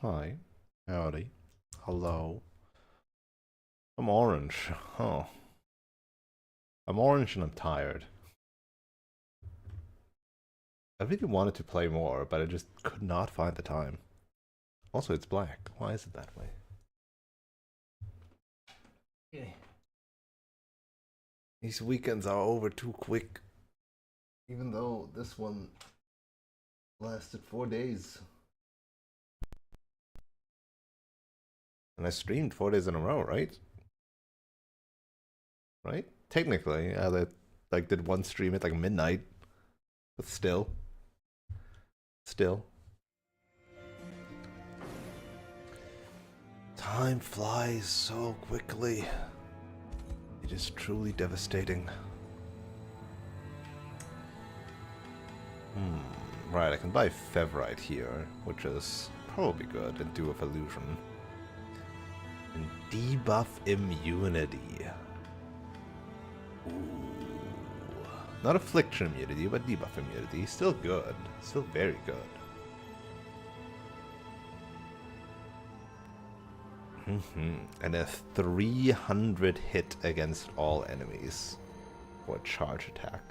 Hi. Howdy. Hello. I'm orange. Oh. I'm orange and I'm tired. I really wanted to play more, but I just could not find the time. Also, it's black. Why is it that way? Okay. These weekends are over too quick. Even though this one lasted 4 days. And I streamed 4 days in a row, right? Right? Technically, I did one stream at like midnight. But still. Still. Time flies so quickly. It is truly devastating. Right, I can buy Fevrite here, which is probably good, and do of Illusion. And debuff immunity. Ooh. Not affliction immunity, but debuff immunity. Still good. Still very good. And a 300 hit against all enemies for a charge attack.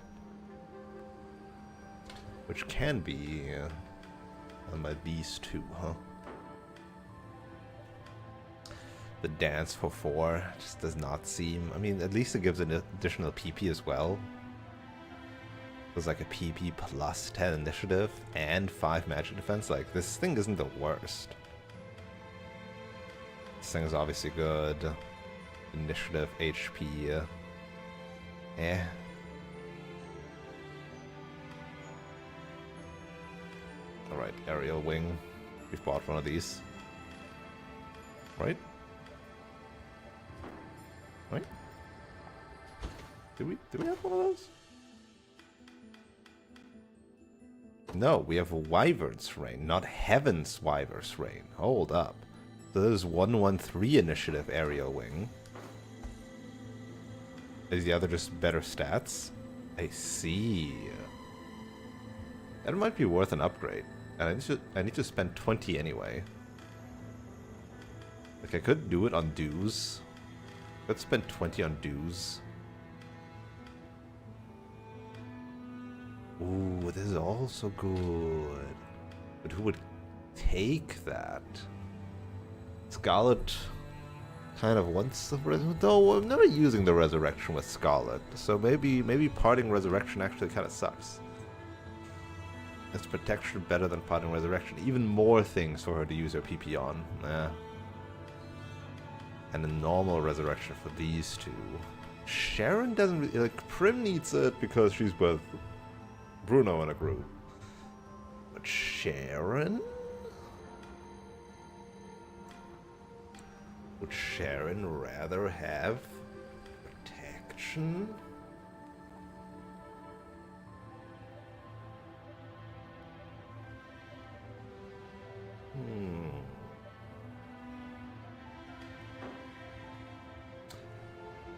Which can be by these two, huh? The dance for 4 just does not seem... I mean, at least it gives an additional PP as well. There's like a PP plus 10 initiative and 5 magic defense. Like, this thing isn't the worst. This thing is obviously good. Initiative, HP. Eh. Alright, aerial wing. We've bought one of these. Right? Right? Do we have one of those? No, we have Wyvern's Reign, not Heaven's Wyvern's Reign. Hold up. So there's 113 initiative aerial wing. Is the other just better stats? I see. That might be worth an upgrade. And I need to spend 20 anyway. Like, I could do it on dues. Let's spend 20 on dues. Ooh, this is also good. But who would take that? Scarlet kind of wants the resurrection. Though I'm never using the resurrection with Scarlet. So maybe parting resurrection actually kind of sucks. It's protection better than parting resurrection. Even more things for her to use her PP on. And a normal resurrection for these two. Sharon doesn't really, like, Prim needs it because she's with Bruno in a group. But Sharon? Would Sharon rather have protection?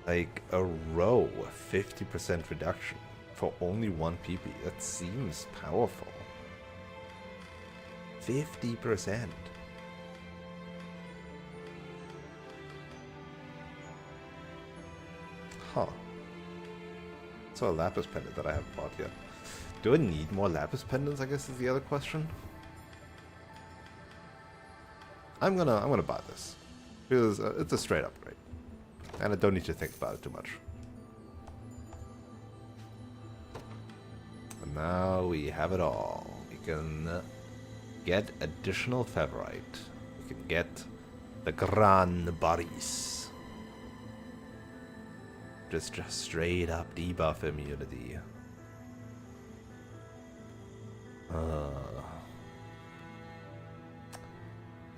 Like a row, 50% reduction for only 1 PP. That seems powerful. 50%. Huh. So a lapis pendant that I haven't bought yet. Do I need more lapis pendants, I guess is the other question. I'm gonna buy this. Because it's a straight upgrade. And I don't need to think about it too much. And now we have it all. We can get additional Fevrite. We can get the Gran Baris. Just straight up debuff immunity.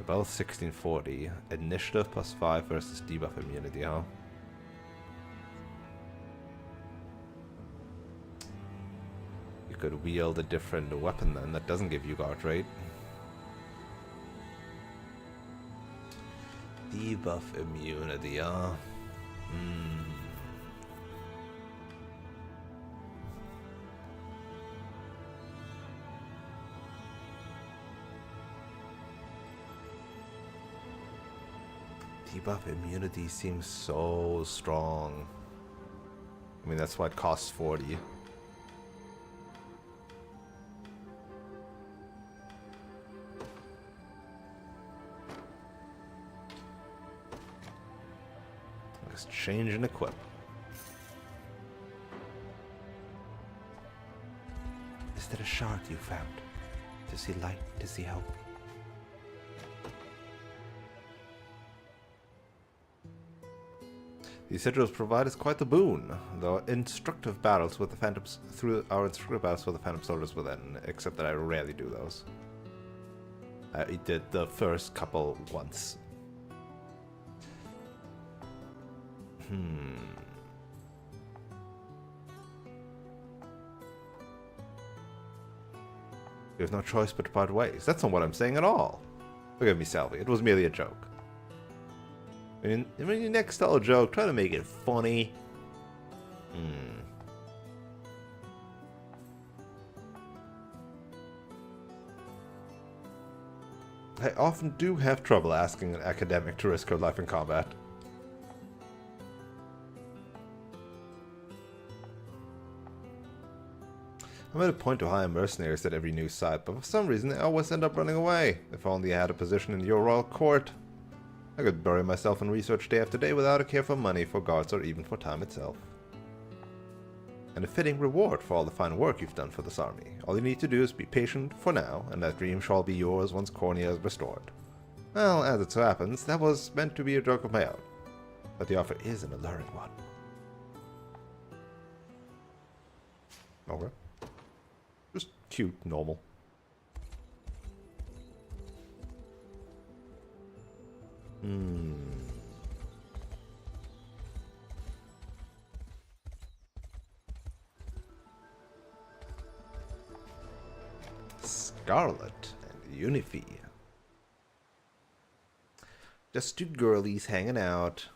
About 1640. Initiative plus 5 versus debuff immunity, huh? You could wield a different weapon then that doesn't give you guard rate. Debuff immunity, huh? Debuff immunity seems so strong. I mean, that's why it costs 40. Let's change and equip. Is there a shard you found? To see light, to see hope? These sigils provide us quite the boon, though instructive battles with the phantoms through our instructive battles with the phantom soldiers within, except that I rarely do those. I did the first couple once. We have no choice but to part ways. That's not what I'm saying at all. Forgive me, Salvi. It was merely a joke. When you next tell a joke, try to make it funny. I often do have trouble asking an academic to risk her life in combat. I made a point to hire mercenaries at every new site, but for some reason they always end up running away. If only I had a position in your royal court. I could bury myself in research day after day without a care for money, for guards, or even for time itself. And a fitting reward for all the fine work you've done for this army. All you need to do is be patient for now, and that dream shall be yours once Cornea is restored. Well, as it so happens, that was meant to be a joke of my own. But the offer is an alluring one. Okay. Just cute, normal. Scarlet and Unify. Just two girlies hanging out.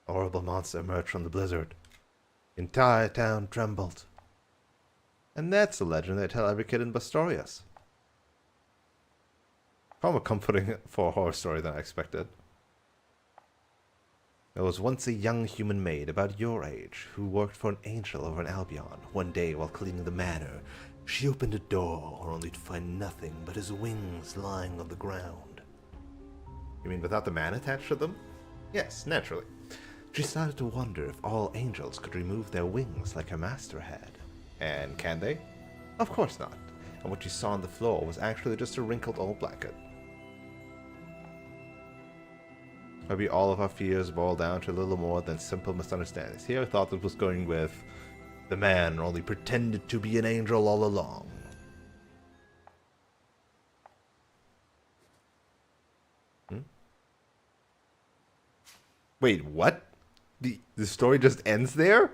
A horrible monster emerged from the blizzard. The entire town trembled. And that's the legend they tell every kid in Bastorius. Far more comforting for a horror story than I expected. There was once a young human maid about your age who worked for an angel over in Albion. One day, while cleaning the manor, she opened a door only to find nothing but his wings lying on the ground. You mean without the man attached to them? Yes, naturally. She started to wonder if all angels could remove their wings like her master had. And can they? Of course not. And what she saw on the floor was actually just a wrinkled old blanket. Maybe all of our fears boil down to a little more than simple misunderstandings. Here I thought it was going with the man only pretended to be an angel all along. Wait, what? The story just ends there?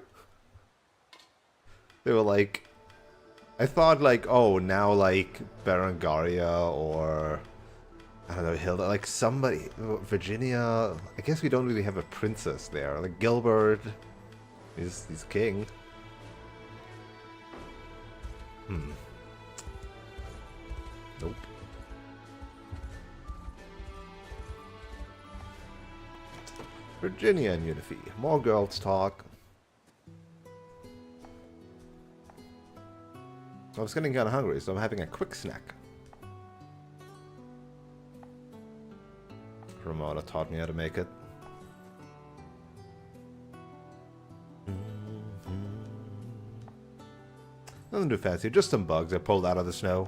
They were like, I thought like, oh, now like Berengaria or I don't know, Hilda, like somebody, Virginia. I guess we don't really have a princess there. Like Gilbert, he's king. Nope. Virginia and Unify. More girls talk. I was getting kind of hungry, so I'm having a quick snack. Ramona taught me how to make it. Nothing too fancy, just some bugs I pulled out of the snow.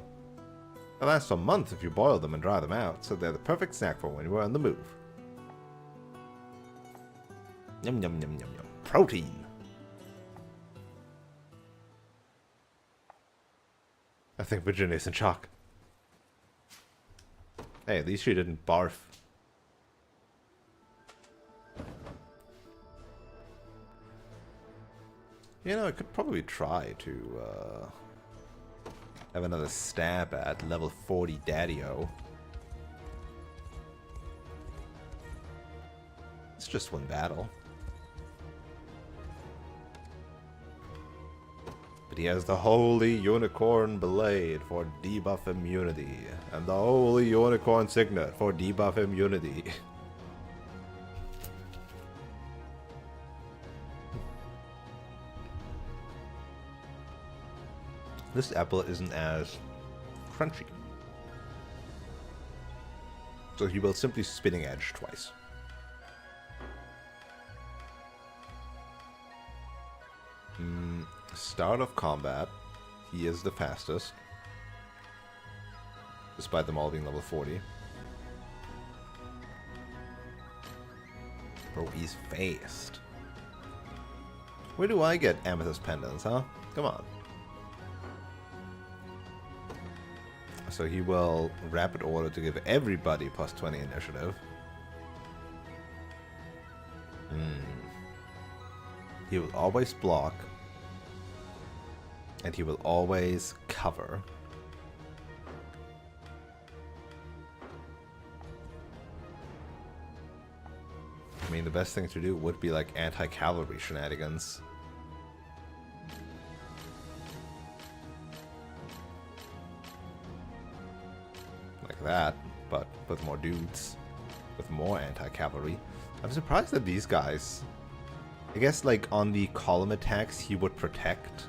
They last a month if you boil them and dry them out, so they're the perfect snack for when you're on the move. Yum yum yum yum yum. Protein! I think Virginia's in shock. Hey, at least she didn't barf. You know, I could probably try to have another stab at level 40 Daddy-O. It's just one battle. But he has the Holy Unicorn Blade for debuff immunity, and the Holy Unicorn Signet for debuff immunity. this apple isn't as crunchy. So he will simply spinning edge twice. Start of combat, he is the fastest, despite them all being level 40. Bro, he's fast. Where do I get amethyst pendants, huh? Come on. So he will rapid order to give everybody plus 20 initiative. He will always block. And he will always cover. I mean, the best thing to do would be like anti-cavalry shenanigans. Like that, but with more dudes. With more anti-cavalry. I'm surprised that these guys... I guess like on the column attacks he would protect.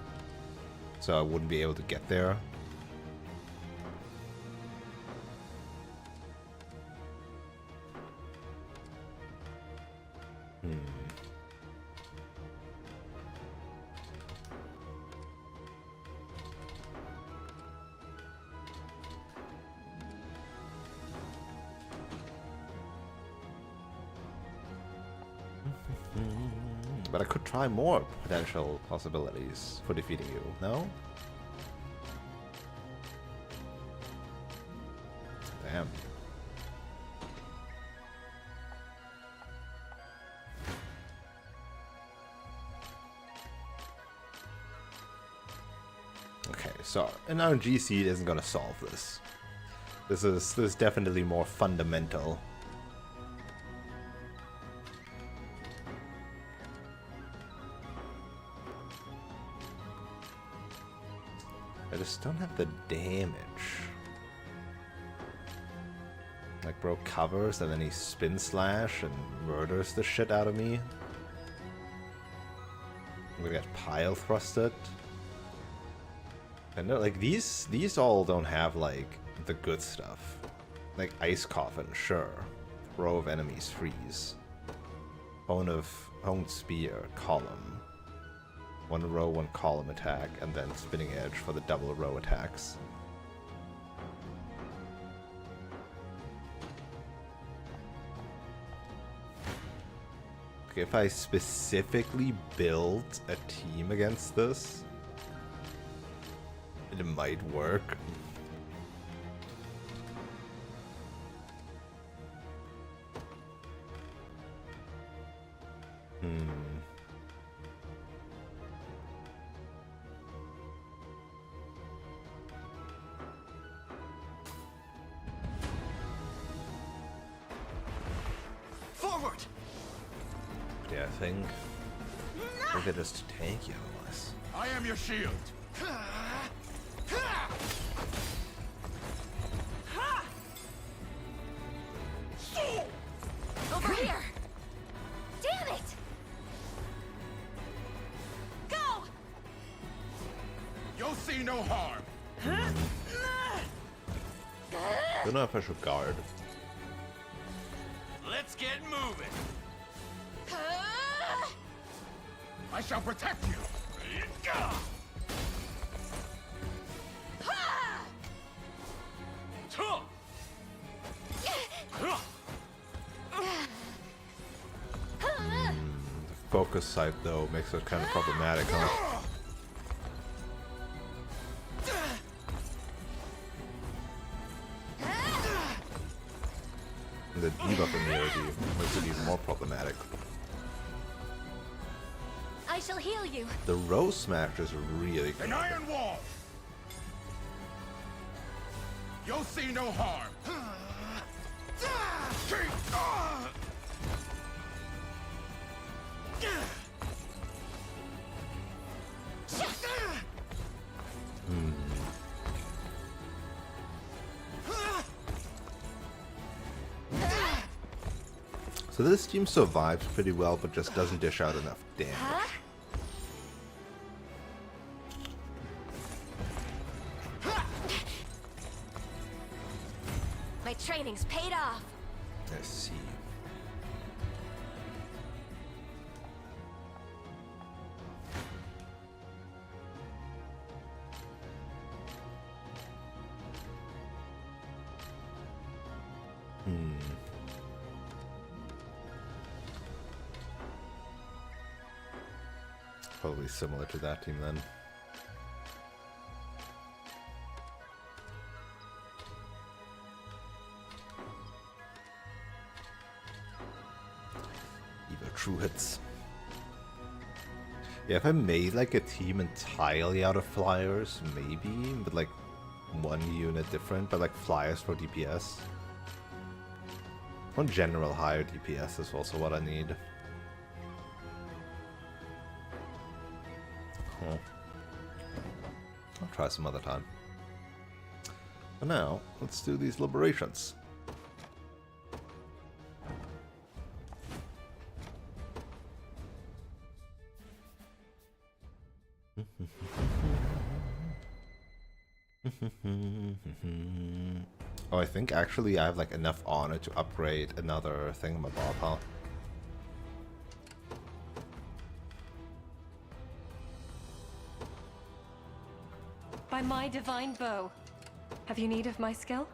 So I wouldn't be able to get there. But I could try more potential possibilities for defeating you, no? Damn. Okay, so an RNG seed isn't gonna solve this. This is definitely more fundamental. I just don't have the damage. Like, bro covers and then he spin slash and murders the shit out of me. I'm gonna get pile thrusted. And no, like these all don't have like the good stuff. Like ice coffin, sure. Row of enemies freeze. Honed spear, column. One row, one column attack, and then spinning edge for the double row attacks. Okay, if I specifically build a team against this, it might work. Yeah, I think it is to tank you otherwise. I am your shield. Over here! Damn it! Go! You'll see no harm. Don't know if I should guard. Let's get moving. I shall protect you. The focus site though makes it kind of problematic, huh? And the debuff immunity makes it even more problematic. I shall heal you. The row smash is really good. An iron wall. You'll see no harm. So this team survives pretty well, but just doesn't dish out enough damage. paid off. Let's see. Probably similar to that team then. Either true hits. Yeah, if I made like a team entirely out of flyers, maybe, but like one unit different, but like flyers for DPS. One general higher DPS is also what I need. Huh. I'll try some other time. For now, let's do these liberations. Oh, I think actually I have like enough honor to upgrade another thingamabob, huh? By my divine bow. Have you need of my skill?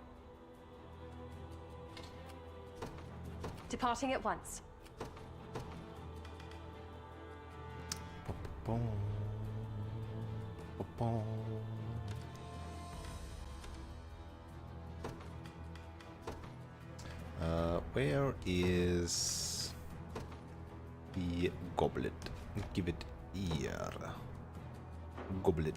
Departing at once. Where is the goblet? Give it here. Goblet.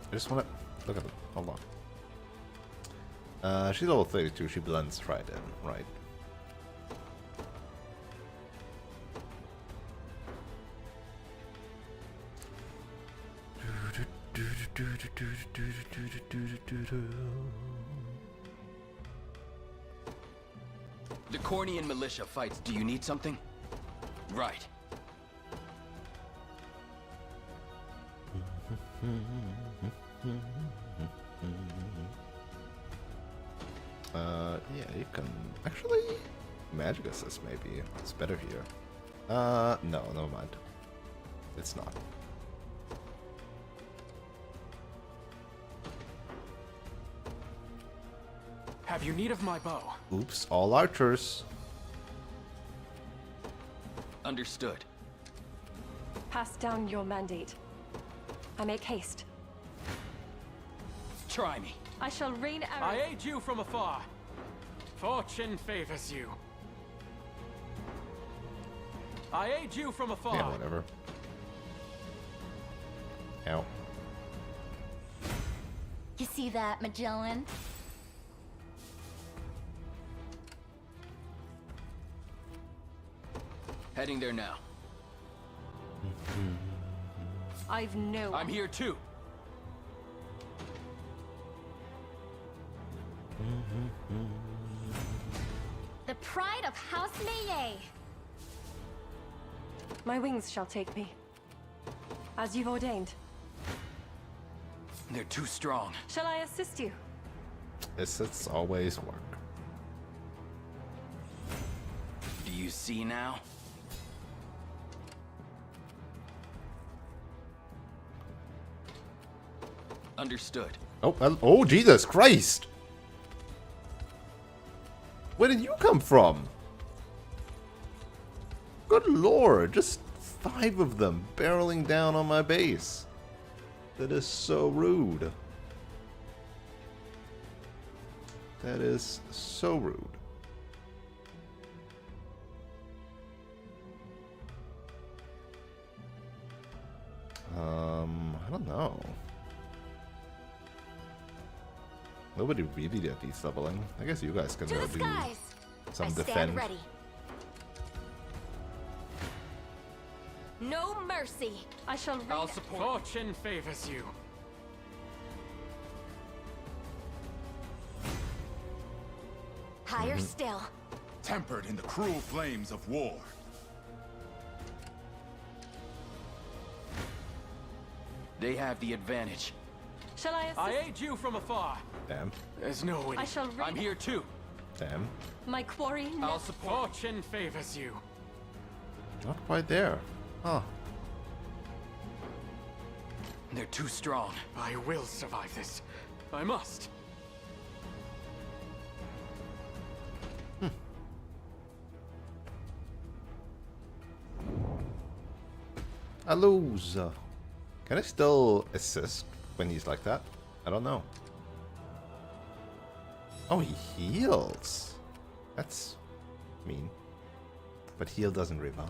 I just want to look at it. Hold on. She's level 32. She blends right in, right? The Cornian militia fights. Do you need something? Right. Yeah, you can actually magic assist maybe. It's better here. No, never mind. It's not. Have you need of my bow? Oops, all archers. Understood. Pass down your mandate. I make haste. Try me. I shall rain arrows. I aid you from afar. Fortune favors you. I aid you from afar. Yeah, whatever. Ow. You see that, Magellan? Heading there now. I've no. I'm here too. The pride of House Maye. My wings shall take me. As you've ordained. They're too strong. Shall I assist you? It's always work. Do you see now? Understood. Oh, Jesus Christ! Where did you come from? Good lord, just 5 of them barreling down on my base. That is so rude. That is so rude. I don't know. Nobody really did de-leveling. I guess you guys can To go the do skies. some I stand defend. ready. No mercy. I shall rain. I'll support. Fortune favors you. Higher still. Tempered in the cruel flames of war. They have the advantage. Shall I assist? I aid you from afar. Damn. There's no way. I shall I'm raid here too. Damn. my quarry. I'll support. Fortune favors you. Not quite there. Huh. They're too strong. I will survive this. I must. I lose. Can I still assist when he's like that? I don't know. Oh, he heals. That's mean. But heal doesn't revive.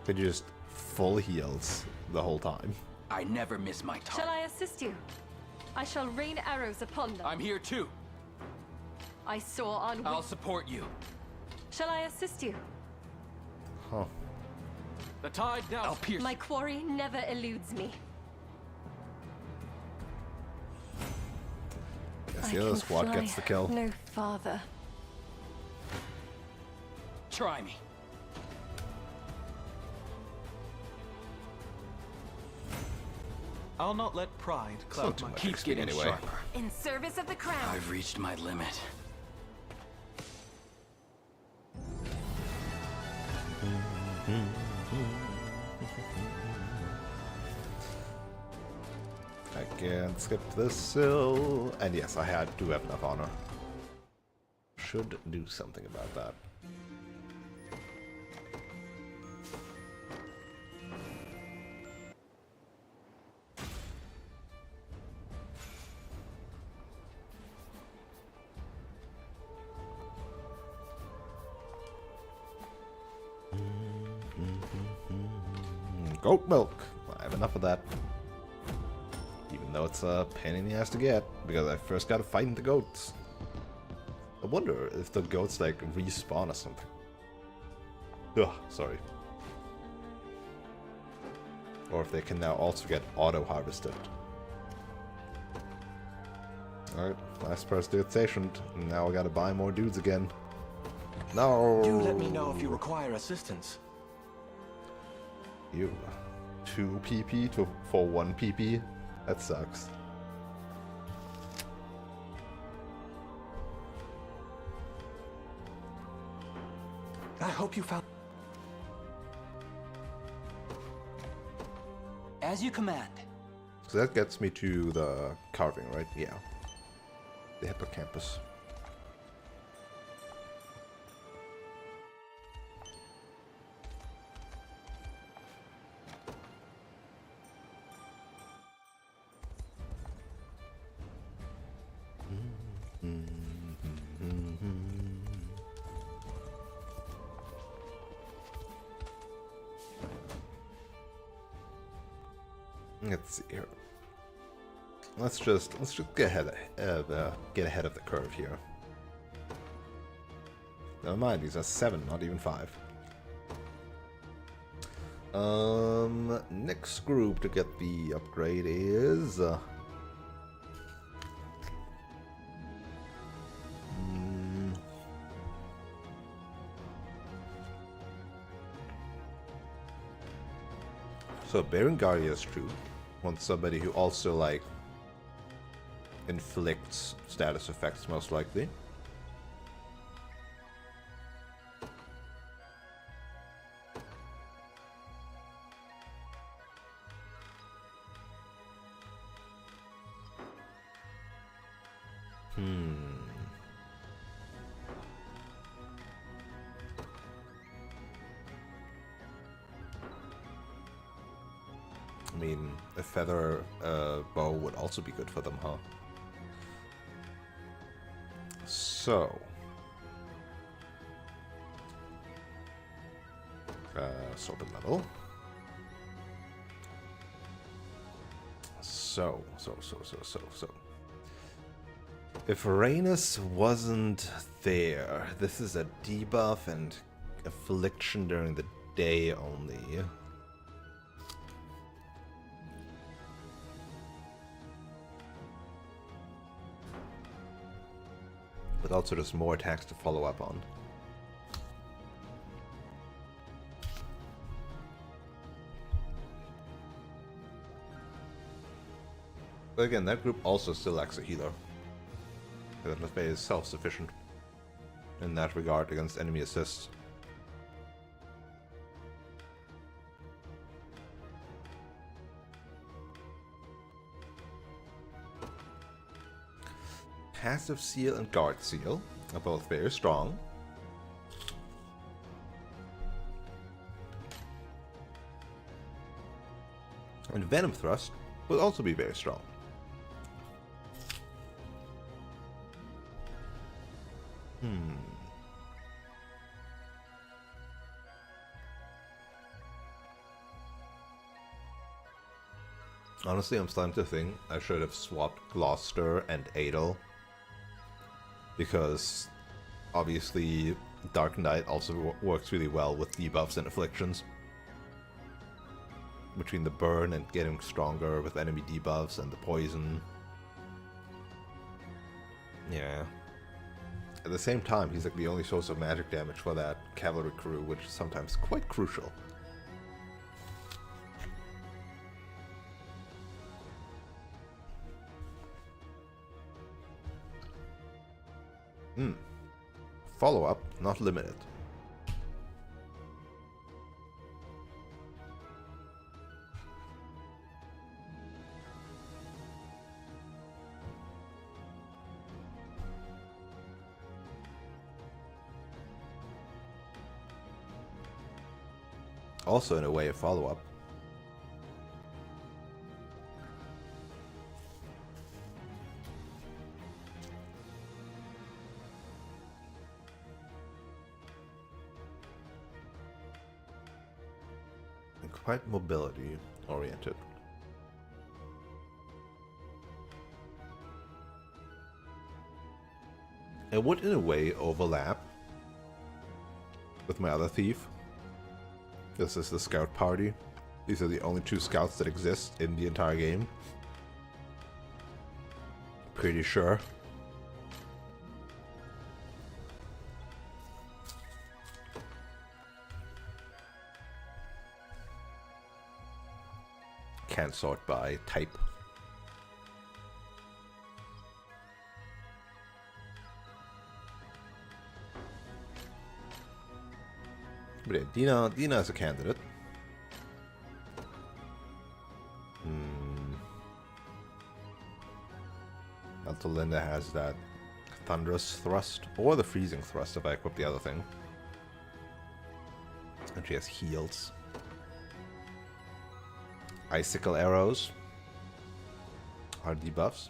It just full heals the whole time. I never miss my Shall target. I assist you? I shall rain arrows upon them. I'm here too. I saw on. I'll support you. Shall I assist you? Huh. The tide now. I'll pierce. My quarry never eludes me. Guess I the other can squad fly gets the kill. no farther. Try me. I'll not let pride It's not cloud too my. much Keeps XP getting anyway. sharper. In service of the crown. I've reached my limit. I can skip this hill. And yes, I do have enough honor. Should do something about that. Goat milk. I have enough of that. Even though it's a pain in the ass to get, because I first gotta fight the goats. I wonder if the goats like respawn or something. Ugh, sorry. Or if they can now also get auto-harvested. Alright, last person to get stationed. Now I gotta buy more dudes again. No! Do let me know if you require assistance. You. 2 PP for 1 PP? That sucks. I hope you found... As you command. So that gets me to the carving, right? Yeah. The hippocampus. Let's see here. Let's just get ahead of the curve here. Never mind, these are 7, not even 5. Next group to get the upgrade is so Berengaria's troop wants somebody who also like inflicts status effects, most likely. I mean, a feather bow would also be good for them, huh? So, sword level. So. If Rhaenys wasn't there, this is a debuff and affliction during the day only. But also there's more attacks to follow up on. But again, that group also still lacks a healer. Because Lefebvre is self-sufficient in that regard against enemy assists. Passive Seal and Guard Seal are both very strong. And Venom Thrust will also be very strong. Honestly, I'm starting to think I should have swapped Gloucester and Adel. Because obviously Dark Knight also works really well with debuffs and afflictions. Between the burn and getting stronger with enemy debuffs and the poison. Yeah. At the same time, he's like the only source of magic damage for that cavalry crew, which is sometimes quite crucial. Follow-up, not limited. Also, in a way, a follow-up. And quite mobility oriented. It would, in a way, overlap with my other thief. This is the scout party. These are the only two scouts that exist in the entire game. Pretty sure. Can't sort by type. But yeah, Dina is a candidate. Altalinda has that Thunderous Thrust, or the Freezing Thrust if I equip the other thing. And she has heals. Icicle Arrows are debuffs.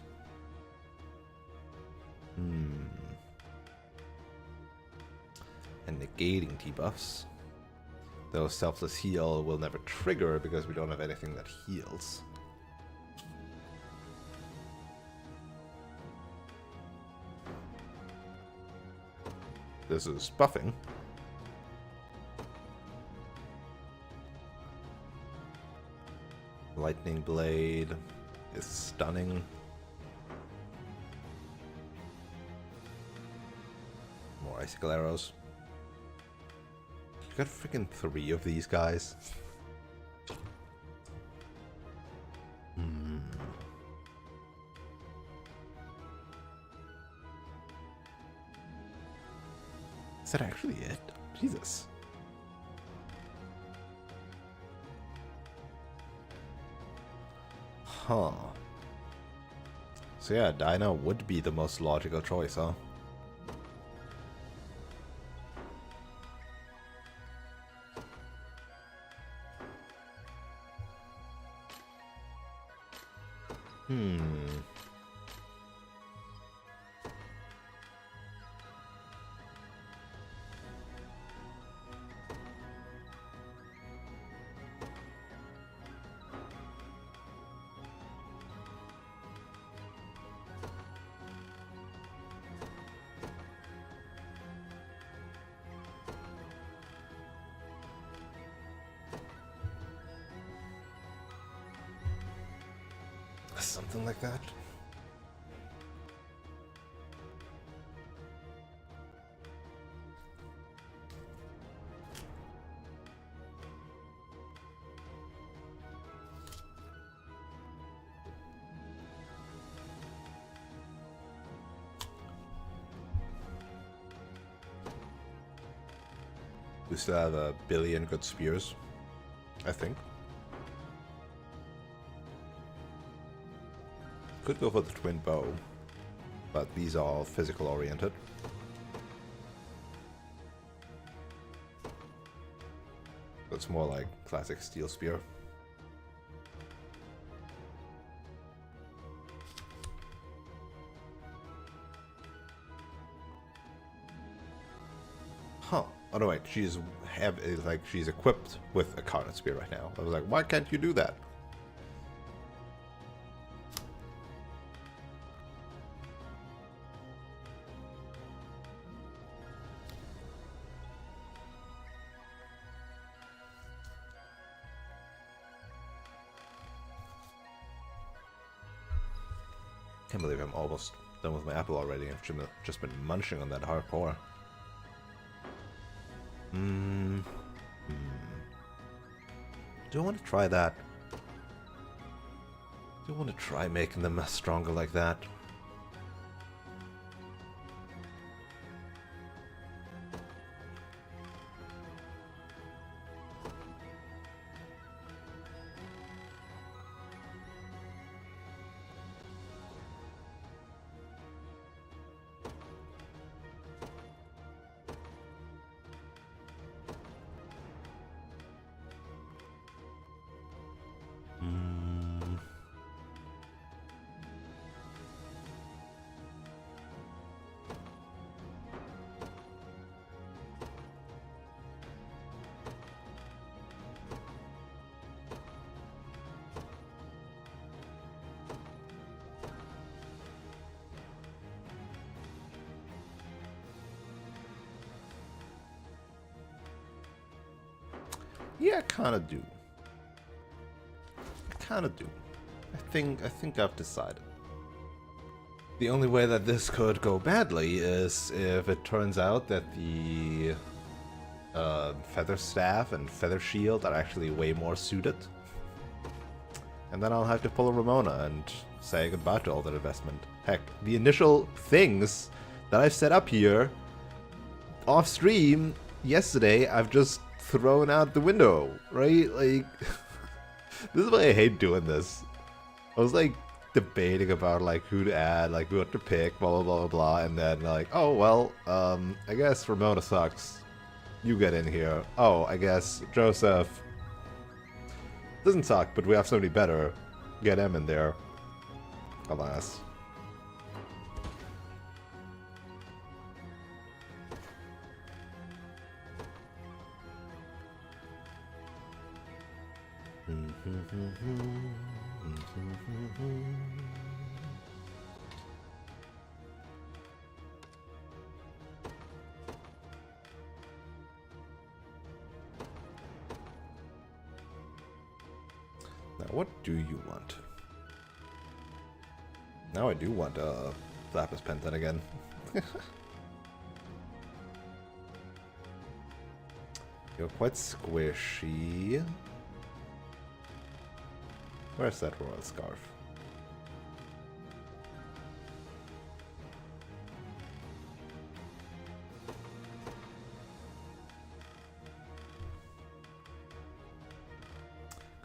And negating debuffs. Though Selfless Heal will never trigger because we don't have anything that heals. This is buffing. Lightning Blade is stunning. More Icicle Arrows. Got freaking 3 of these guys. Is that actually it? Jesus. Huh. So yeah, Dinah would be the most logical choice, huh? Something like that. We still have a billion good spears, I think. Could go for the twin bow, but these are all physical oriented. It's more like classic steel spear. Huh. Oh no, wait, she's equipped with a Carnage Spear right now. I was like, why can't you do that? Can't believe I'm almost done with my apple already. I've just been munching on that hardcore. Do I want to try that? Do I want to try making them stronger like that? Yeah, I kind of do. I kind of do. I think I've decided. The only way that this could go badly is if it turns out that the Feather Staff and Feather Shield are actually way more suited. And then I'll have to pull a Ramona and say goodbye to all that investment. Heck, the initial things that I've set up here off stream yesterday, I've just thrown out the window, right? Like, this is why I hate doing this. I was like debating about like who to add, like who to pick, blah blah blah blah blah, and then like, oh well, I guess Ramona sucks. You get in here. Oh, I guess Joseph doesn't suck, but we have somebody better. Get him in there. Alas. Now, what do you want? Now I do want Lapis Penton again. You're quite squishy. Where's that Royal Scarf?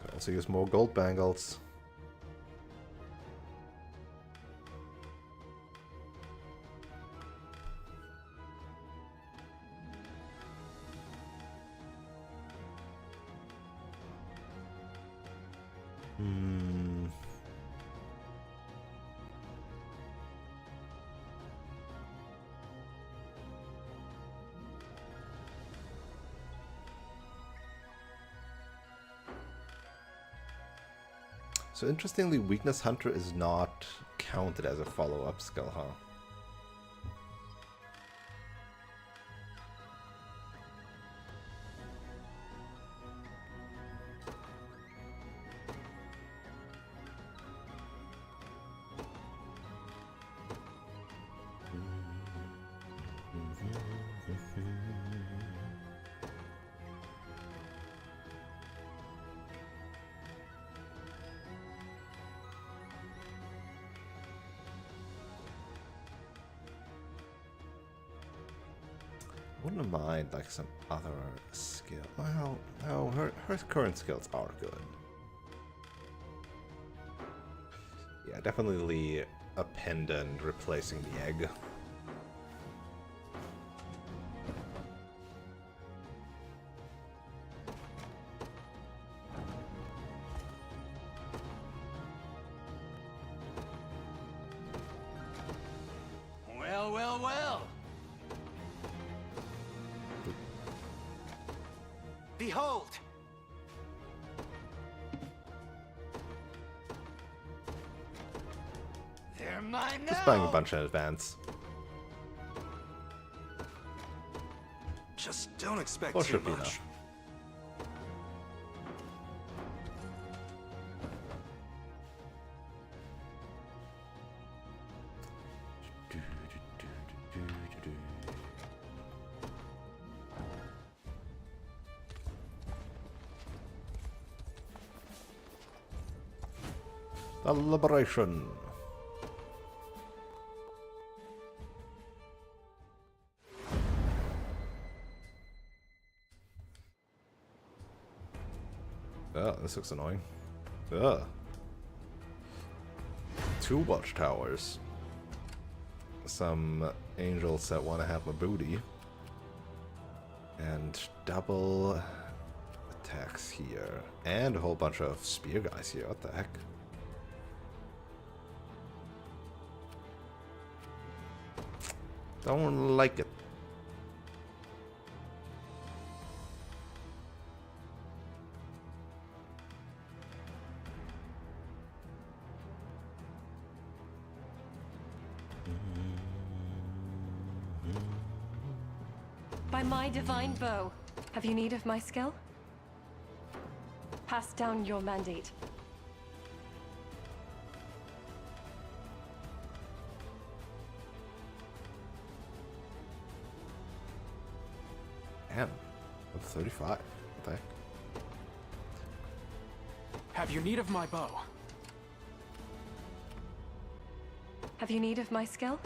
Could also use more gold bangles. So interestingly, Weakness Hunter is not counted as a follow-up skill, huh? Wouldn't mind like some other skill. Well, no, her current skills are good. Yeah, definitely a pendant replacing the egg. Well, well, well. Behold! They're mine now. Just buying a bunch in advance. Just don't expect Or too should be much. enough. The liberation. Oh, this looks annoying. Ugh. 2 watchtowers. Some angels that want to have my booty. And double attacks here. And a whole bunch of spear guys here. What the heck? Don't like it. By my divine bow. Have you need of my skill? Pass down your mandate. Damn. 35. What the heck? Have you need of my bow? Have you need of my skill?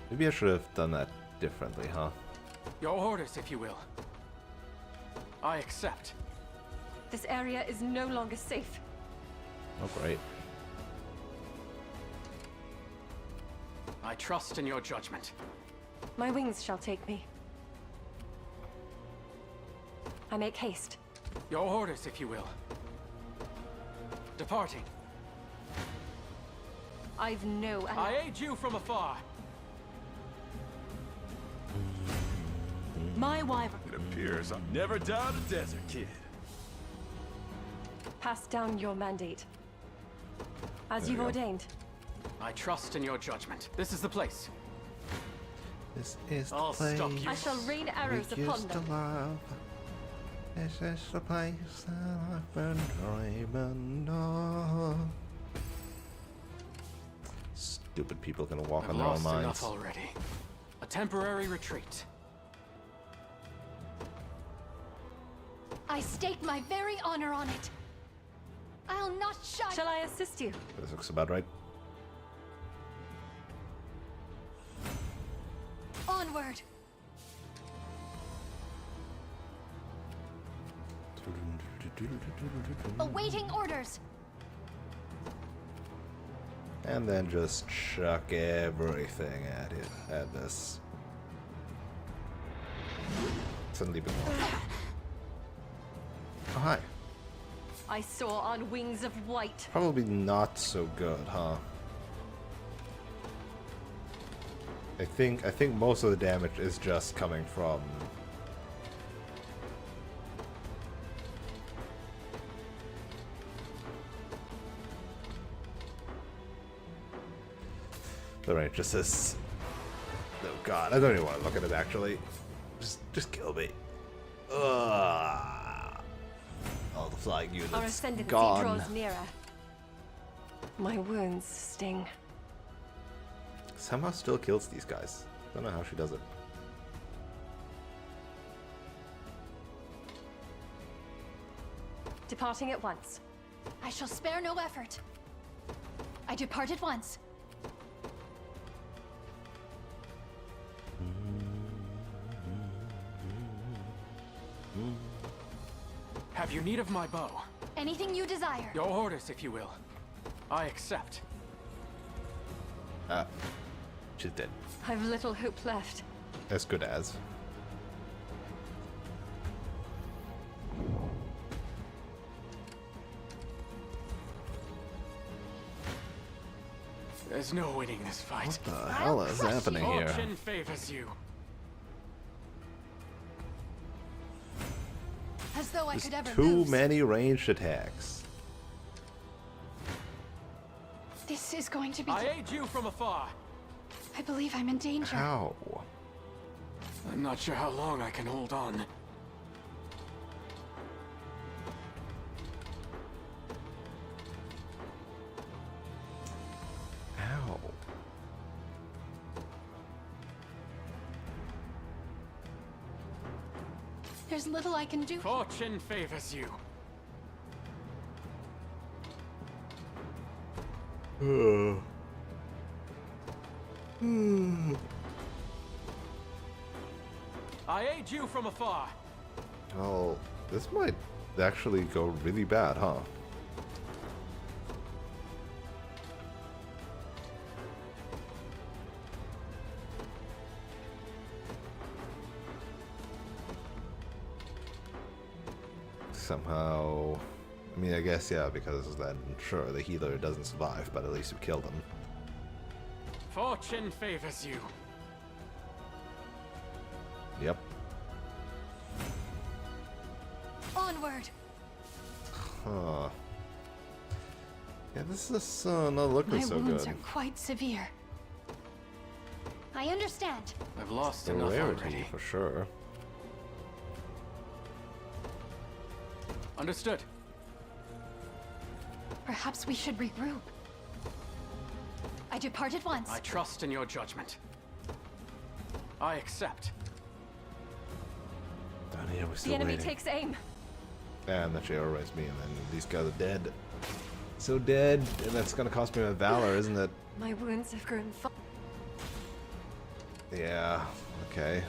Maybe I should have done that differently, huh? Your orders, if you will. I accept. This area is no longer safe. Oh, great. I trust in your judgment. My wings shall take me. I make haste. Your orders, if you will. Departing. I've no... I aid you from afar. My wyvern. It appears I'm never down a desert, kid. Pass down your mandate. As There you've we go. ordained. I trust in your judgment. This is the place. This is the I'll place stop you. I shall rain arrows we upon used to them. love. This is the place that I've been dreaming of. Stupid people gonna walk I've on their own lost minds. enough already. A temporary retreat. I stake my very honor on it. I'll not shy. Shall I assist you? This looks about right. Onward. Awaiting orders. And then just chuck everything at it, at this. Suddenly been Oh, hi. I saw on wings of white. Probably not so good, huh? I think most of the damage is just coming from the range. Just says, oh god, I don't even want to look at it actually. Just kill me. Ugh. All the flying Our units ascendancy gone. draws nearer. My wounds sting. Somehow still kills these guys. Don't know how she does it. Departing at once. I shall spare no effort. I depart at once. Have you need of my bow? Anything you desire. Your orders, if you will. I accept. She's dead. I've little hope left. As good as. There's no winning this fight. What the hell is happening here? Fortune favors you. As though I There's could ever too lose. many ranged attacks. This is going to be. I aid you from afar. I believe I'm in danger. How? I'm not sure how long I can hold on. How? There's little I can do. Fortune favors you. I aid you from afar. Oh, this might actually go really bad, huh? Somehow, I mean, I guess, yeah, because then, sure, the healer doesn't survive, but at least you killed him. Fortune favors you. Yep. Onward. Huh. Yeah, this is not looking My so wounds good. are quite severe. I understand. I've lost The enough rarity, already. for sure. Understood. Perhaps we should regroup. I depart at once. I trust in your judgment. I accept. Down here, we're The still enemy waiting. takes aim. And that she overrides me, and then these guys are dead. So dead, and that's gonna cost me my valor, isn't it? My wounds have grown Yeah, okay.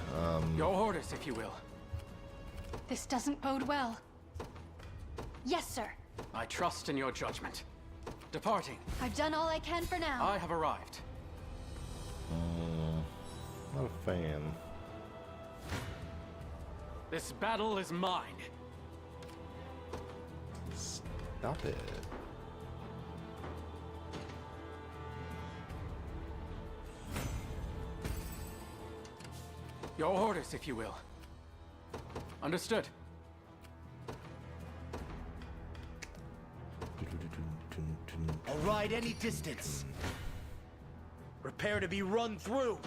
Your orders, if you will. This doesn't bode well. Yes, sir. I trust in your judgment. Departing. I've done all I can for now. I have arrived. Not a fan. This battle is mine. Stop it. Your orders, if you will. Understood. I'll ride any distance. Prepare to be run through.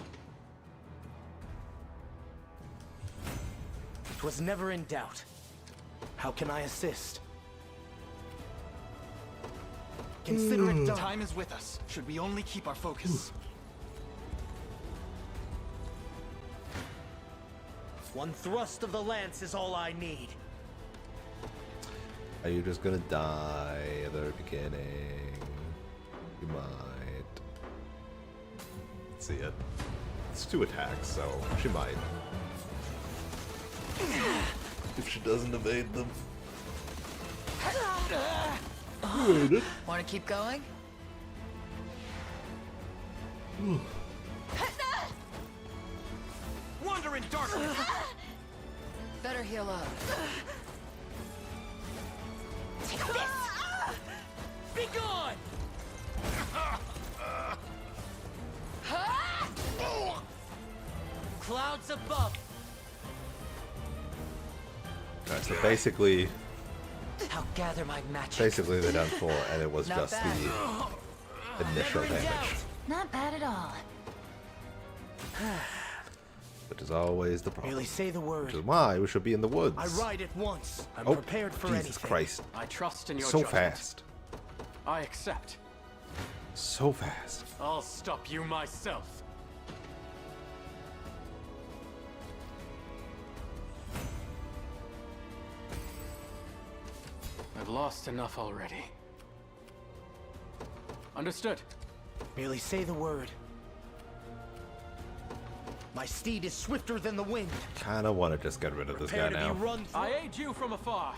'Twas never in doubt. How can I assist? Consider it done. Time is with us. Should we only keep our focus? One thrust of the lance is all I need. Are you just gonna die at the beginning? You might. See it. It's 2 attacks, so she might. If she doesn't evade them. Want to keep going? Wander in darkness. Better heal up. Take this! Be gone! Clouds above. Alright, so basically I'll gather my magic. they're done for, and it was Not just bad. the initial Never in damage. doubt. Not bad at all. Which is always the problem. Merely say the word. Which is why we should be in the woods. I ride at once. I'm Oh, prepared for Jesus anything. Christ. I trust in your So judgment. fast. I accept. So fast. I'll stop you myself. I've lost enough already. Understood. Merely say the word. My steed is swifter than the wind. Kinda wanna just get rid of this guy Prepare to now. be run through. I aid you from afar.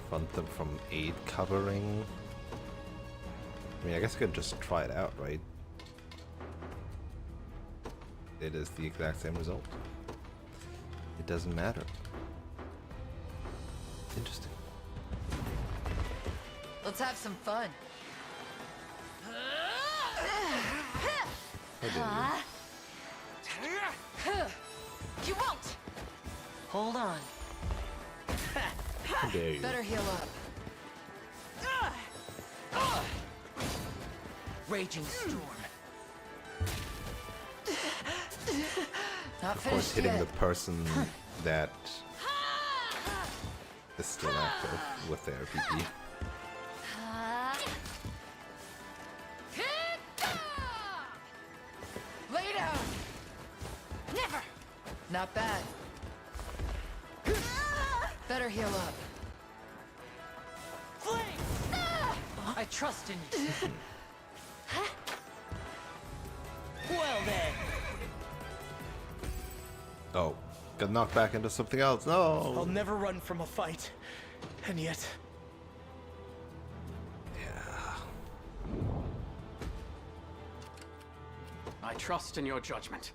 Prevent them from aid covering. I mean, I guess I could just try it out, right? It is the exact same result. It doesn't matter. Interesting. Let's have some fun. How You won't! Hold on. dare you? Better heal up. Raging storm. Not Of course, finished hitting yet. the person that is still active with their PP. Lay down. Never. Not bad. Better heal up. I trust in you. Well then. Oh, got knocked back into something else. I'll No. never run from a fight. And yet, Yeah. I trust in your judgment.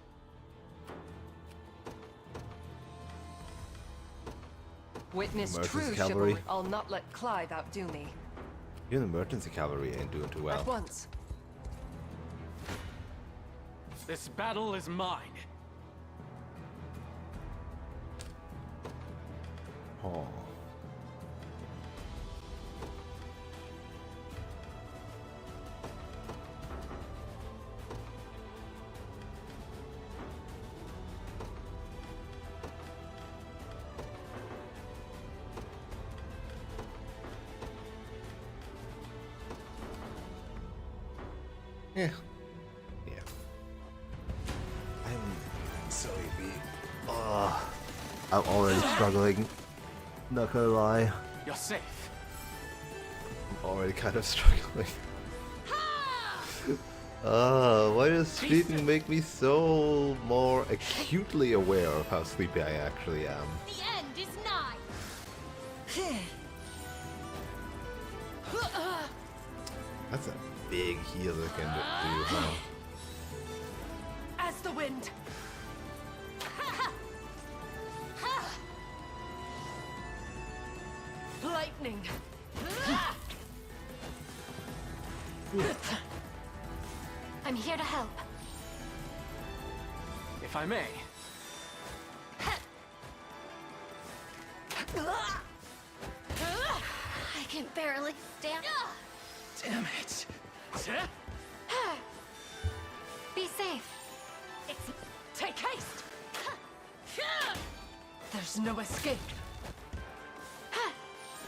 Witness Emergency true cavalry. chivalry. I'll not let Clive outdo me. Even emergency cavalry ain't doing too At well. once. This battle is mine. Oh. Yeah. Yeah. I'm so EP. I'm already struggling. Not gonna lie. You're safe. I'm already kind of struggling. Why does sleeping make me so more acutely aware of how sleepy I actually am? The end is nigh. That's a big heal that can do, huh? As the wind. Lightning. I'm here to help. If I may. I can barely stand. Damn it. Be safe. It's Take haste. There's no escape.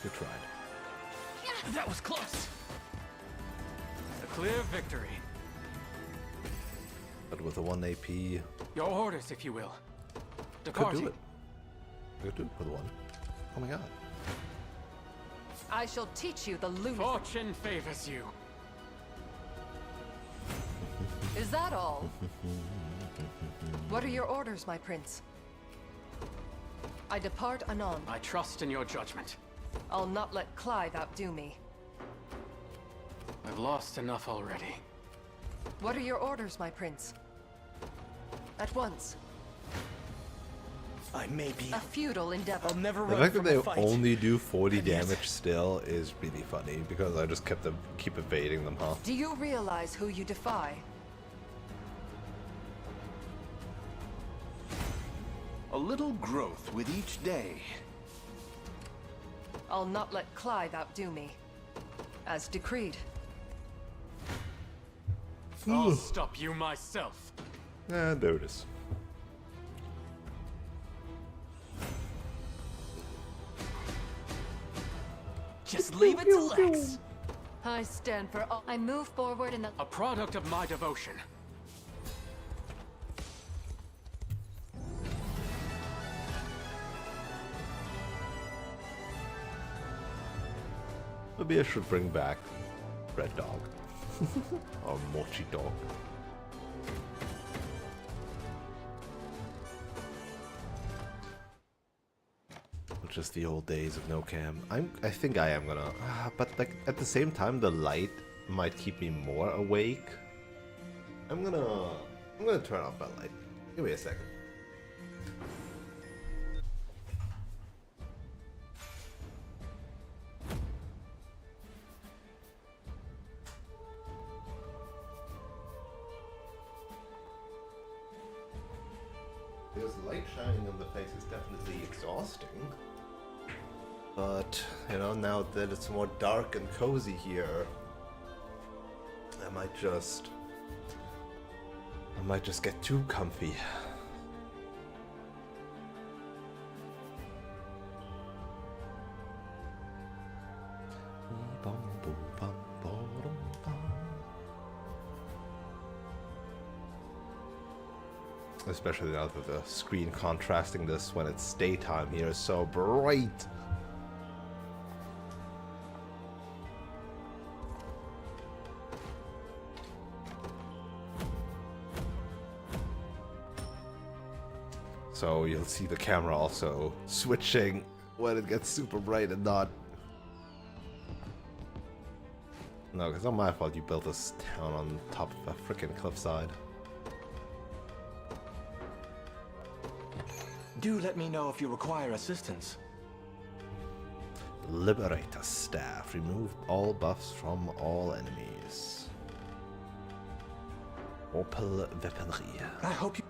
Good tried. That was close. A clear victory. But with a 1 AP, Your orders, if you will. could Departing. do it. Could do it with 1. Oh my god. I shall teach you the lunacy. Fortune favors you. Is that all? What are your orders, my prince? I depart anon. I trust in your judgment. I'll not let Clive outdo me. I've lost enough already. What are your orders, my prince? At once. I may be. A futile endeavor. I'll never The run fact that from they a fight. only do 40 And yet- damage still is really funny because I just keep evading them, huh? Do you realize who you defy? A little growth with each day. I'll not let Clive outdo me. As decreed. I'll stop you myself. And there it is. Just leave it to Lex. I stand for all. I move forward in the... A product of my devotion. Maybe I should bring back Red Dog. Or Mochi Dog. Just the old days of no cam. I think I am gonna, but like at the same time, the light might keep me more awake. I'm gonna turn off my light. Give me a second. Because light shining in the face is definitely exhausting. But, you know, now that it's more dark and cozy here, I might just get too comfy. Especially now that the screen contrasting this when it's daytime here is so bright. So you'll see the camera also switching when it gets super bright and not. No, it's not my fault you built this town on top of a freaking cliffside. Do let me know if you require assistance. Liberator staff. Remove all buffs from all enemies. Opel weaponry. I hope you...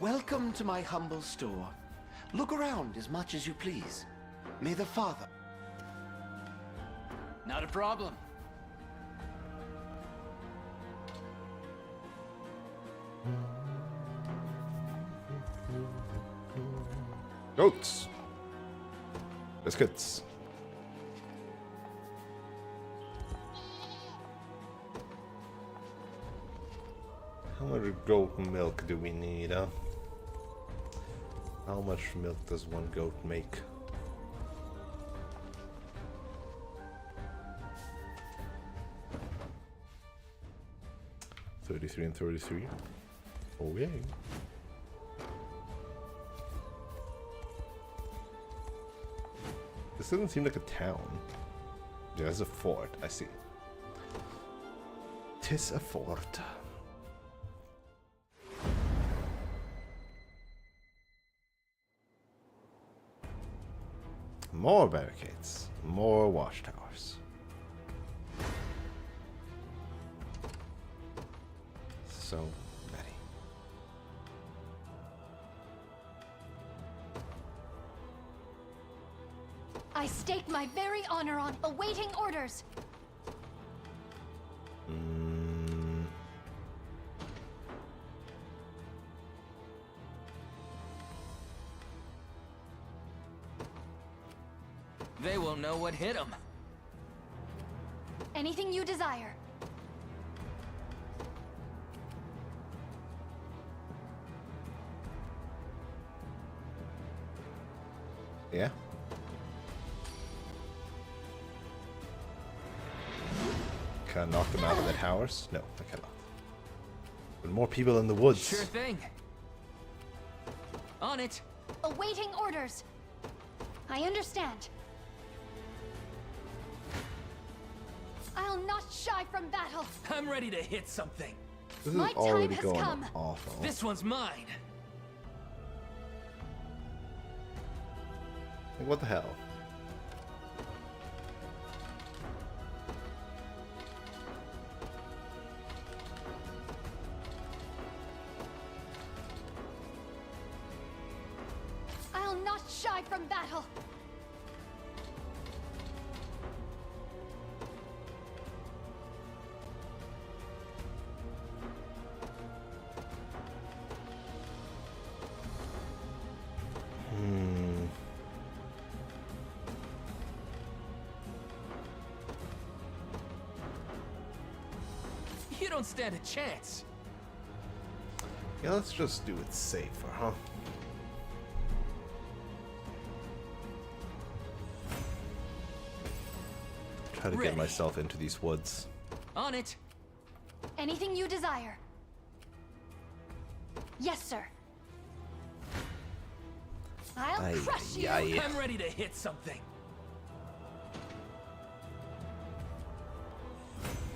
Welcome to my humble store. Look around as much as you please. May the Father... Not a problem. Goats. Biscuits. How much goat milk do we need, huh? How much milk does one goat make? $33 and $33. Oh yeah. This doesn't seem like a town. Yeah, it's a fort. I see. Tis a fort. More barricades. More watchtowers. So many. I stake my very honor on awaiting orders. They won't know what hit them. Anything you desire. Yeah. Can I knock them out of the towers? No, I cannot. But more people in the woods. Sure thing. On it. Awaiting orders. I understand. I'll not shy from battle. I'm ready to hit something. This My is already time has going come. awful. This one's mine. Like, what the hell? I'll not shy from battle. don't stand a chance. Yeah, let's just do it safer, huh? Try to Ready. get myself into these woods. On it. Anything you desire. Yes, sir. I'll Ay, crush you. ay, ay. I'm ready to hit something.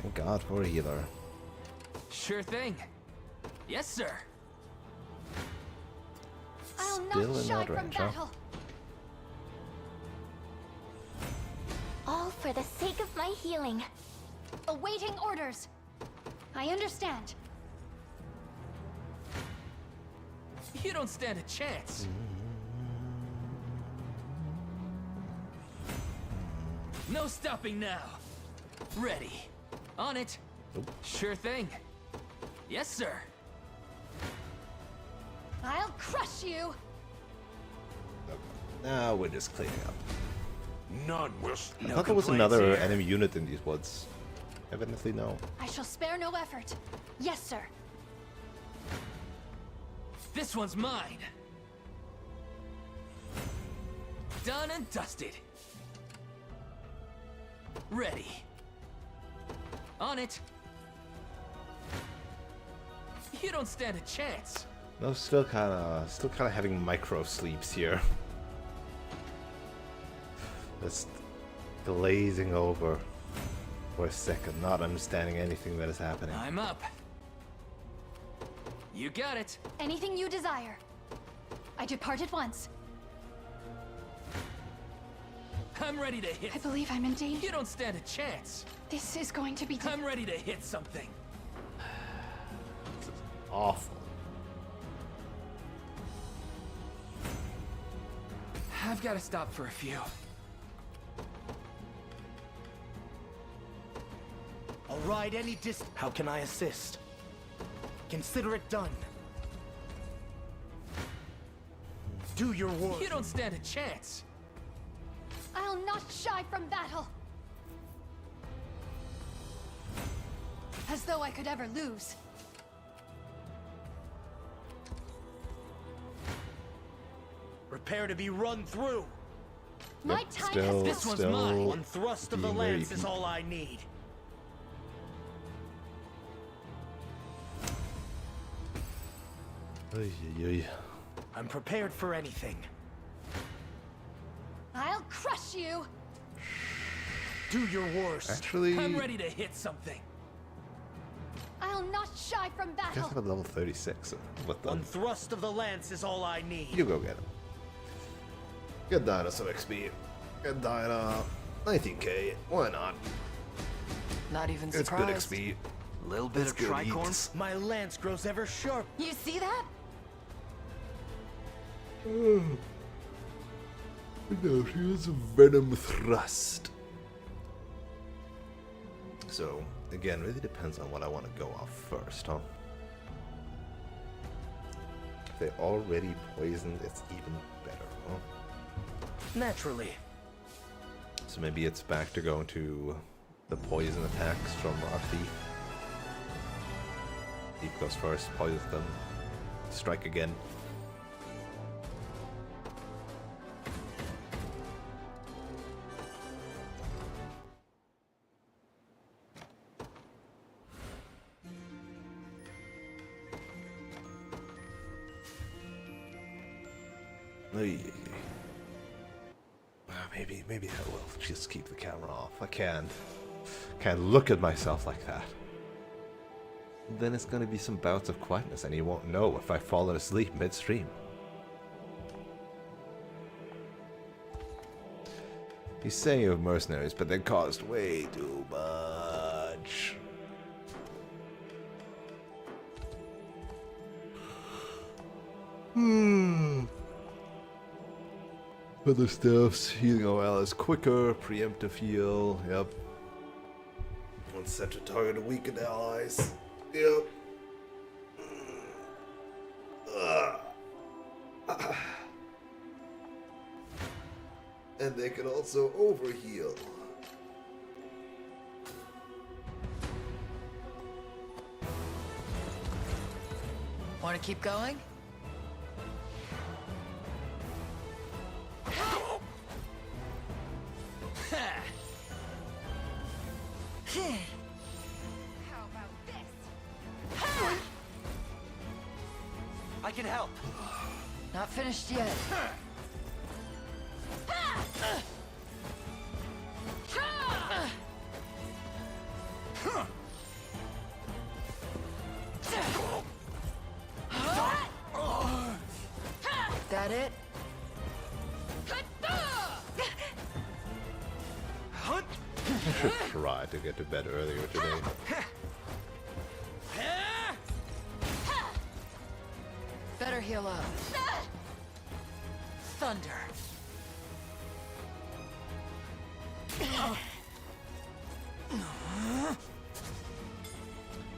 Thank God for a healer. Sure thing. Yes, sir. I'll Still not in shy that from range, huh? battle. All for the sake of my healing. Awaiting orders. I understand. You don't stand a chance. No stopping now. Ready. On it. Nope. Sure thing. Yes, sir. I'll crush you. Now we're just cleaning up. None will. I thought there was another enemy unit in these woods. Evidently, no. I shall spare no effort. Yes, sir. This one's mine. Done and dusted. Ready. On it. You don't stand a chance. No, still kind of having micro sleeps here. Just glazing over for a second, not understanding anything that is happening. I'm up. You got it. Anything you desire. I depart at once. I'm ready to hit. I believe I'm in danger. You don't stand a chance. This is going to be I'm ready to hit something. Awful. I've got to stop for a few. I'll ride any distance. How can I assist? Consider it done. Do your work. You don't stand a chance. I'll not shy from battle. As though I could ever lose. Prepare to be run through. My Yep, time still, has This one's still mine. One thrust of the being very lance is deep. all I need. Oy, oy, oy. I'm prepared for anything. I'll crush you. Do your worst. Actually, I'm ready to hit something. I'll not shy from I guess battle. I'm level 36 with them. One thrust of the lance is all I need. You go get him. Get Dinah some XP. Get Dinah 19k. Why not? Not even It's good surprised. XP. Little bit It's of good tricorn. eats. My lance grows ever sharp. You see that? No, she has a venom thrust. So, again, really depends on what I want to go off first, huh? If they're already poisoned, it's even better, huh? Naturally. So maybe it's back to going to the poison attacks from our thief. Thief goes first, poisons them, strike again. Oy. Maybe I will just keep the camera off. I can't look at myself like that. Then it's gonna be some bouts of quietness, and you won't know if I've fallen asleep midstream. You say you have mercenaries, but they cost way too much. Other stuffs, healing OL is quicker, preemptive heal, yep. One set to target weakened allies, yep. And they can also overheal. Want to keep going? How about this? I can help. Not finished yet. That it? I should try to get to bed earlier today. Better heal up. Thunder.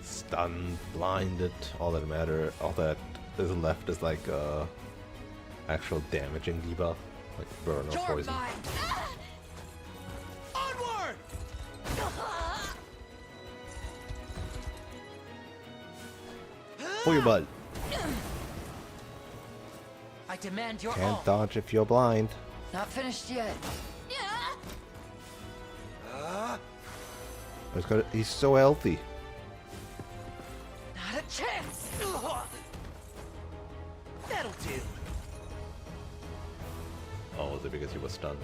Stunned, blinded, all that is left is like actual damaging debuff, like burn or poison. Onward! Pull your butt. I demand your Can't own. dodge if you're blind. Not finished yet. He's so healthy. Not a chance. That'll do. Oh, was it because he was stunned?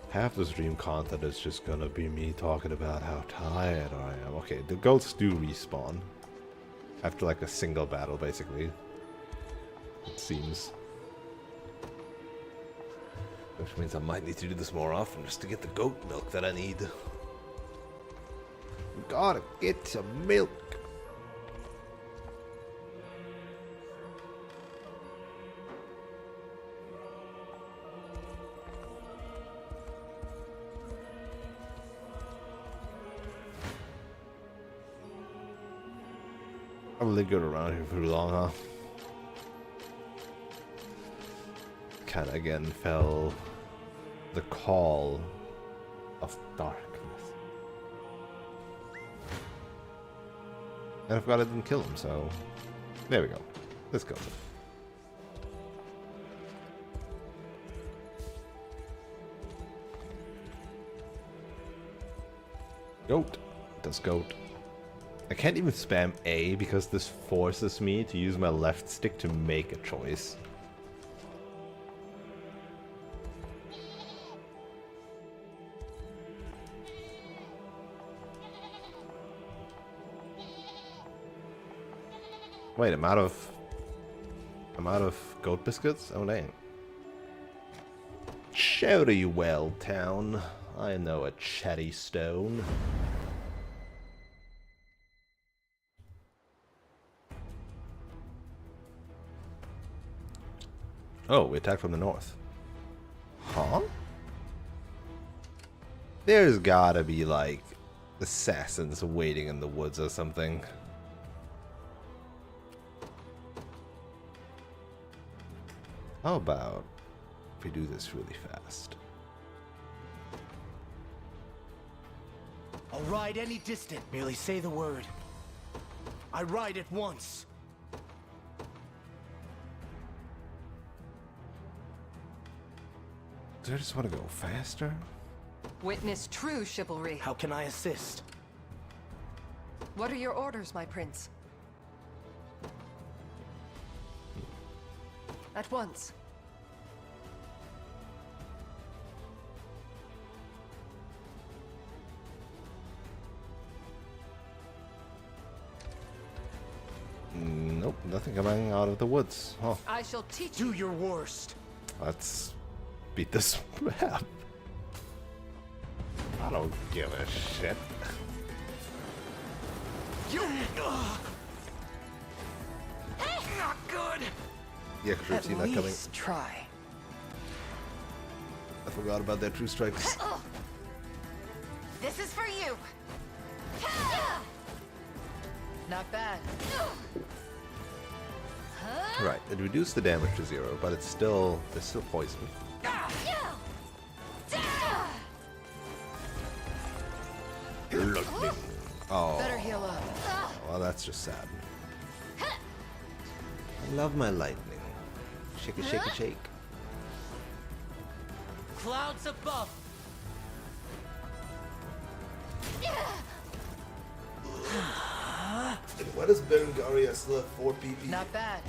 Half the stream content is just gonna be me talking about how tired I am. Okay, the goats do respawn after like a single battle, basically. It seems. Which means I might need to do this more often just to get the goat milk that I need. Gotta get some milk. Probably good around here for too long, huh? Kinda again fell the call of darkness. And I forgot I didn't kill him, so there we go. Let's go. Goat. That's goat. I can't even spam A because this forces me to use my left stick to make a choice. Wait, I'm out of goat biscuits? Oh dang. Shouty well, town. I know a chatty stone. Oh, we attacked from the north. Huh? There's gotta be, like, assassins waiting in the woods or something. How about if we do this really fast? I'll ride any distance. Merely say the word. I ride at once. Do I just want to go faster? Witness true chivalry. How can I assist? What are your orders, my prince? At once. Nope, nothing coming out of the woods. Huh. I shall teach Do you. your worst. Let's beat this map. I don't give a shit. You. Not good. Yeah, should have At seen that coming. least try. I forgot about that true strikes. This is for you. Not bad. Right, it reduced the damage to 0, but it's still poison. Lightning. Oh, Better heal up. well, that's just sad. I love my lightning. Shake it, shake it, shake. Clouds above. Why does Berengaria still have 4 PP? Not bad.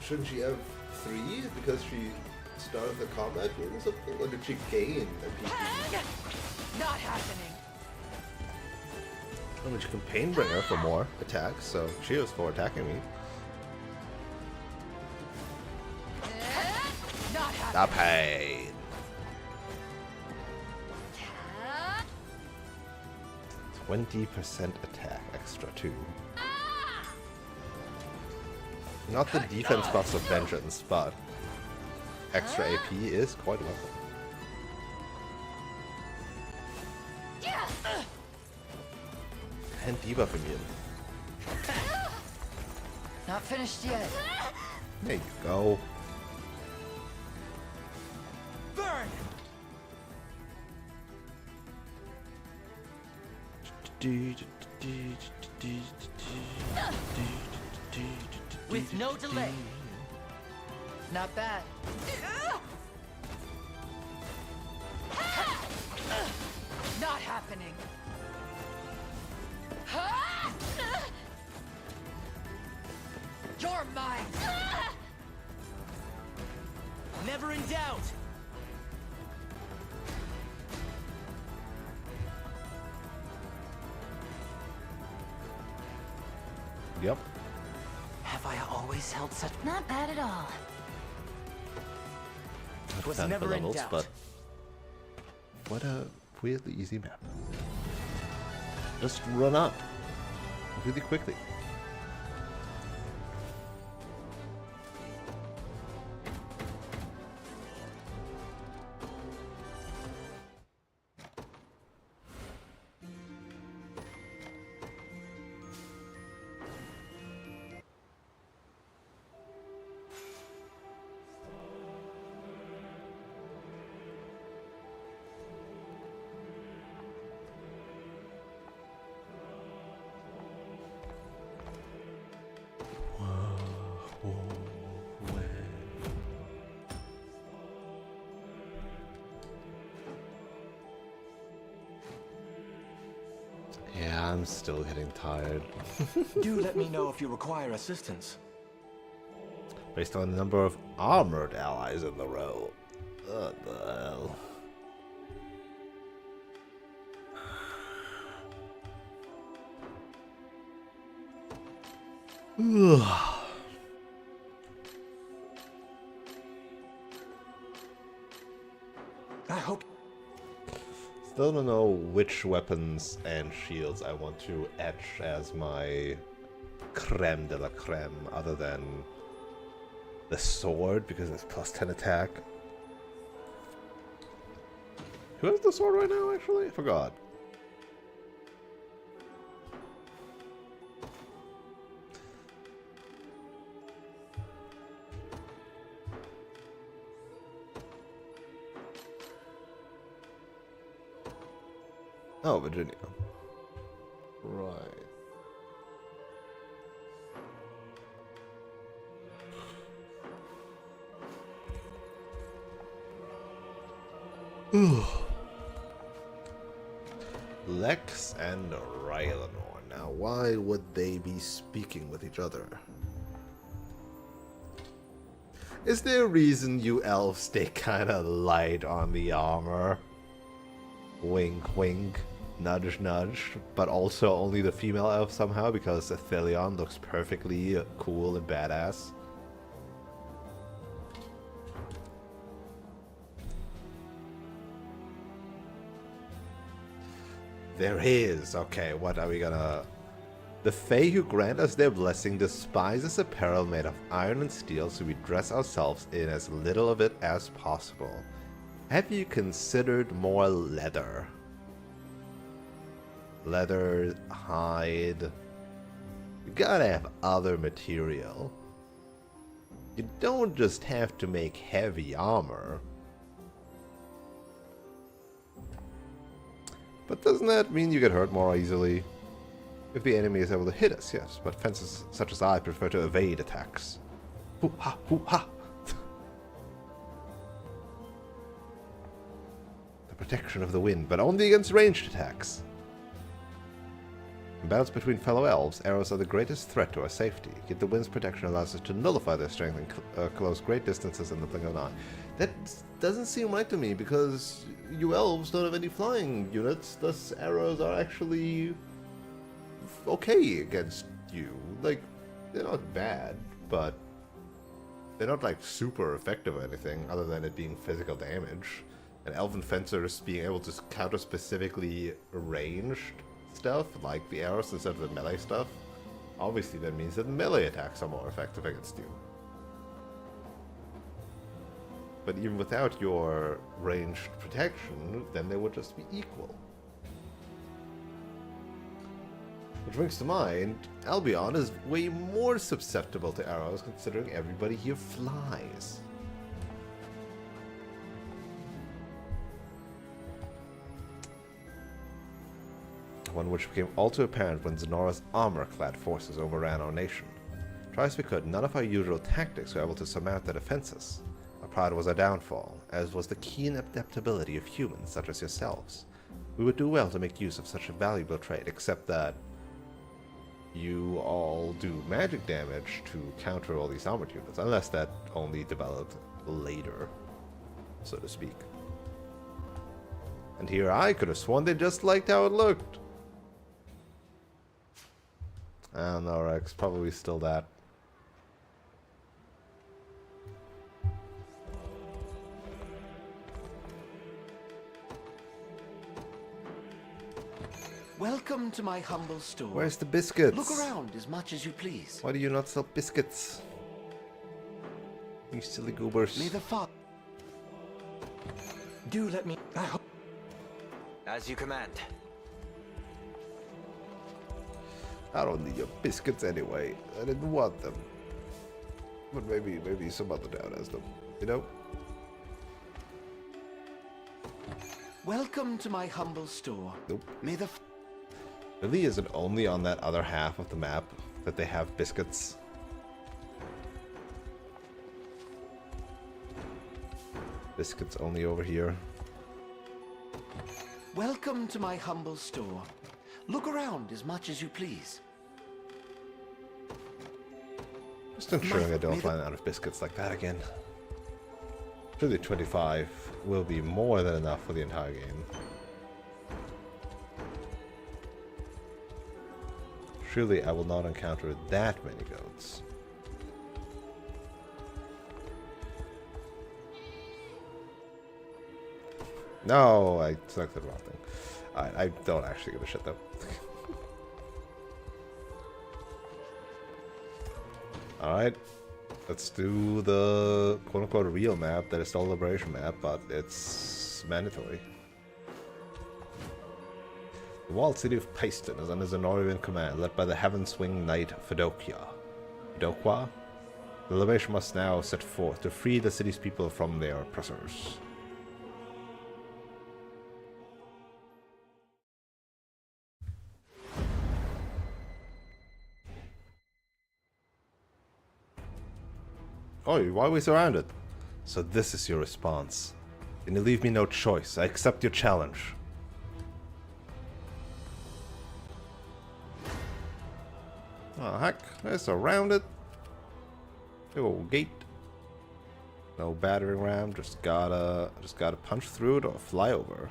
Shouldn't she have 3 because she started the combat game or something? Or did she gain a PP? Not happening. I mean, she can Painbringer for more attacks, so cheers for attacking me. Not happening. The pain. %20 attack extra too. Not the defense buffs of Vengeance, but extra AP is quite welcome. And debuff immune. Not finished yet. There you go. Burn. With no delay. Not bad. Not happening. You're mine. Never in doubt. Yep. Have I always held such? Not bad at all. Not Was fan never for in levels, doubt. but what a weirdly easy map. Just run up really quickly. Yeah, I'm still getting tired. Do let me know if you require assistance. Based on the number of armored allies in the row. What the hell? I hope. Still don't know which weapons and shields I want to etch as my creme de la creme, other than the sword, because it's plus 10 attack. Who has the sword right now, actually? I forgot. Oh, Virginia. Right. Lex and Rylanor. Now, why would they be speaking with each other? Is there a reason you elves stay kinda light on the armor? Wink, wink. Nudge, nudge. But also only the female elf somehow, because Athelion looks perfectly cool and badass. There is. Okay, what are we gonna... The Fae who grant us their blessing despise this apparel made of iron and steel, so we dress ourselves in as little of it as possible. Have you considered more leather? Leather, hide, You gotta have other material. You don't just have to make heavy armor. But doesn't that mean you get hurt more easily? If the enemy is able to hit us, yes, but fences such as I prefer to evade attacks. Hoo-ha, hoo-ha! The protection of the wind, but only against ranged attacks. In battles between fellow elves, arrows are the greatest threat to our safety, yet the wind's protection allows us to nullify their strength and close great distances in the blink of an eye. That doesn't seem right to me, because you elves don't have any flying units, thus arrows are actually okay against you. Like, they're not bad, but they're not like super effective or anything, other than it being physical damage. And elven fencers being able to counter specifically ranged stuff, like the arrows instead of the melee stuff, obviously that means that melee attacks are more effective against you. But even without your ranged protection, then they would just be equal. Which brings to mind, Albion is way more susceptible to arrows considering everybody here flies. One which became all too apparent when Zenora's armor-clad forces overran our nation. Try as we could, none of our usual tactics were able to surmount their defenses. Our pride was our downfall, as was the keen adaptability of humans such as yourselves. We would do well to make use of such a valuable trait, except that you all do magic damage to counter all these armored units, unless that only developed later, so to speak. And here I could have sworn they just liked how it looked. I don't know, Rex. Probably still that. Welcome to my humble store. Where's the biscuits? Look around as much as you please. Why do you not sell biscuits? You silly goobers. May the father. Do let me. I hope. As you command. I don't need your biscuits anyway. I didn't want them. But maybe some other town has them. You know? Welcome to my humble store. Nope. May the. Really isn't only on that other half of the map that they have biscuits. Biscuits only over here. Welcome to my humble store. Look around as much as you please. Just ensuring I don't run out of biscuits like that again. Surely 25 will be more than enough for the entire game. Surely I will not encounter that many goats. No, I selected the wrong thing. I don't actually give a shit though. Alright, let's do the quote-unquote real map that is the Liberation map, but it's mandatory. The walled city of Paiston is under Zenorian command, led by the Heavenswing Knight Fedokia. Fedoqua? The Liberation must now set forth to free the city's people from their oppressors. Oh, why are we surrounded? So this is your response. Then you leave me no choice. I accept your challenge. Oh heck, they're surrounded. Big old gate. No battering ram, just gotta punch through it or fly over.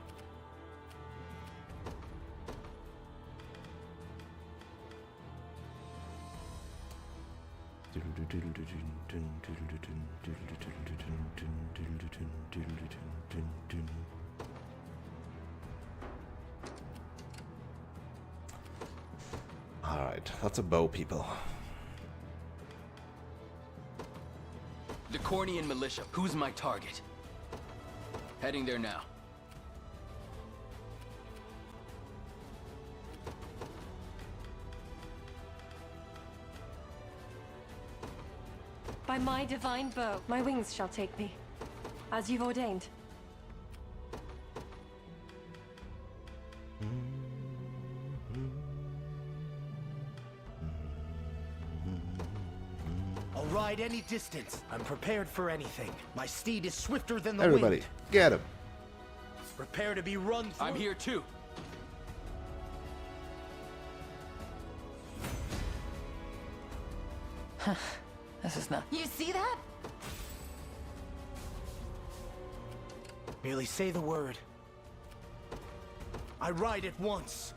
Alright, lots of bow people. The Cornian militia. Who's my target? Heading there now. By my divine bow, my wings shall take me, as you've ordained. I'll ride any distance. I'm prepared for anything. My steed is swifter than the Everybody, wind. get him. Prepare to be run through. I'm here too. This is not. You see that? Merely say the word. I ride at once.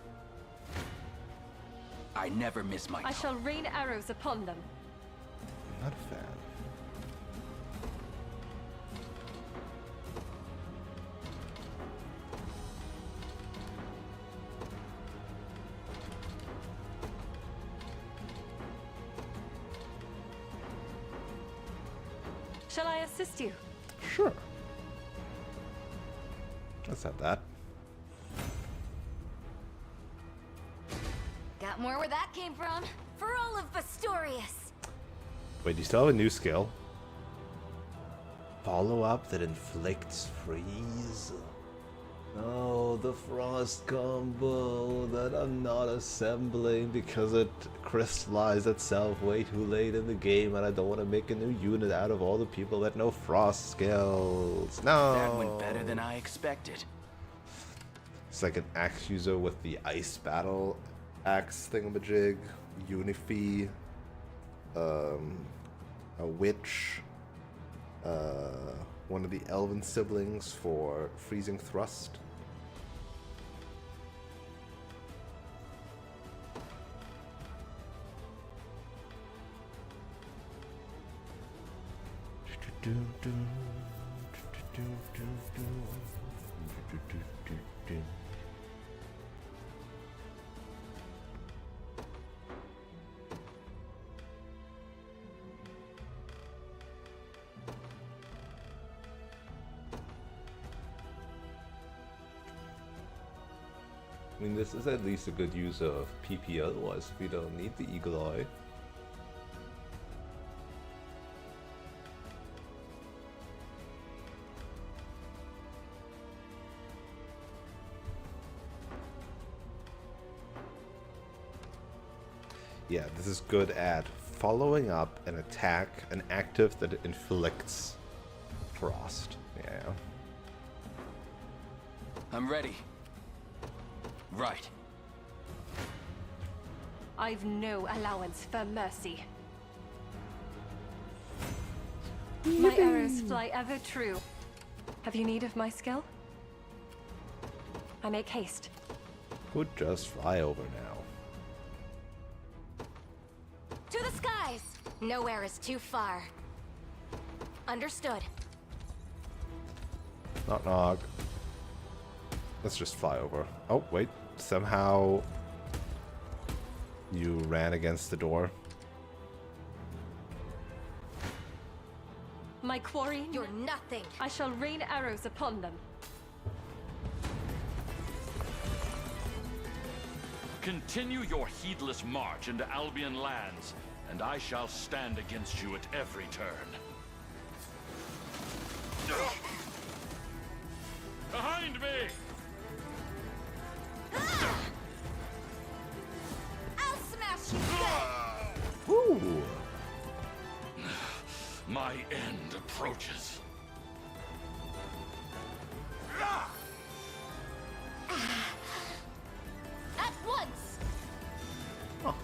I never miss my I shall rain arrows upon them. Not a fan. Shall I assist you? Sure. Let's have that. Got more where that came from? For all of Bastorius. Wait, you still have a new skill? Follow-up that inflicts freeze. Oh, the frost combo that I'm not assembling because it crystallized itself way too late in the game and I don't want to make a new unit out of all the people that know frost skills. No! That went better than I expected. It's like an axe user with the ice battle axe thingamajig, Unify, a witch, one of the elven siblings for freezing thrust. I mean, this is at least a good use of PP, otherwise we don't need the Eagle Eye. Yeah, this is good at following up an attack, an active that inflicts frost. Yeah. I'm ready. Right. I've no allowance for mercy. My arrows fly ever true. Have you need of my skill? I make haste. Could just fly over now. To the skies! Nowhere is too far. Understood. Knock knock. Let's just fly over. Oh, wait. Somehow you ran against the door. My quarry, You're nothing. I shall rain arrows upon them. Continue your heedless march into Albion lands, and I shall stand against you at every turn. Behind me! I'll smash you good. Ooh. My end approaches. At once. Oh.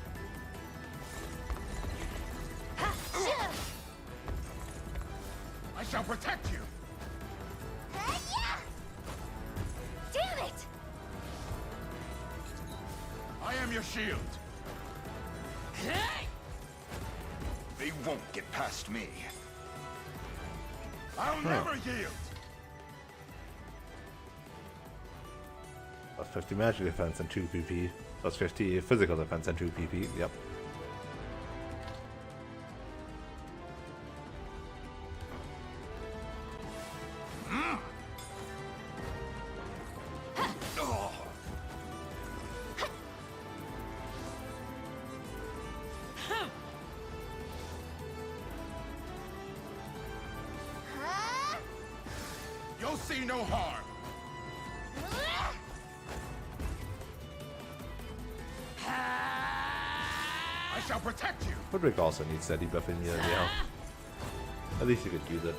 Ha, shoo. I shall protect you. Yeah. Damn it! I am your shield. They won't get past me. I'll never yield. Plus 50 magic defense and 2 PP. Plus 50 physical defense and 2 PP. Yep. see no harm. I shall protect you. Woodrick also needs that debuff in here anyhow. At least you could use it.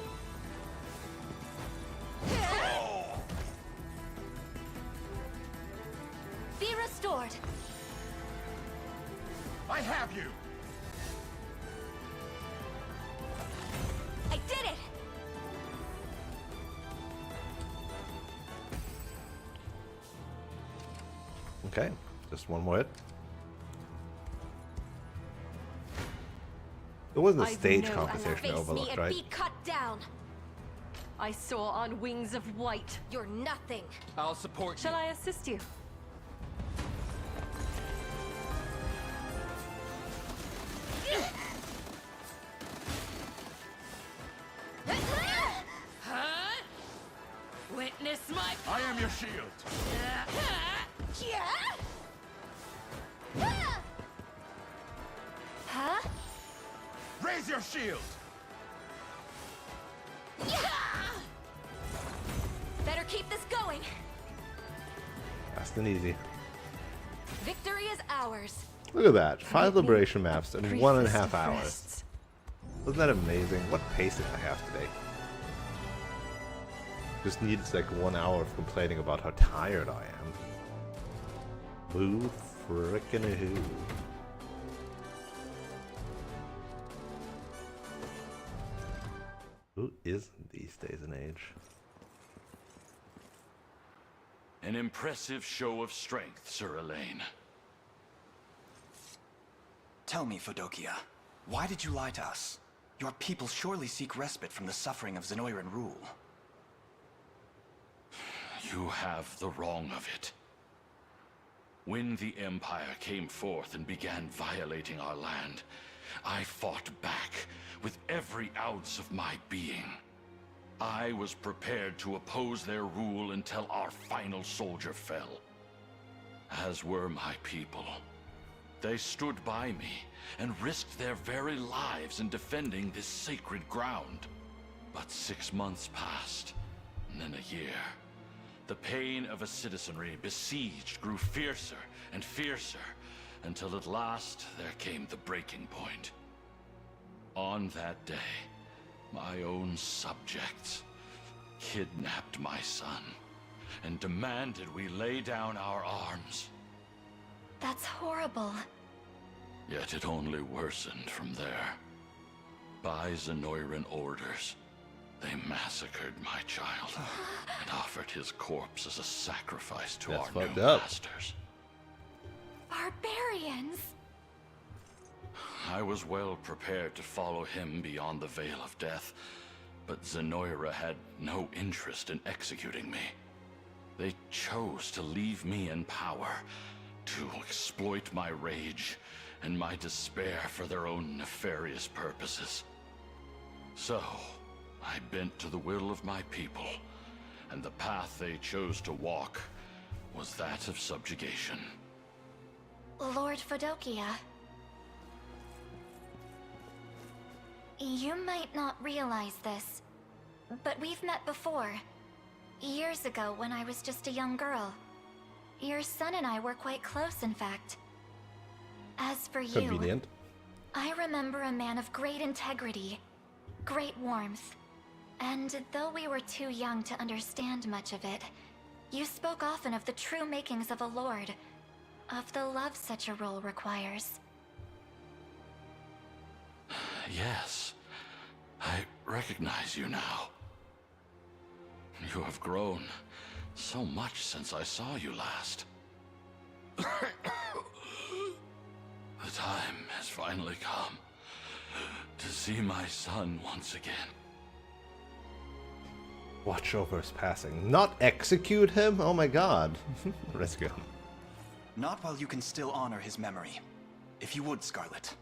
Be restored. I have you. I did it. Okay, just one more hit. There wasn't a stage compensation in Overlord, right? Be cut down. I saw on wings of white. You're nothing. I'll support you. Shall I assist you? Witness my I am your shield. Huh? Raise your shield. Better keep this going. Fast and easy. Victory is ours. Look at that. 5 liberation maps in Briefest 1.5 of hours. rests. Wasn't that amazing? What pacing I have today. Just needs like 1 hour of complaining about how tired I am. Boo frickin' who. Who isn't these days and age? An impressive show of strength, Sir Elaine. Tell me, Fedokia, why did you lie to us? Your people surely seek respite from the suffering of Zenoiran rule. You have the wrong of it. When the Empire came forth and began violating our land, I fought back with every ounce of my being. I was prepared to oppose their rule until our final soldier fell. As were my people. They stood by me and risked their very lives in defending this sacred ground. But 6 months passed, and then a year. The pain of a citizenry besieged grew fiercer and fiercer, until at last there came the breaking point. On that day, my own subjects kidnapped my son and demanded we lay down our arms. That's horrible. Yet it only worsened from there. By Zenoiran orders, they massacred my child and offered his corpse as a sacrifice to That's our fucked new up. masters. Barbarians. I was well prepared to follow him beyond the veil of death, but Zenoira had no interest in executing me. They chose to leave me in power, to exploit my rage and my despair for their own nefarious purposes. So, I bent to the will of my people, and the path they chose to walk was that of subjugation. Lord Fedokia. You might not realize this, but we've met before. Years ago when I was just a young girl. Your son and I were quite close, in fact. As for you, Convenient. I remember a man of great integrity, great warmth. And though we were too young to understand much of it, you spoke often of the true makings of a lord, of the love such a role requires. Yes, I recognize you now. You have grown so much since I saw you last. The time has finally come to see my son once again. Watch over his passing. Not execute him? Oh my god. Rescue him. Not while you can still honor his memory. If you would, Scarlet.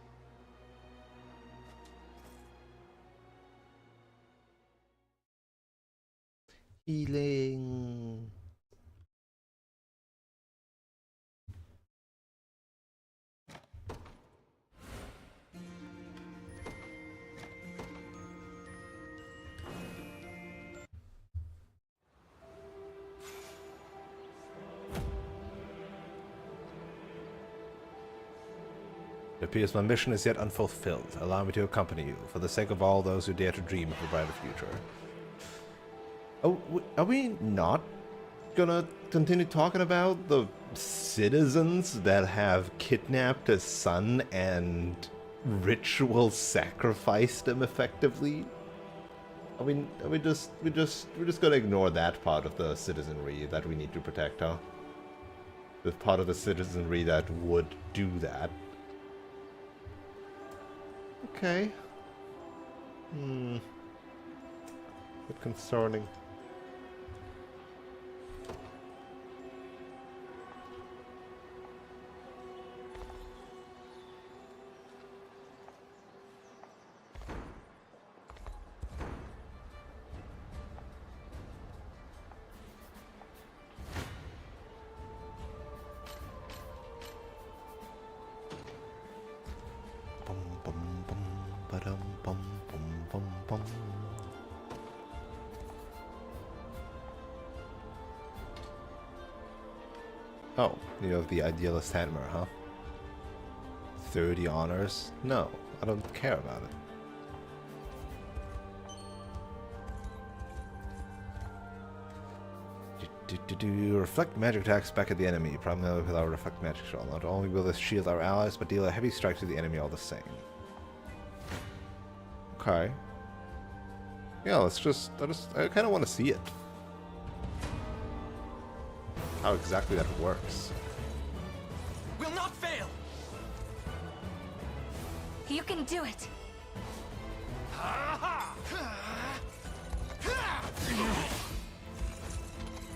Healing. appears my mission is yet unfulfilled. Allow me to accompany you, for the sake of all those who dare to dream of a brighter future. Oh, are we not gonna continue talking about the citizens that have kidnapped his son and ritual sacrificed him effectively? We're just gonna ignore that part of the citizenry that we need to protect, huh? The part of the citizenry that would do that. Okay. Bit concerning. Oh, you have the idealist hammer, huh? 30 honors? No, I don't care about it. Reflect magic attacks back at the enemy, primarily with our reflect magic shell. Not only will this shield our allies, but deal a heavy strike to the enemy all the same. Okay. Yeah, I kind of want to see it. How exactly that works. Will not fail. You can do it.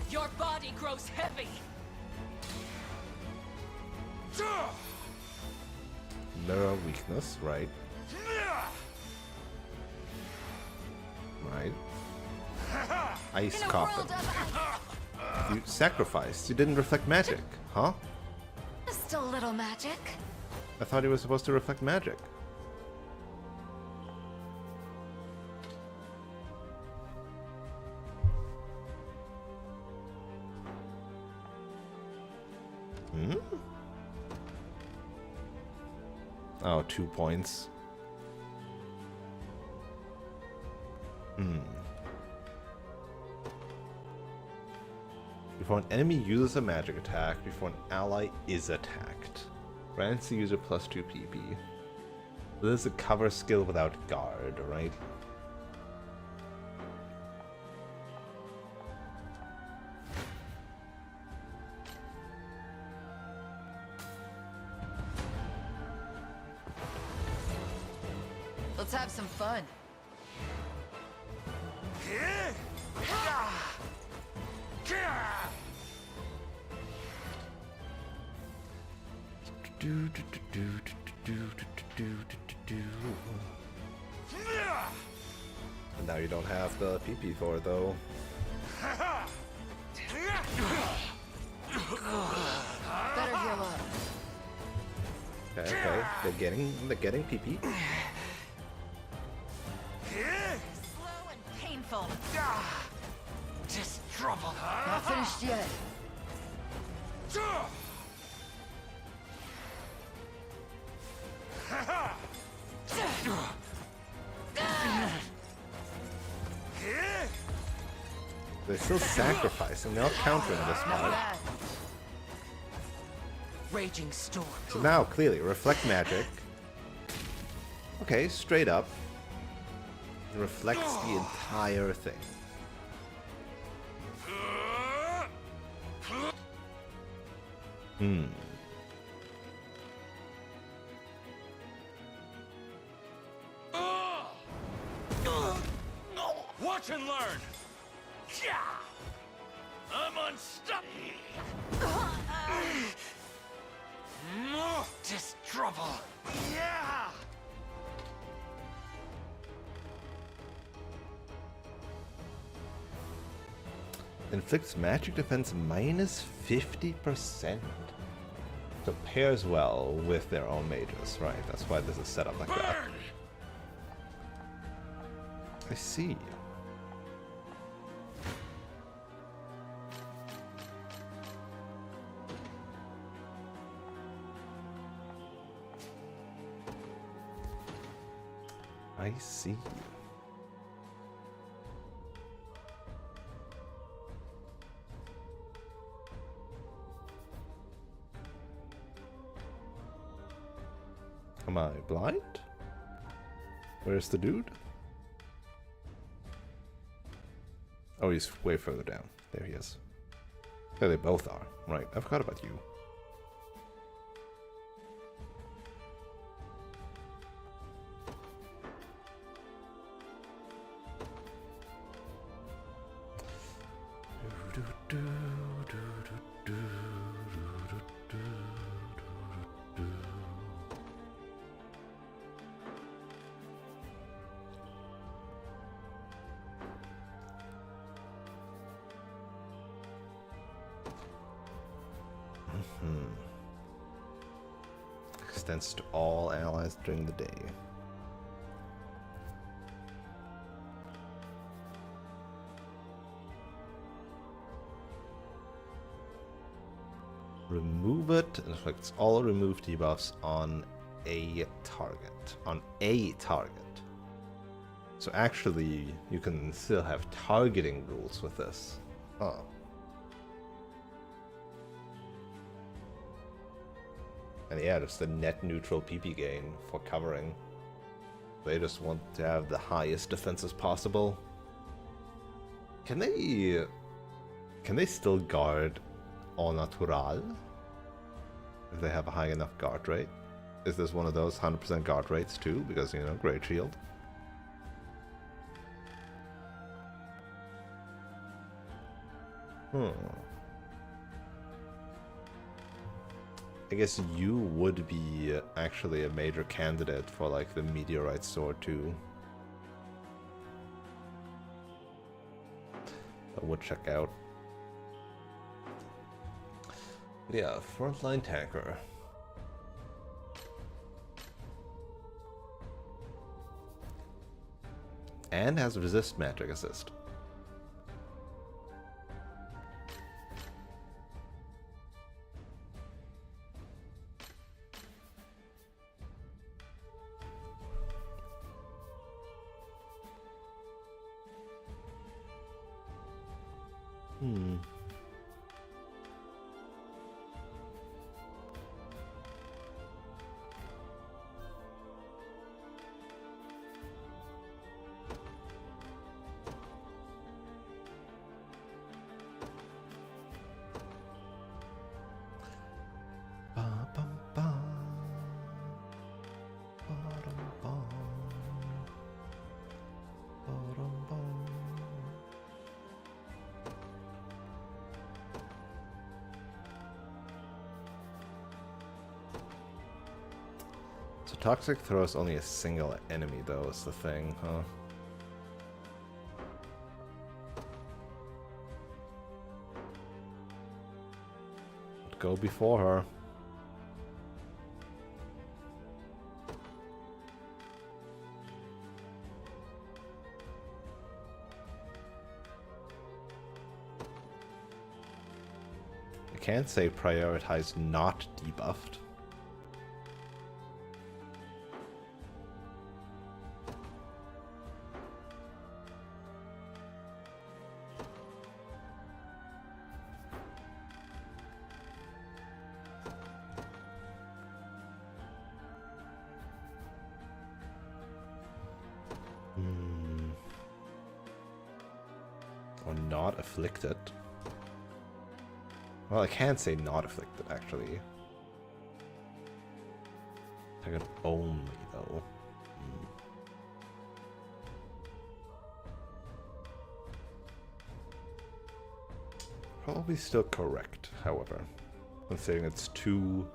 Your body grows heavy. Mirror weakness, right? Right. Ice coffin. You sacrificed. You didn't reflect magic, huh? Just a little magic. I thought he was supposed to reflect magic. Hmm? Oh, 2 points. Before an enemy uses a magic attack, before an ally is attacked. Grants the user plus 2 PP. This is a cover skill without guard, right? Let's have some fun. And now you don't have the PP for it, though. Better heal up. Okay, okay. They're getting PP. Slow and painful. Just trouble. Not finished yet. They're still sacrificing. They're not countering this mod. Raging storm. So now, clearly, reflect magic. Okay, straight up. It reflects the entire thing. Watch and learn. Yeah. I'm unstoppable. Just trouble. Yeah. Inflicts magic defense minus 50%. So pairs well with their own mages, right? That's why this is set up like that. I see. I see. Am I blind? Where's the dude? Oh, he's way further down. There he is. There they both are. Right, I forgot about you. Extends to all allies during the day. Remove it. Inflicts all remove debuffs on a target. On a target. So actually, you can still have targeting rules with this. Huh. And yeah, just the net neutral PP gain for covering. They just want to have the highest defenses possible. Can they still guard au natural? If they have a high enough guard rate? Is this one of those 100% guard rates too? Because, you know, Great Shield. I guess you would be actually a major candidate for like the Meteorite Sword too. I would check out. But yeah, frontline tanker. And has resist magic assist. So Toxic throws only a single enemy though, is the thing, huh? But go before her. I can't say prioritize not debuffed. Or not afflicted. Well, I can't say not afflicted, actually. Target only, though. Probably still correct, however. Considering it's 2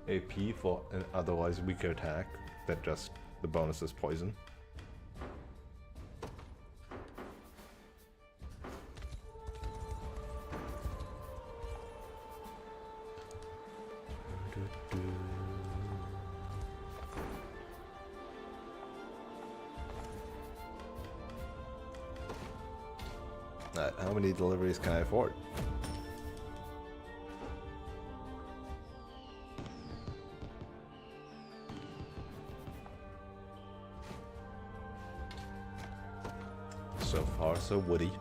AP for an otherwise weaker attack, that just the bonus is poison. How many deliveries can I afford? So far, so woody.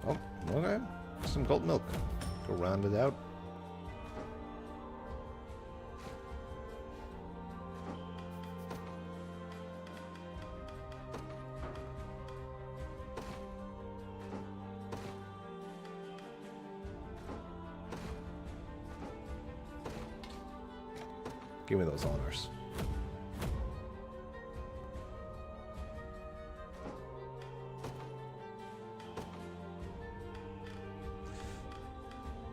Oh, okay. Some gold milk. Go round it out. Give me those honors.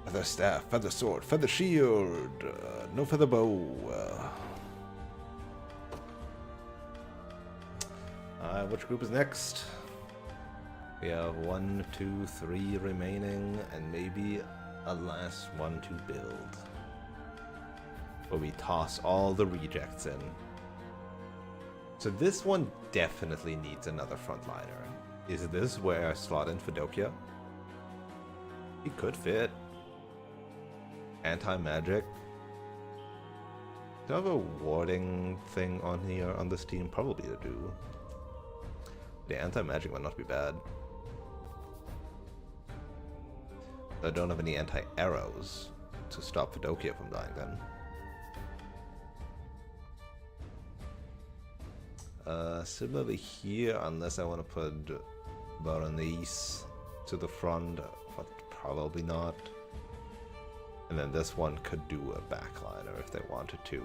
Feather staff, feather sword, feather shield, no feather bow. Which group is next? We have 1, 2, 3 remaining, and maybe a last one to build. Where we toss all the rejects in. So this one definitely needs another frontliner. Is this where I slot in Fedokia? He could fit. Anti-magic. Do I have a warding thing on here on this team? Probably to do. The anti-magic might not be bad. I don't have any anti-arrows to stop Fedokia from dying then. Similarly here, unless I want to put Berenice to the front, but probably not. And then this one could do a backliner if they wanted to.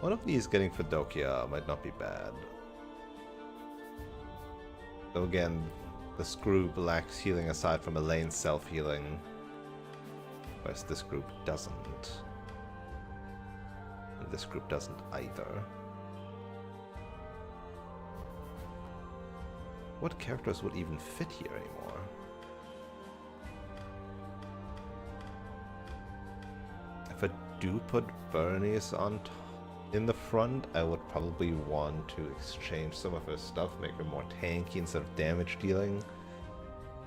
One of these getting Fedokia might not be bad. Though again, this group lacks healing aside from Elaine's self-healing, whereas this group doesn't. And this group doesn't either. What characters would even fit here anymore? If I do put Bernice on in the front, I would probably want to exchange some of her stuff, make her more tanky instead of damage dealing.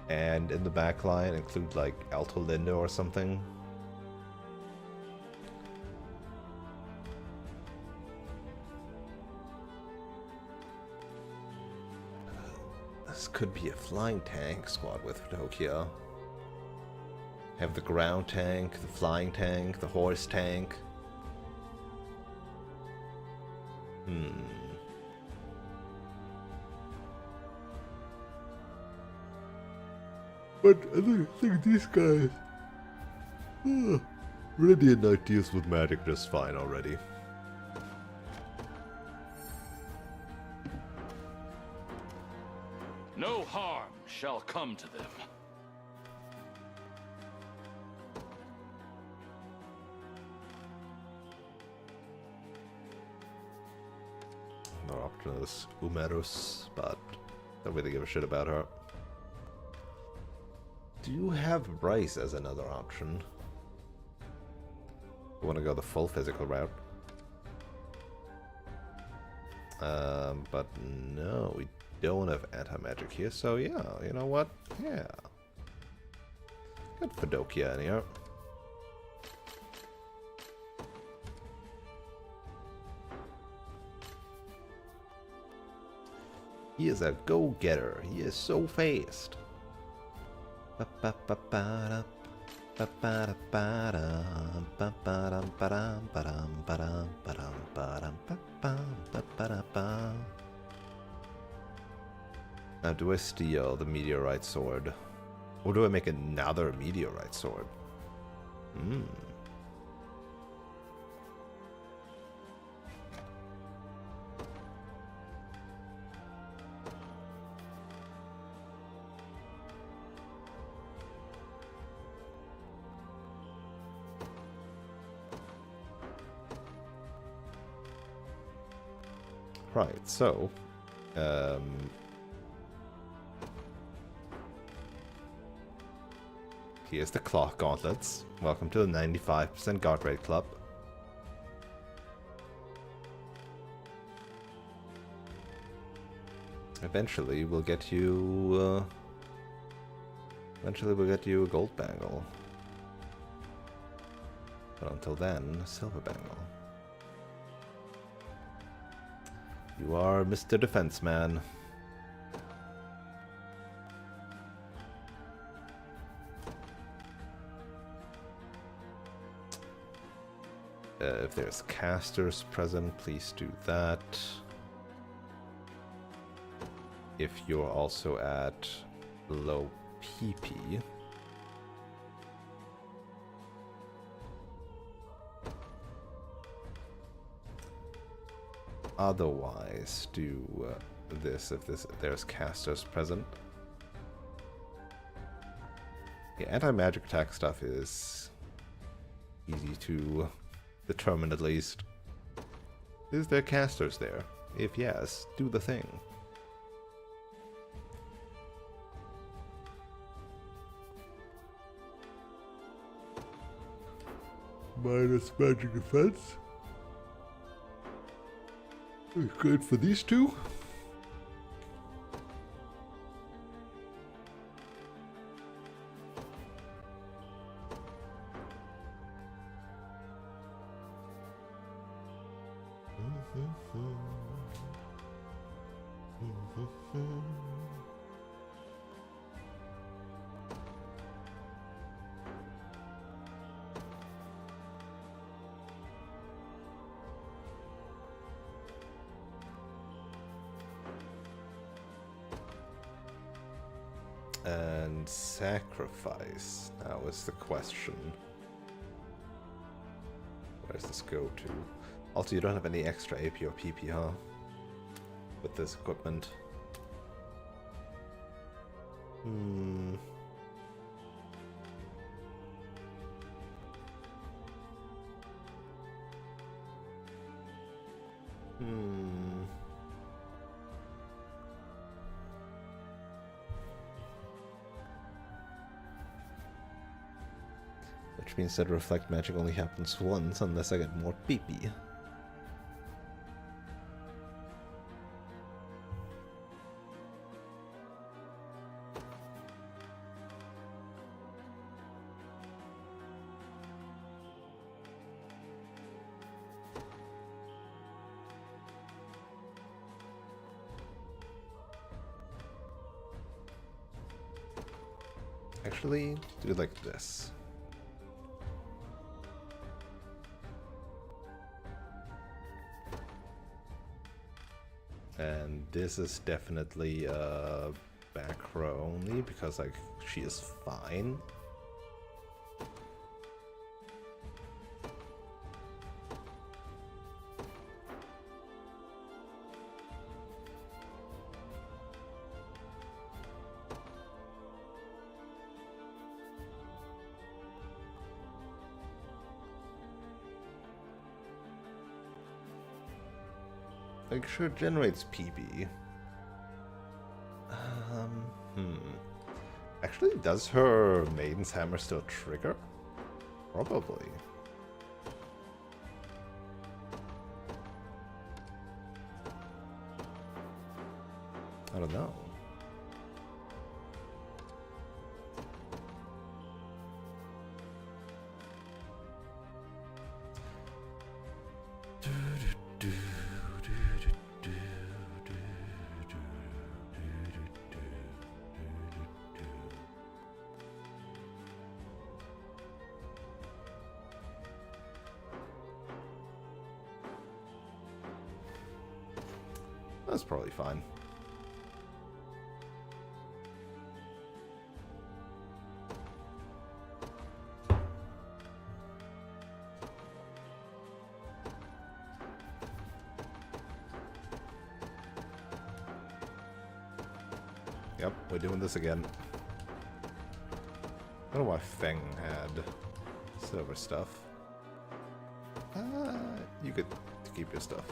And in the back line, include like Alto Linda or something. This could be a flying tank squad with Fedokia. Have the ground tank, the flying tank, the horse tank. But I think these guys... Radiant Knight deals with magic just fine already. No harm shall come to them. Another option is Umerus, but don't really give a shit about her. Do you have Bryce as another option? You want to go the full physical route? But no, we don't have anti-magic here, so yeah, you know what? Yeah. Got Fedokia in here. He is a go-getter. He is so fast. Now, do I steal the meteorite sword? Or do I make another meteorite sword? Right, so here's the clock gauntlets. Welcome to the 95% guard rate club. Eventually we'll get you Eventually we'll get you a gold bangle. But until then, a silver bangle. You are Mr. Defense Man. If there's casters present, please do that. If you're also at low PP. Otherwise, do this if there's casters present. The anti-magic attack stuff is easy to determine at least. Is there casters there? If yes, do the thing. Minus magic defense. Good for these two. And sacrifice now is the question. Where does this go to? Also, you don't have any extra AP or PP, huh? With this equipment. Hmm. Which means that reflect magic only happens once unless I get more PP. Actually, do it like this. And this is definitely back row only because like she is fine. Like, sure, it generates PB. Actually, does her Maiden's Hammer still trigger? Probably. I don't know. That's probably fine. Yep, we're doing this again. I don't know why Feng had silver stuff. You could keep your stuff.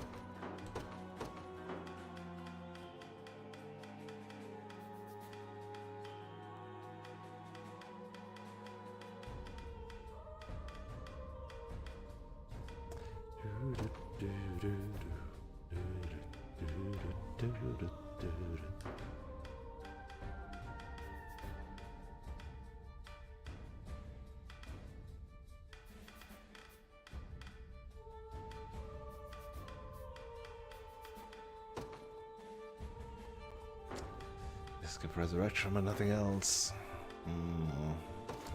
Skip resurrection, but nothing else.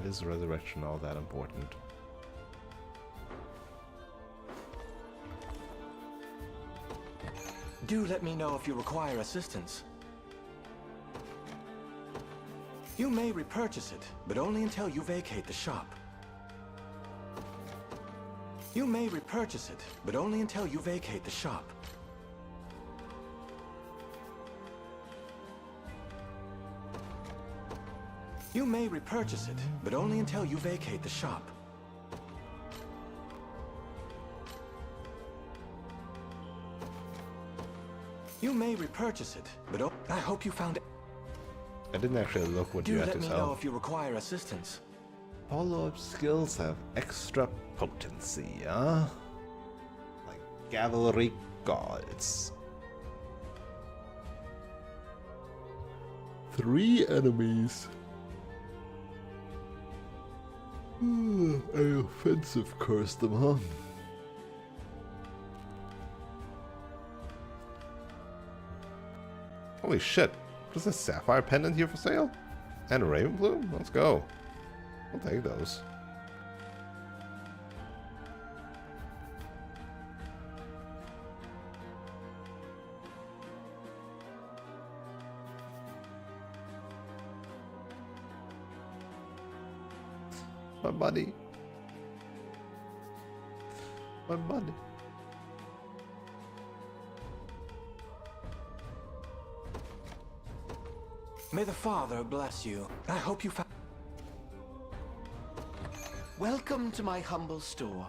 Is resurrection all that important? Do let me know if you require assistance. You may repurchase it, but only until you vacate the shop. You may repurchase it, but only until you vacate the shop. You may repurchase it, but only until you vacate the shop. You may repurchase it, but I hope you found it. I didn't actually look what you had to Do let me sell. know if you require assistance. Follow-up skills have extra potency, huh? Like cavalry guards. 3 enemies. I offensive cursed them, huh? Holy shit. There's a sapphire pendant here for sale? And a raven plume? Let's go. I'll take those. My buddy. My buddy. May the Father bless you. I hope you found... Welcome to my humble store.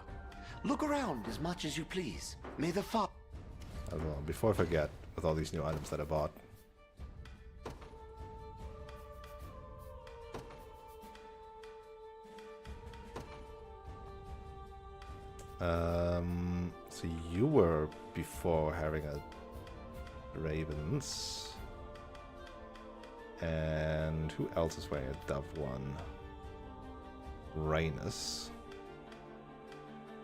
Look around as much as you please. May the Father... Hold on, before I forget, with all these new items that I bought. So you were before having a Ravens. And who else is wearing a Dove one? Uranus.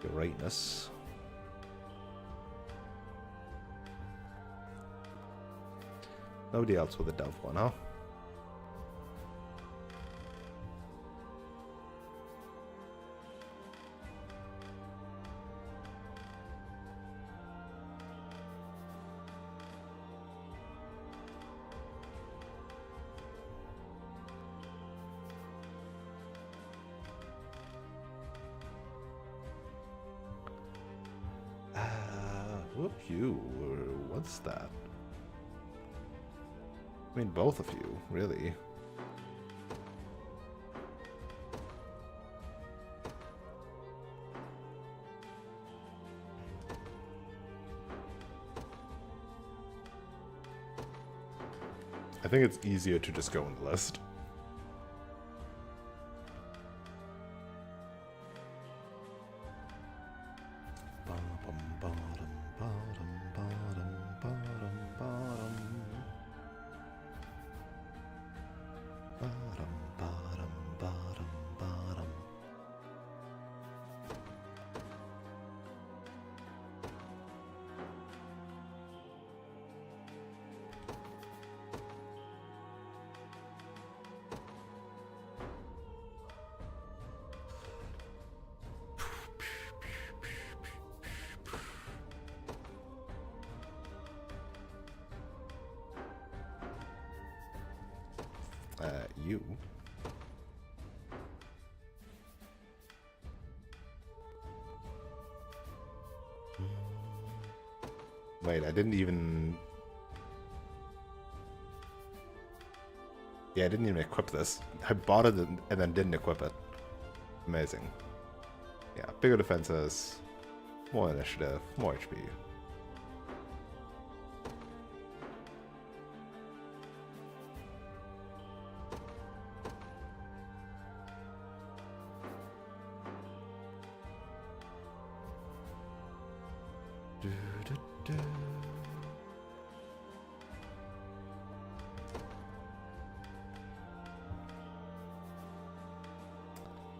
Uranus. Nobody else with a Dove one, huh? Whoop you. What's that? I mean, both of you, really. I think it's easier to just go on the list. You. Wait, I didn't even... Yeah, I didn't even equip this. I bought it and then didn't equip it. Amazing. Yeah, bigger defenses, more initiative, more HP.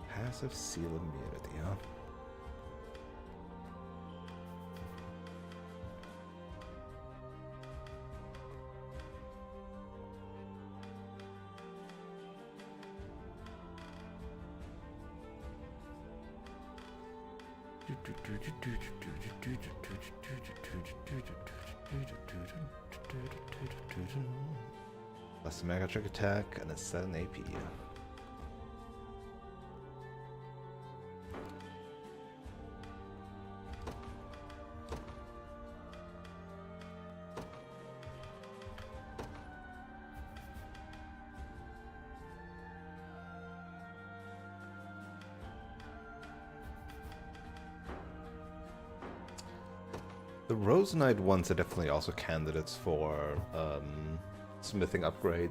Passive seal immunity, huh? Plus a mega trick attack and a 7 AP. The Rose Knight ones are definitely also candidates for smithing upgrade,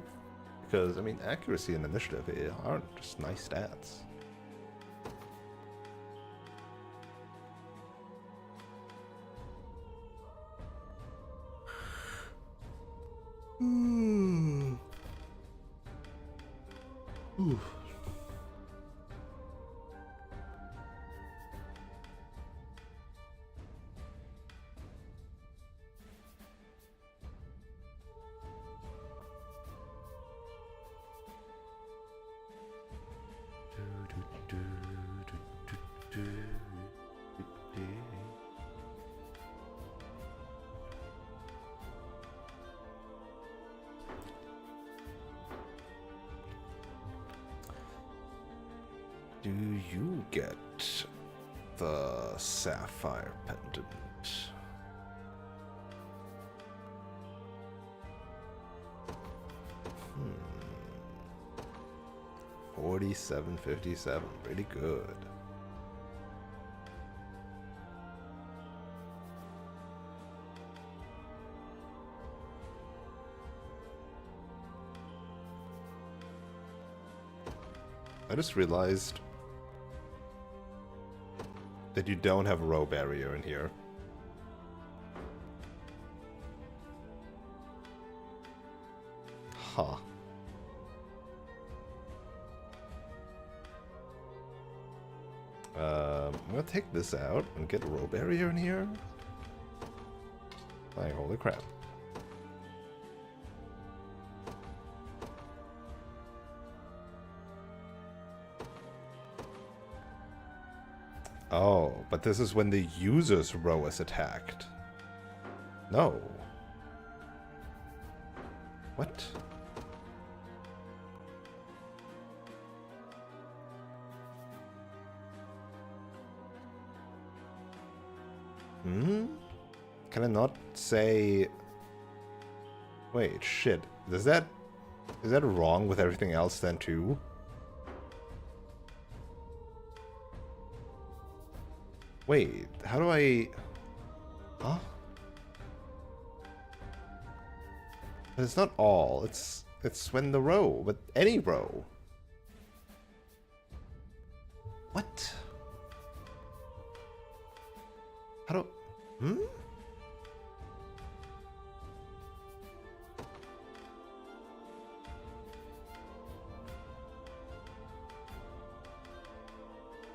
because I mean accuracy and initiative aren't just nice stats. Ooh. Do you get the sapphire pendant? 4757, pretty good. I just realized that you don't have a row barrier in here. Huh. I'm gonna take this out and get a row barrier in here. Like, holy crap. Oh, but this is when the user's row is attacked. No. What? Can I not say... Wait, shit. Is that wrong with everything else then too? Wait, how do I... Huh? But it's not all. It's when the row, but any row. What? How do...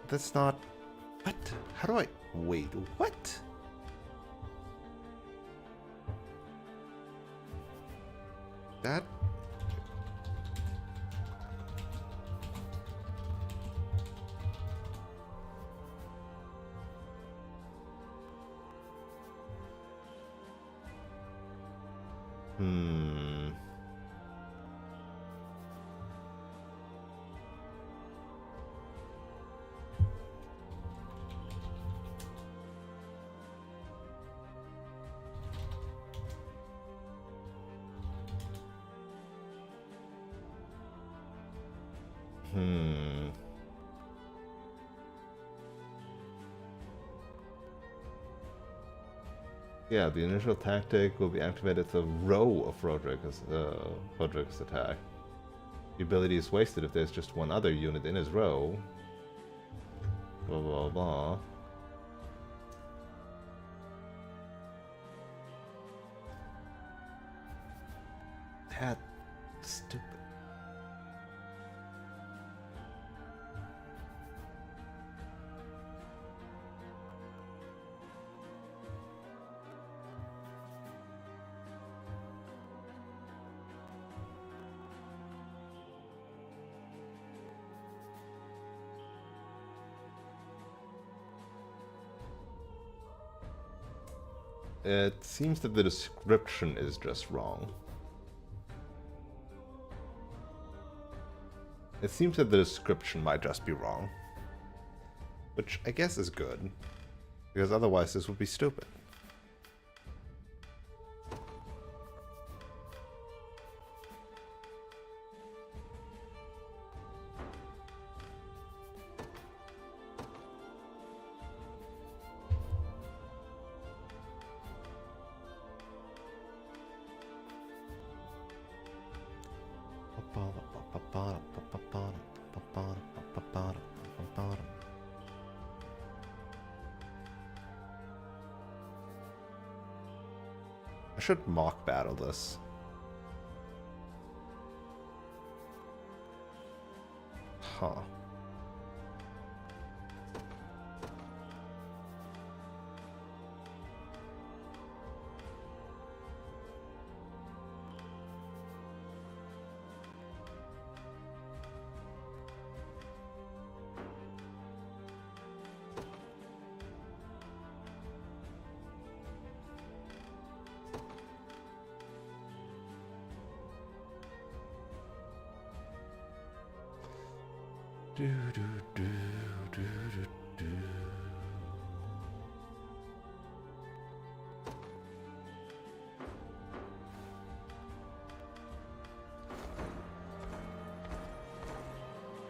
That's not... What? How do I... Wait, what? That... Yeah, the initial tactic will be activated if a row of Roderick's attack. The ability is wasted if there's just one other unit in his row. Blah blah blah. That's stupid. It seems that the description is just wrong. It seems that the description might just be wrong. Which I guess is good. Because otherwise this would be stupid. I should mock battle this. Huh. Do, do, do, do, do, do.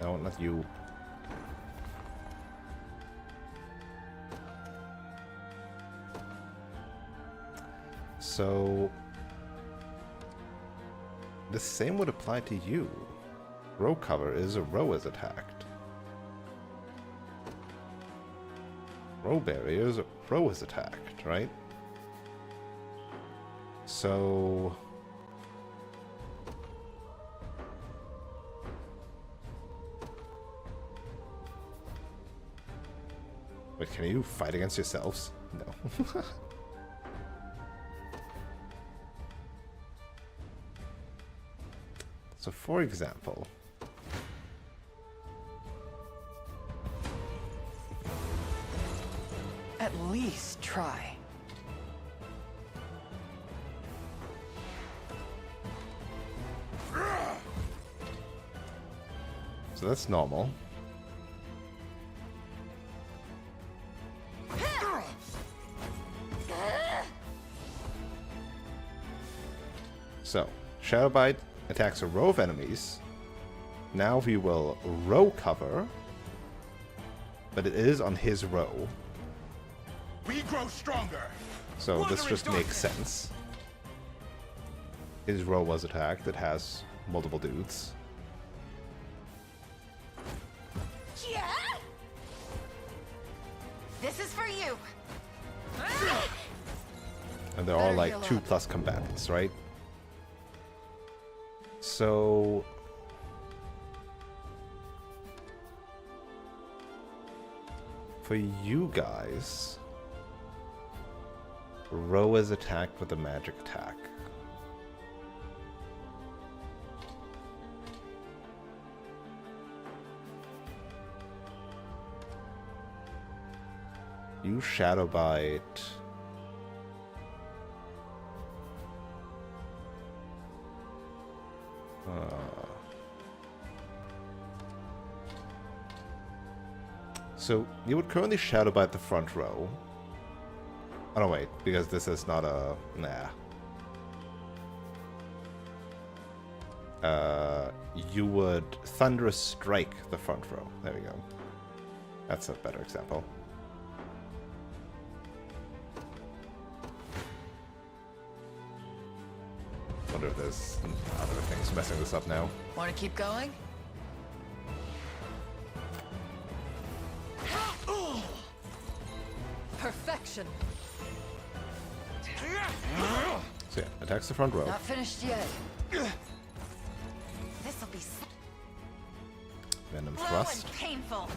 No, not you. So the same would apply to you. Row cover is a row is attacked. Row barrier is a row is attacked, right? So wait, can you fight against yourselves? No. So for example, At least try. so that's normal. So, Shadow Bite attacks a row of enemies. Now we will row cover, but it is on his row. We grow stronger. So this just makes sense. His row was attacked. It has multiple dudes. Yeah. This is for you. And they're all like 2+ combatants, right? So for you guys, row is attacked with a magic attack. You Shadow Bite. So you would currently Shadow Bite the front row. Oh no, wait, because this is not a... nah. You would Thunderous Strike the front row. There we go. That's a better example. Wonder if there's other things messing this up now. Want to keep going? Perfection. So yeah, attacks the front row. Not finished yet. This'll be Venom slow Thrust. and painful.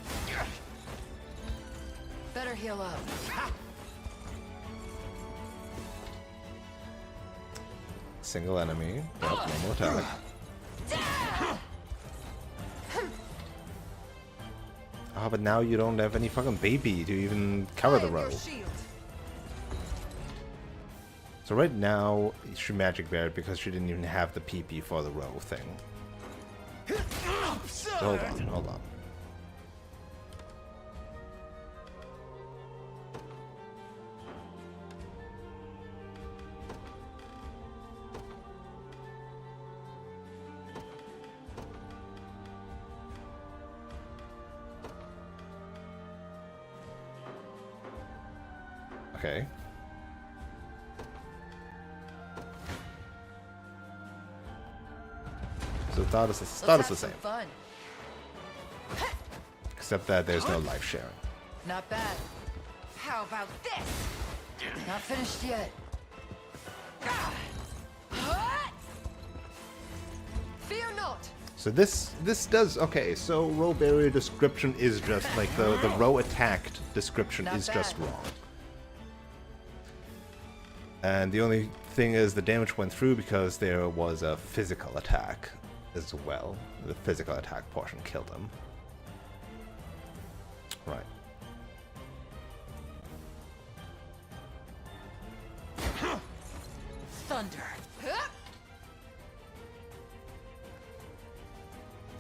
Better heal up. Single enemy. Yep, normal attack. Oh, but now you don't have any fucking baby to even cover the row. So right now, she magic barrier because she didn't even have the PP for the row thing. So hold on, hold on. Okay. So status is the same. Fun. Except that there's no life sharing. Not bad. How about this? Not finished yet. Fear not. So this does okay. So row barrier description is just like the row attacked description is just wrong. And the only thing is the damage went through because there was a physical attack as well. The physical attack portion killed him. Right. Thunder.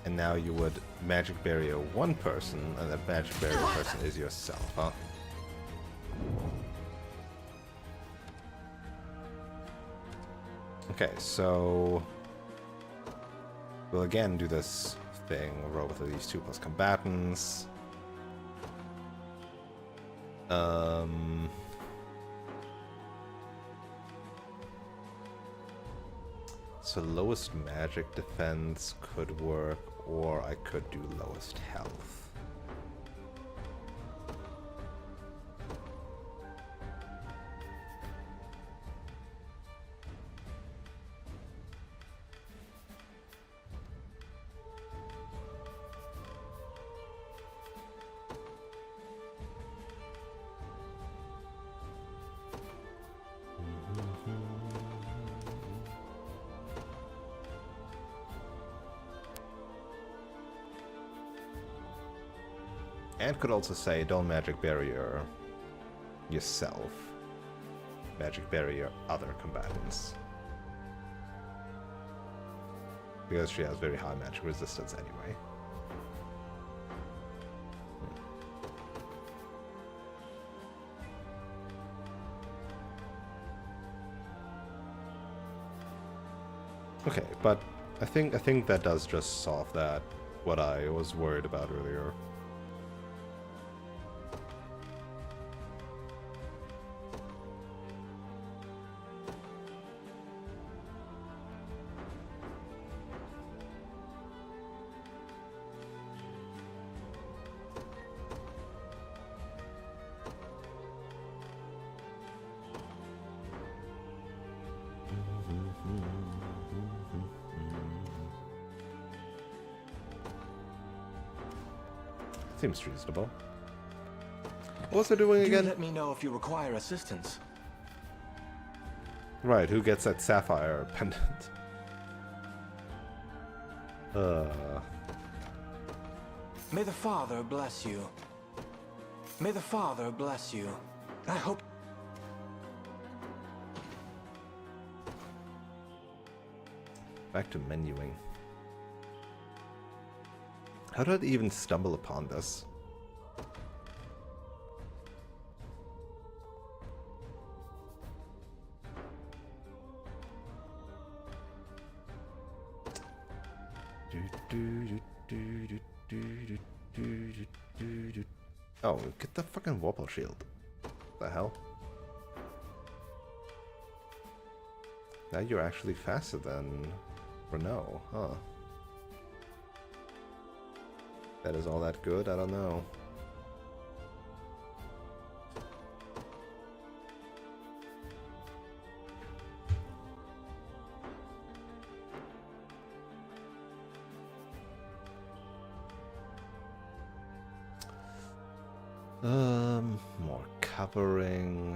And now you would magic barrier one person, and that magic barrier person is yourself, huh? Okay, so we'll again do this thing, roll with these 2+ combatants. So lowest magic defense could work, or I could do lowest health. And could also say, don't magic barrier yourself. Magic barrier other combatants. Because she has very high magic resistance anyway. Okay, but I think that does just solve that, what I was worried about earlier. Seems reasonable. What's it doing again? Let me know if you require assistance. Right, who gets that sapphire pendant? May the Father bless you. May the Father bless you. I hope... Back to menuing. How did I even stumble upon this? Oh, get the fucking Warple shield. The hell? Now you're actually faster than Renault, huh? That is all that good? I don't know. More covering.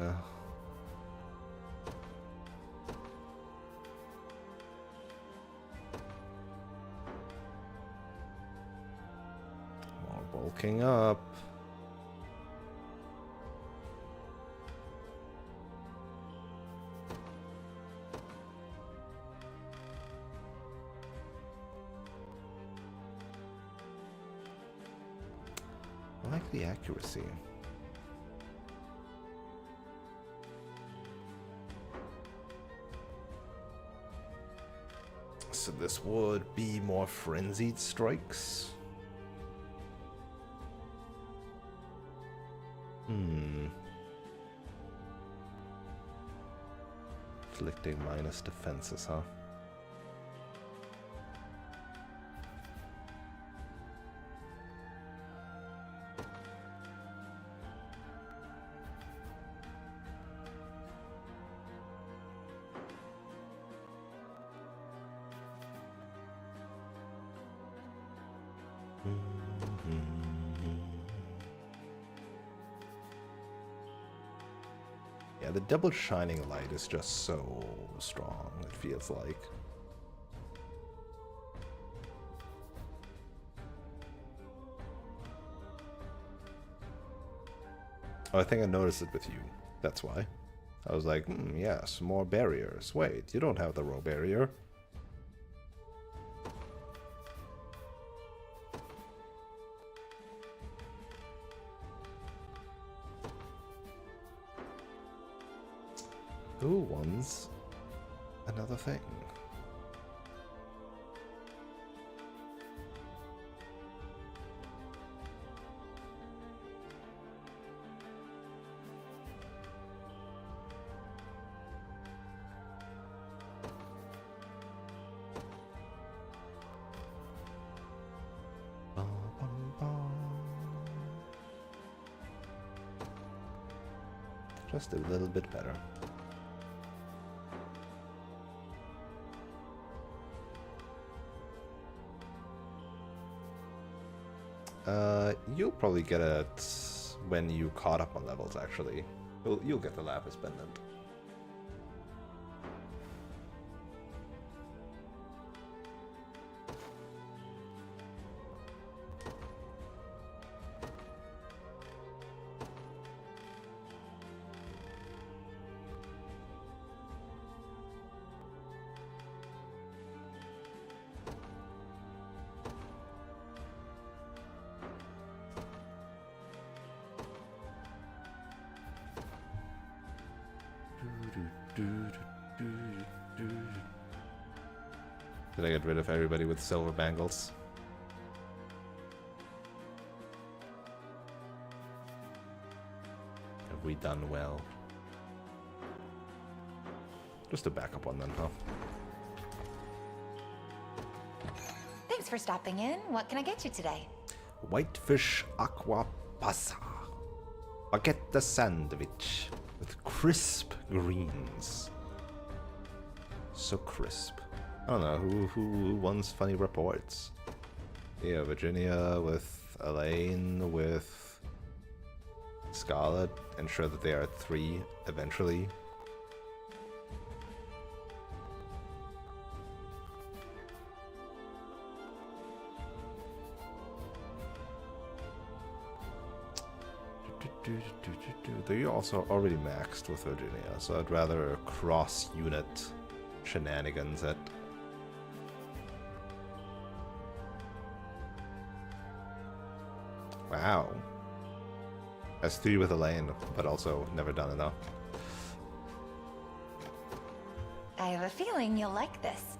More bulking up. I like the accuracy. So this would be more frenzied strikes. Inflicting minus defenses, huh? Yeah, the double shining light is just so strong, it feels like. Oh, I think I noticed it with you. That's why. I was like, yes, more barriers. Wait, you don't have the row barrier. Who wants another thing? Just a little bit better. You'll probably get it when you caught up on levels, actually. You'll get the Lapis Pendant. Did I get rid of everybody with silver bangles? Have we done well? Just a backup one then, huh? Thanks for stopping in. What can I get you today? Whitefish aqua pasta. Baguette sandwich with crisp greens. So crisp. I don't know, who wants funny reports? Yeah, Virginia with Elaine, with Scarlet. Ensure that they are 3 eventually. They're also already maxed with Virginia, so I'd rather cross-unit shenanigans at... Wow. S3 with Elaine, but also never done enough. I have a feeling you'll like this.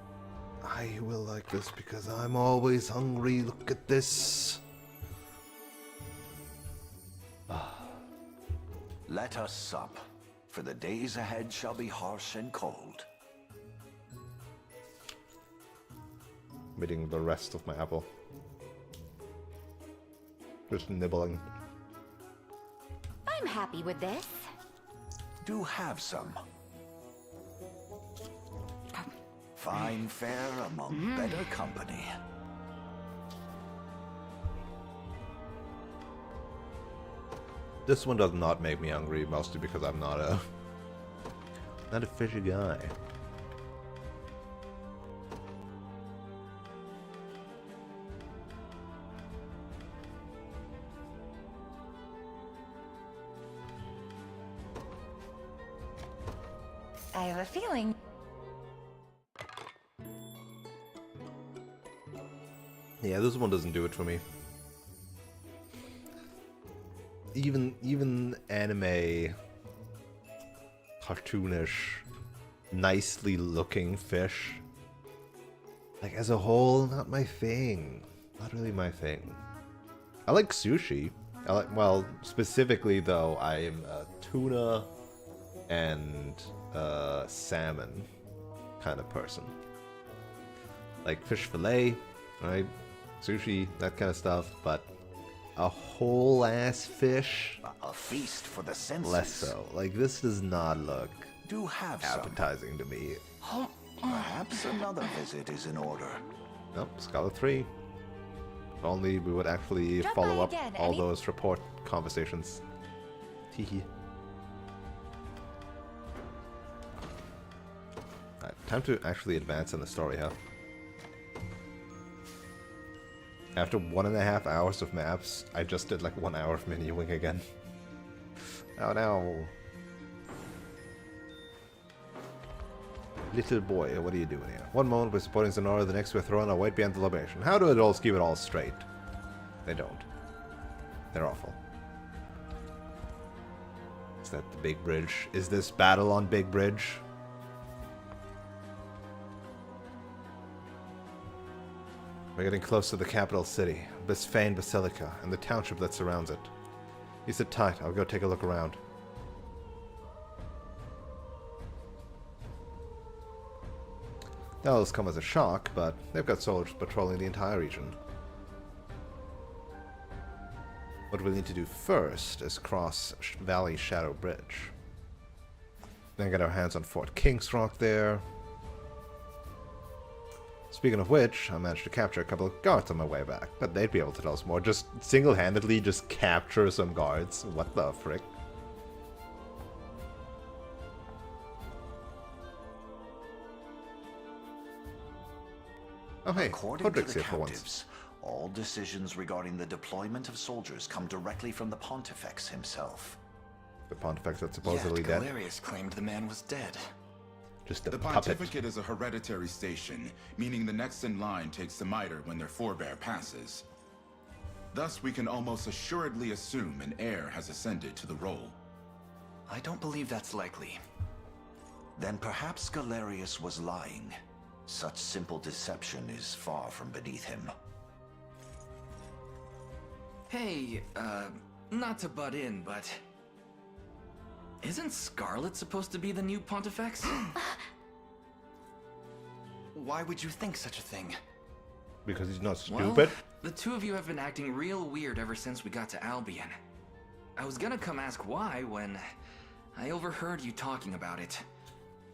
I will like this because I'm always hungry. Look at this. Let us sup, for the days ahead shall be harsh and cold. I'm eating the rest of my apple. Just nibbling. I'm happy with this. Do have some. Fine fare among better company. This one does not make me hungry, mostly because I'm not a fishy guy. I have a feeling. Yeah, this one doesn't do it for me. even anime, cartoonish, nicely looking fish, like as a whole, not my thing. Not really my thing. I like sushi. Well, specifically though, I'm a tuna and salmon kind of person. Like fish fillet, right? Sushi, that kind of stuff, but a whole ass fish, A feast for the senses. less so. Like this does not look Do have some. appetizing to me. Perhaps another visit is in order. Nope, Scholar 3. If only we would actually Drop follow by up again, all any- those report conversations. Teehee. Alright, time to actually advance in the story, huh? After 1.5 hours of maps, I just did like 1 hour of menuing again. Oh no. Little boy, what are you doing here? One moment we're supporting Zenora, the next we're throwing our weight behind the liberation. How do adults keep it all straight? They don't. They're awful. Is that the big bridge? Is this battle on Big Bridge? We're getting close to the capital city, Bisphane Basilica, and the township that surrounds it. You sit tight, I'll go take a look around. That'll come as a shock, but they've got soldiers patrolling the entire region. What we'll need to do first is cross Valley Shadow Bridge. Then get our hands on Fort King's Rock there. Speaking of which, I managed to capture a couple of guards on my way back, but they'd be able to tell us more. Just single-handedly just capture some guards. What the frick? Oh hey, According to Podrick's the here for once. captives, all decisions regarding the deployment of soldiers come directly from the Pontifex himself. The Pontifex that's supposedly Yet dead. Galerius claimed the man was dead. Just a The puppet. pontificate is a hereditary station, meaning the next in line takes the mitre when their forebear passes. Thus, we can almost assuredly assume an heir has ascended to the role. I don't believe that's likely. Then perhaps Galerius was lying. Such simple deception is far from beneath him. Hey, not to butt in, but... Isn't Scarlet supposed to be the new Pontifex? Why would you think such a thing? Because he's not Well, stupid? the two of you have been acting real weird ever since we got to Albion. I was gonna come ask why when I overheard you talking about it.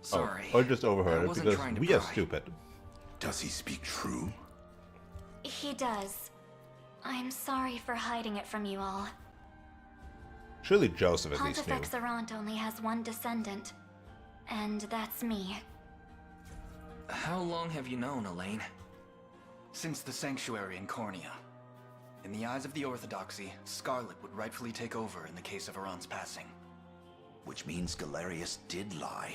Sorry. Or just I overheard it wasn't because trying to we are pry. stupid. Does he speak true? He does. I'm sorry for hiding it from you all. Surely Joseph at least knew. Pontifex Arant only has one descendant, and that's me. How long have you known, Elaine? Since the sanctuary in Cornea. In the eyes of the Orthodoxy, Scarlet would rightfully take over in the case of Arant's passing. Which means Galerius did lie.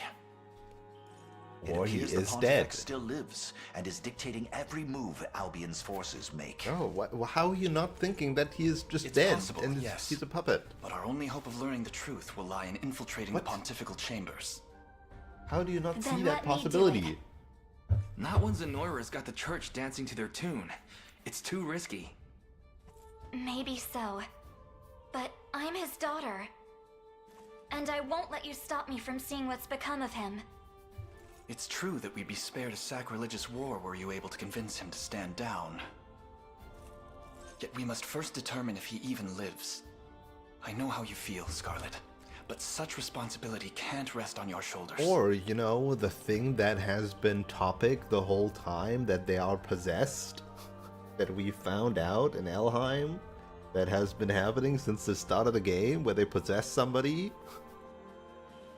Or he appears the is Pontifex dead. still lives and is dictating every move Albion's forces make. Oh, how are you not thinking that he is just It's dead possible, and yes. he's a puppet? But our only hope of learning the truth will lie in infiltrating the pontifical chambers. How do you not Then see let that me do possibility? Not when Zenoira's got the church dancing to their tune. It's too risky. Maybe so. But I'm his daughter. And I won't let you stop me from seeing what's become of him. It's true that we'd be spared a sacrilegious war were you able to convince him to stand down. Yet we must first determine if he even lives. I know how you feel, Scarlet, but such responsibility can't rest on your shoulders. Or, you know, the thing that has been topic the whole time, that they are possessed, that we found out in Elheim, that has been happening since the start of the game, where they possess somebody.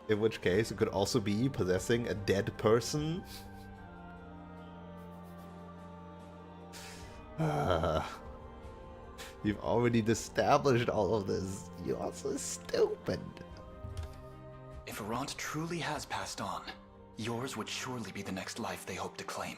In which case, it could also be possessing a dead person. You've already established all of this. You're also stupid. If Arant truly has passed on, yours would surely be the next life they hope to claim.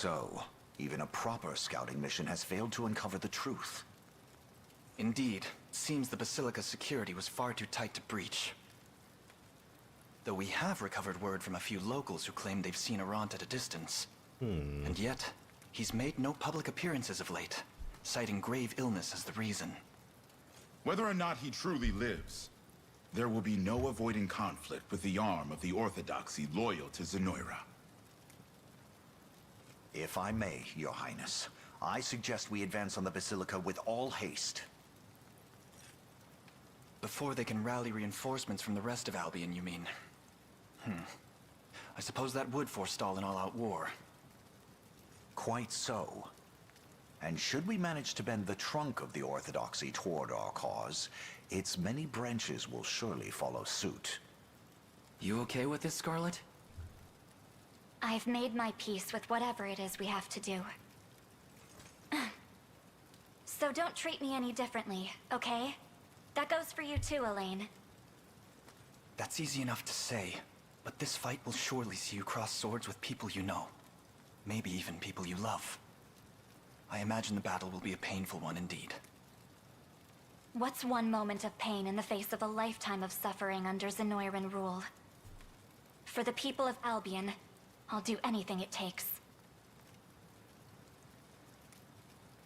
so, even a proper scouting mission has failed to uncover the truth. Indeed, it seems the Basilica's security was far too tight to breach. Though we have recovered word from a few locals who claim they've seen Arant at a distance. And yet, he's made no public appearances of late, citing grave illness as the reason. Whether or not he truly lives, there will be no avoiding conflict with the arm of the Orthodoxy loyal to Zenoira. If I may, Your Highness, I suggest we advance on the Basilica with all haste. Before they can rally reinforcements from the rest of Albion, you mean? I suppose that would forestall an all-out war. Quite so. And should we manage to bend the trunk of the Orthodoxy toward our cause, its many branches will surely follow suit. You okay with this, Scarlet? I've made my peace with whatever it is we have to do. So don't treat me any differently, okay? That goes for you too, Elaine. That's easy enough to say, but this fight will surely see you cross swords with people you know. Maybe even people you love. I imagine the battle will be a painful one indeed. What's one moment of pain in the face of a lifetime of suffering under Zenoiran rule? For the people of Albion, I'll do anything it takes.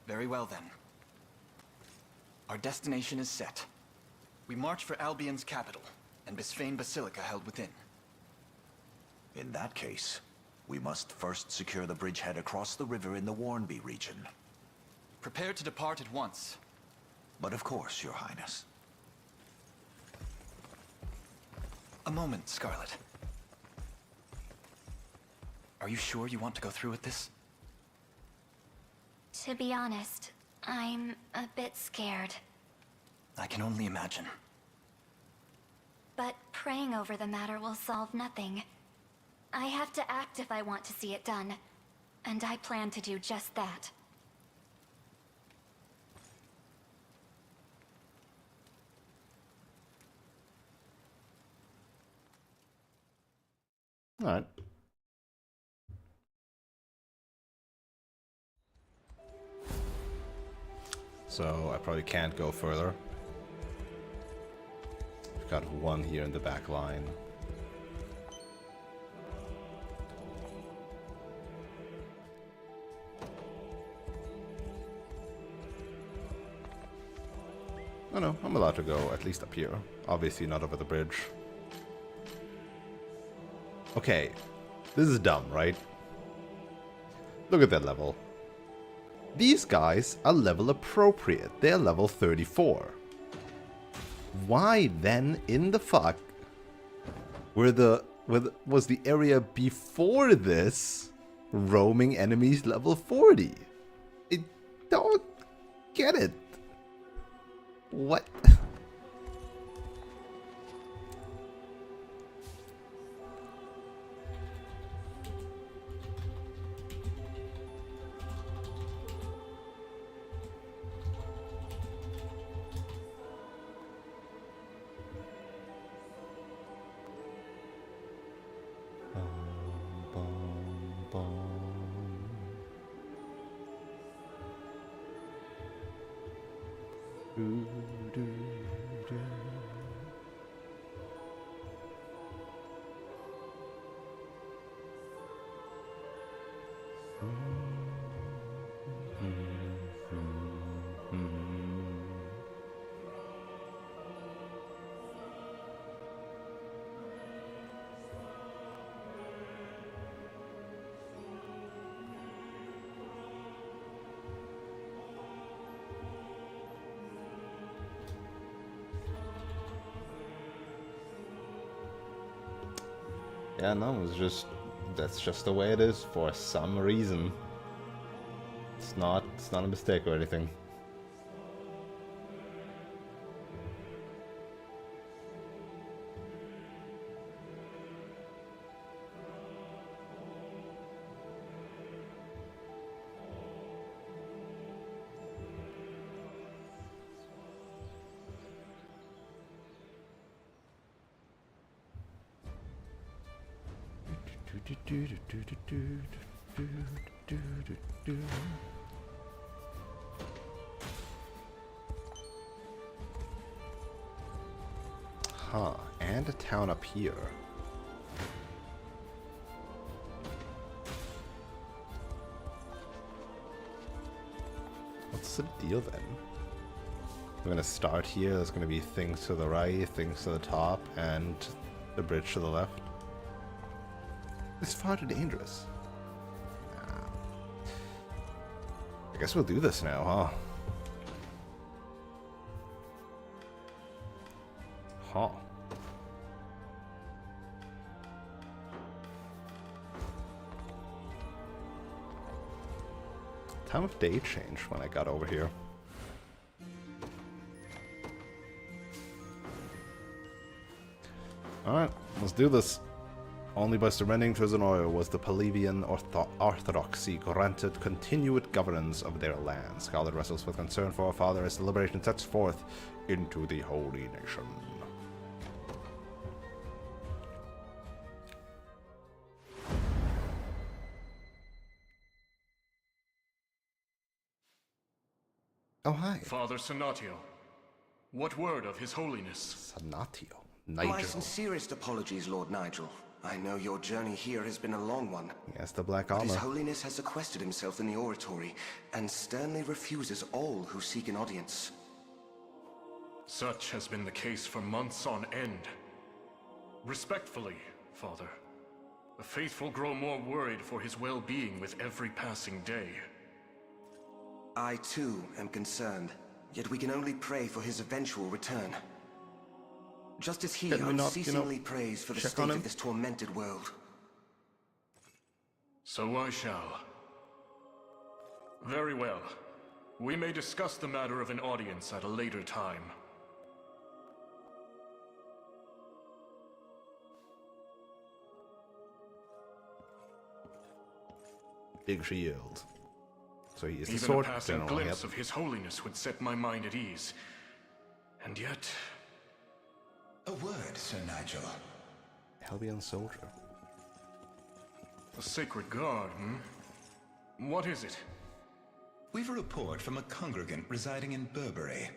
Very well then. Our destination is set. We march for Albion's capital, and Bisphane Basilica held within. In that case, we must first secure the bridgehead across the river in the Warnby region. Prepare to depart at once. But of course, Your Highness. A moment, Scarlet. Are you sure you want to go through with this? To be honest, I'm a bit scared. I can only imagine. But praying over the matter will solve nothing. I have to act if I want to see it done, and I plan to do just that. All right. So I probably can't go further. We've got one here in the back line. Oh no, I'm allowed to go at least up here. Obviously not over the bridge. Okay, this is dumb, right? Look at that level. These guys are level appropriate. They're level 34. Why then in the fuck was the area before this roaming enemies level 40? I don't get it. What? Yeah, no, it's just, that's just the way it is for some reason. It's not a mistake or anything. Huh, and a town up here. What's the deal then? I'm gonna start here. There's gonna be things to the right, things to the top, and the bridge to the left. It's far too dangerous. Nah. I guess we'll do this now, huh? Huh. Time of day changed when I got over here. Alright, let's do this. Only by surrendering to Zenora was the Palevian Orthodoxy granted continued governance of their land. Scarlet wrestles with concern for her father as the liberation sets forth into the Holy Nation. Oh, hi. Father Sonatio, what word of His Holiness? Sonatio? My Nigel. sincerest apologies, Lord Nigel. I know your journey here has been a long one. Yes, the Black But Armor. His Holiness has sequestered himself in the oratory and sternly refuses all who seek an audience. Such has been the case for months on end. Respectfully, Father, the faithful grow more worried for his well-being with every passing day. I too am concerned, yet we can only pray for his eventual return. Just as he Can we not, unceasingly prays for the check state on him? of this tormented world. So I shall. Very well. We may discuss the matter of an audience at a later time. Big shield. So he is the Even sword a passing general. glimpse Yep. of His Holiness would set my mind at ease. And yet... A word, Sir Nigel. Palevian soldier. The Sacred Guard, hmm? What is it? We've a report from a congregant residing in Burberry.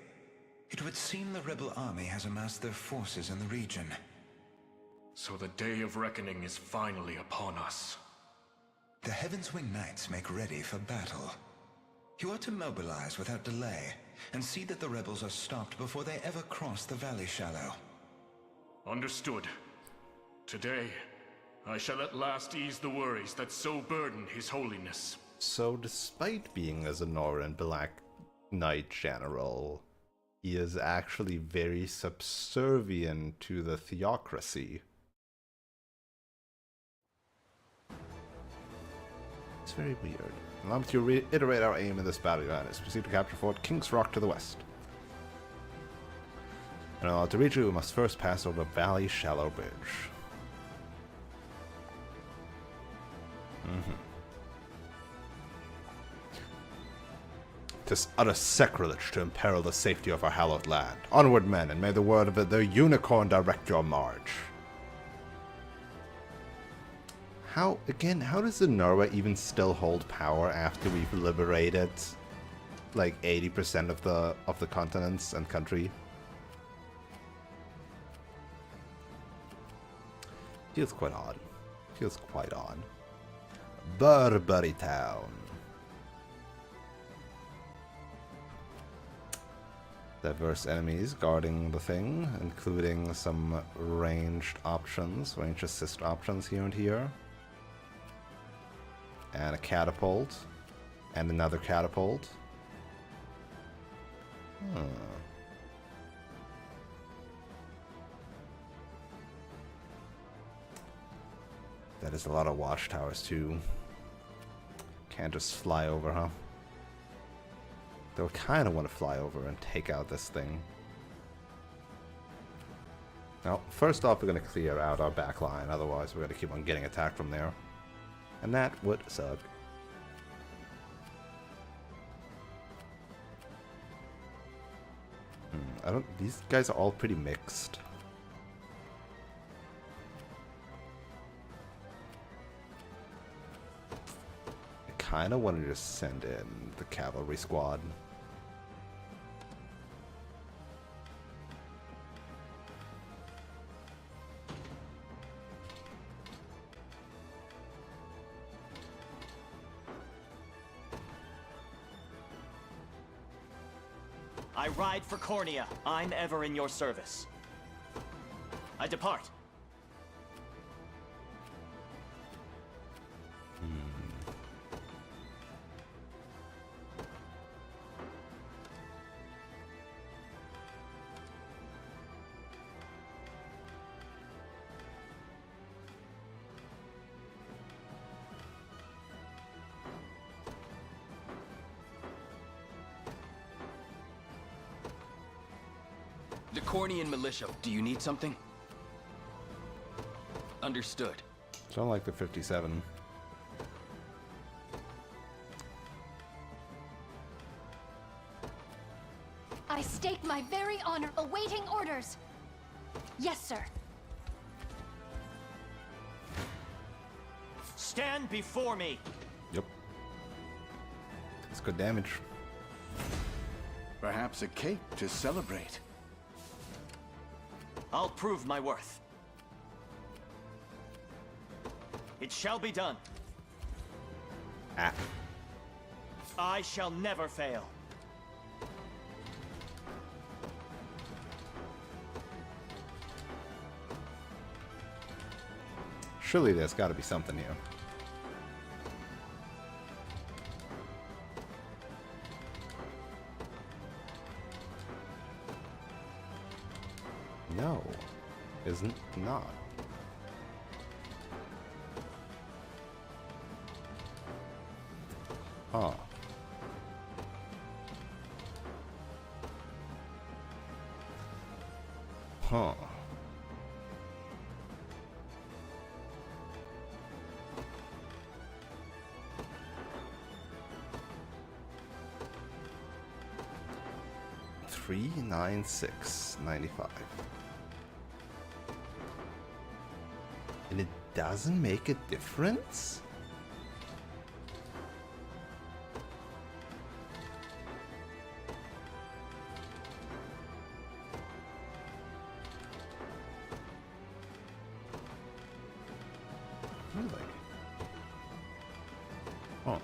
It would seem the rebel army has amassed their forces in the region. So the day of reckoning is finally upon us. The Heaven's Wing Knights make ready for battle. You are to mobilize without delay, and see that the rebels are stopped before they ever cross the Valley Shallow. Understood. Today, I shall at last ease the worries that so burden His Holiness. So despite being a Zenoran Black Knight General, he is actually very subservient to the theocracy. It's very weird. Allow me to reiterate our aim in this battle, Your Highness. Proceed to capture Fort King's Rock to the west. And to reach it, we must first pass over the Valley Shallow Bridge. Tis utter sacrilege to imperil the safety of our hallowed land. Onward, men, and may the word of the unicorn direct your march. How does Zenora even still hold power after we've liberated like 80% of the continents and country? Feels quite odd. Feels quite odd. Burberry Town. Diverse enemies guarding the thing, including some ranged options, range assist options here and here. And a catapult. And another catapult. That is a lot of watchtowers too. Can't just fly over, huh? Though I kind of want to fly over and take out this thing. Now, first off, we're going to clear out our back line. Otherwise, we're going to keep on getting attacked from there. And that would suck. These guys are all pretty mixed. I kind of want to just send in the cavalry squad. I ride for Cornea. I'm ever in your service. I depart. The Cornean militia. Do you need something? Understood. Sound like the 57. I stake my very honor awaiting orders. Yes, sir. Stand before me. Yep. It's good damage. Perhaps a cake to celebrate. I'll prove my worth. It shall be done. Ah. I shall never fail. Surely there's got to be something here. No, isn't not. Huh. Huh. $396.95. And it doesn't make a difference? Really? Huh.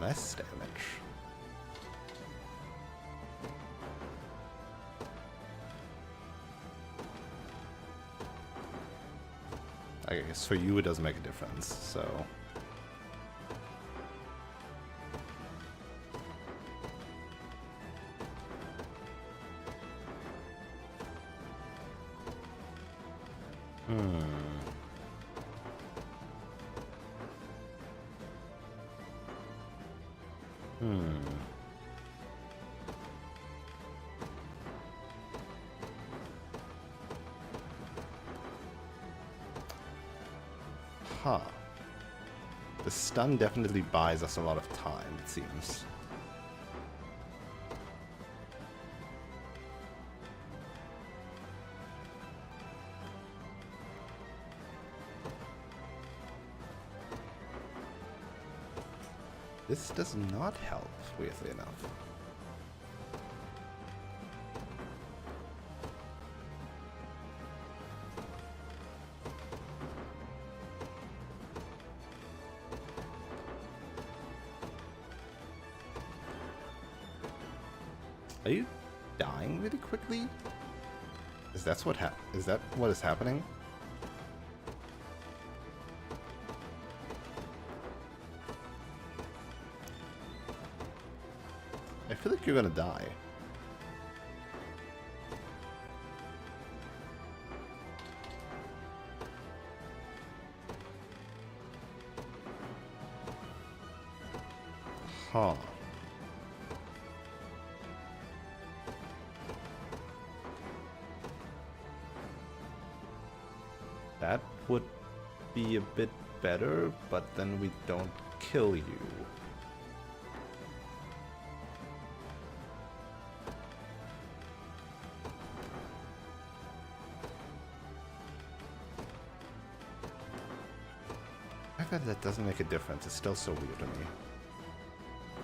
Less damage. I guess for you it doesn't make a difference, so... Huh. The stun definitely buys us a lot of time, it seems. This does not help, weirdly enough. Are you dying really quickly? Is that what is happening? I feel like you're gonna die. Huh. That would be a bit better, but then we don't kill you. fact that that doesn't make a difference is still so weird to me.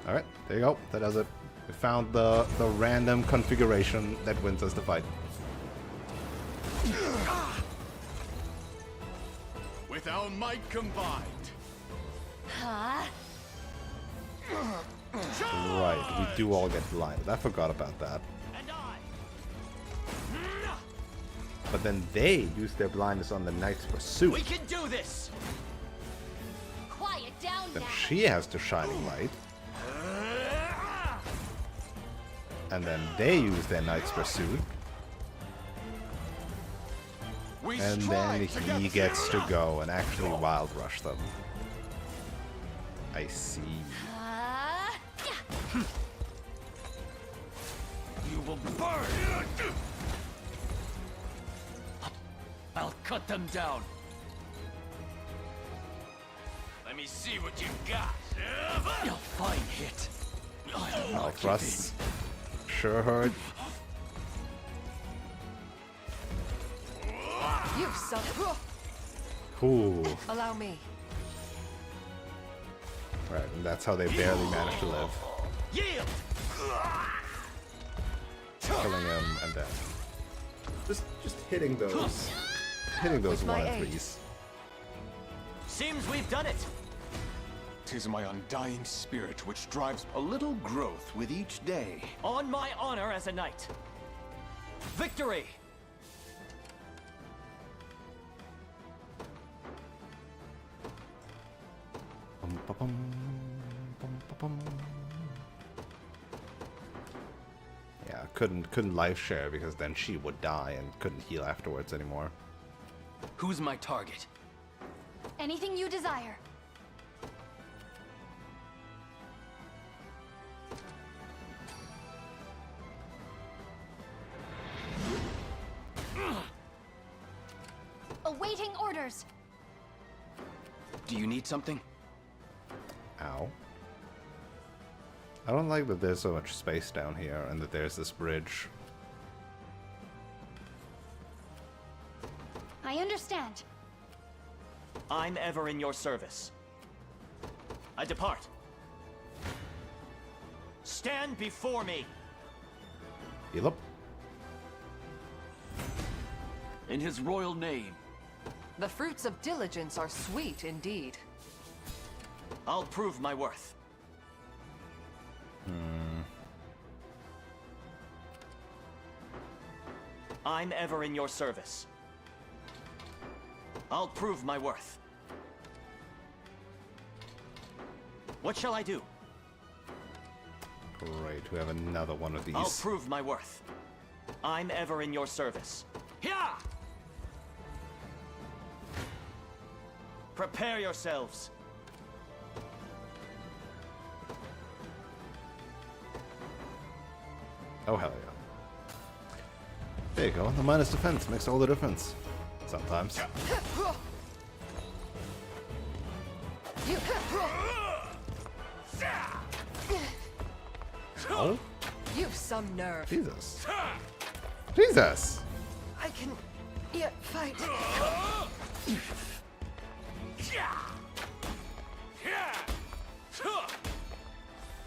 Alright, there you go. That does it. We found the random configuration that wins us the fight. With our might combined. Huh? Right, we do all get blinded. I forgot about that. But then they use their blindness on the Knight's Pursuit. We can do this. Quiet down Then now. she has the Shining Light. And then they use their Knight's Pursuit. And then he gets to go and actually wild rush them. I see. You will burn. I'll cut them down. Let me see what you got. You'll find it. I'll thrust. Sure hurt. You've sunk. Ooh. Allow me. Right, and that's how they barely manage to live. Yield. Killing him and then just hitting those My 1-3s. Seems we've done it. 'Tis my undying spirit which drives A little growth with each day. On my honor as a knight. Victory. Yeah, couldn't life share because then she would die and couldn't heal afterwards anymore. Who's my target? Anything you desire. Awaiting orders. Do you need something? Ow. I don't like that there's so much space down here and that there's this bridge. I understand. I'm ever in your service. I depart. Stand before me. Heal up. In his royal name. The fruits of diligence are sweet indeed. I'll prove my worth. I'm ever in your service. I'll prove my worth. What shall I do? Great, we have another one of these. I'll prove my worth. I'm ever in your service. Yeah! Prepare yourselves. Oh, hell yeah. There you go. The minus defense makes all the difference. Sometimes. Oh? You've some nerve. Jesus. Jesus! I can yet fight.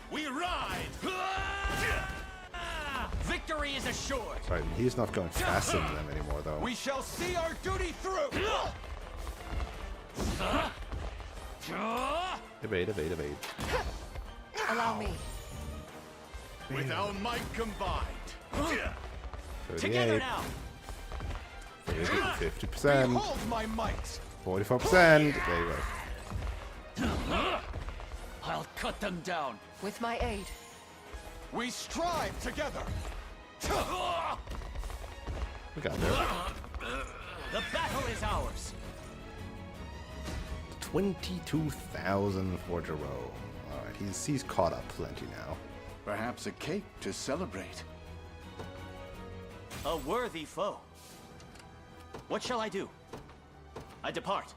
We ride! Victory is assured. Right, he's not going faster than them anymore, though. We shall see our duty through! Evade, evade, evade. Allow me. With our might combined. 38. Together now. 50%. Behold my might! 44%. There you go. I'll cut them down. With my aid. We strive together! We got there. The battle is ours. 22,000 for Jerome. Alright, he's caught up plenty now. perhaps a cake to celebrate. A worthy foe. What shall I do? I depart.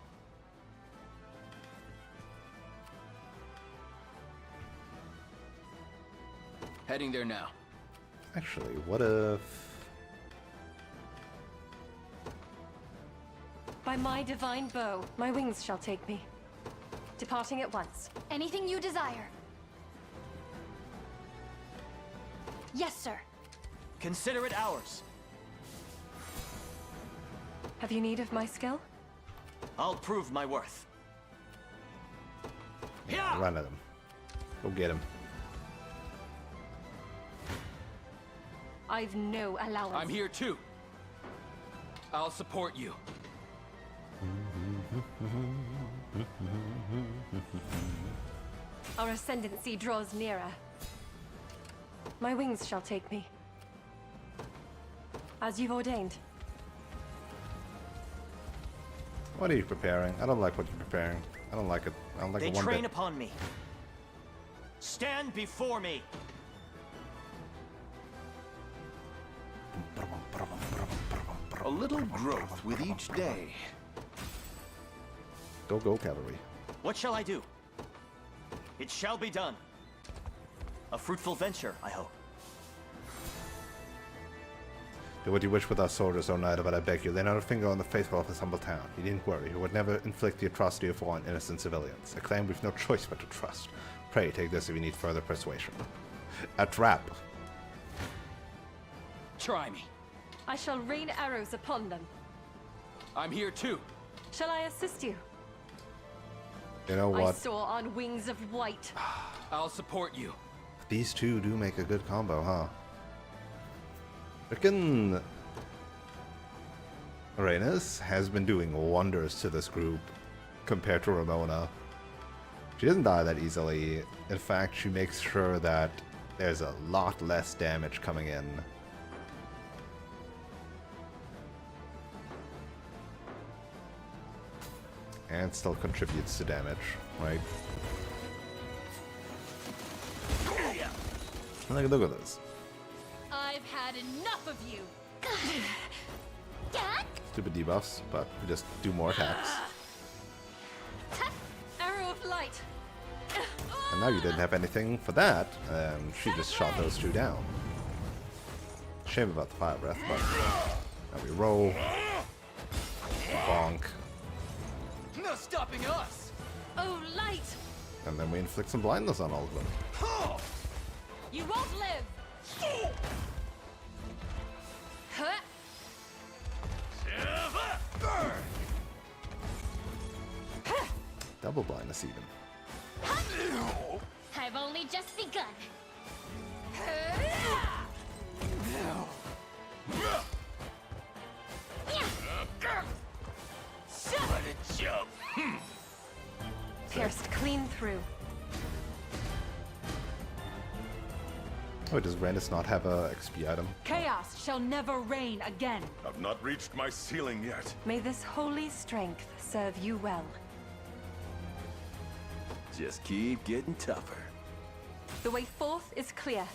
Heading there now. Actually, what if... By my divine bow, my wings shall take me. Departing at once. Anything you desire. Yes, sir. Consider it ours. Have you need of my skill? I'll prove my worth. Run at him. Go get him. I've no allowance. I'm here too. I'll support you. Our ascendancy draws nearer. My wings shall take me. As you've ordained. What are you preparing? I don't like what you're preparing. I don't like it. I don't like They it one train bit. upon me. Stand before me. A little growth with each day. Go, cavalry. What shall I do? It shall be done. A fruitful venture, I hope. Do what you wish with our soldiers, O knight, but I beg you, lay not a finger on the faithful of this humble town. You needn't worry, we would never inflict the atrocity of war on innocent civilians. A claim we've no choice but to trust. Pray, take this if you need further persuasion. A trap. Try me. I shall rain arrows upon them. I'm here too. Shall I assist you? You know I what? soar on wings of white. I'll support you. These two do make a good combo, huh? Frickin' Rhaenys has been doing wonders to this group compared to Ramona. She doesn't die that easily. In fact, she makes sure that there's a lot less damage coming in. And still contributes to damage, right? Look at this. I've had enough of you. Stupid debuffs, but we just do more attacks. Arrow of light. And now you didn't have anything for that, and she just shot those two down. Shame about the fire breath, but now we roll. Bonk. No stopping us. Oh, light! And then we inflict some blindness on all of them. You won't live! Huh? Double blindness even. I've only just begun. What a joke. Pierced clean through. Oh, does Rhaenys not have a XP item? Chaos shall never reign again. I've not reached my ceiling yet. May this holy strength serve you well. Just keep getting tougher. The way forth is clear.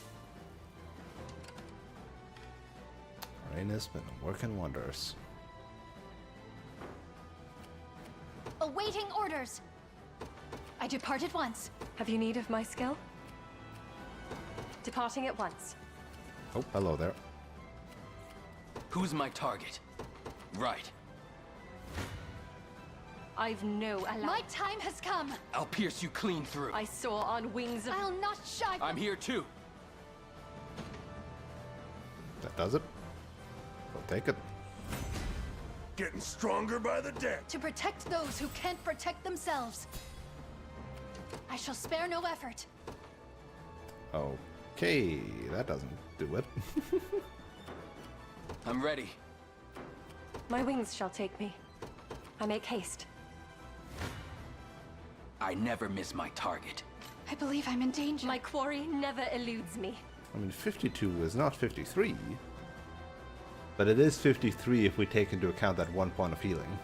Rhaenys been working wonders. Awaiting orders. I depart at once. Have you need of my skill? Departing at once. Oh, hello there. Who's my target? Right. I've no allowance. My time has come. I'll pierce you clean through. I soar on wings of... I'll not shy. I'm here too. That does it. We'll take it. Getting stronger by the day. To protect those who can't protect themselves. I shall spare no effort. Okay, that doesn't do it. I'm ready. My wings shall take me. I make haste. I never miss my target. I believe I'm in danger. My quarry never eludes me. I mean, 52 is not 53. But it is 53 if we take into account that 1 point of healing.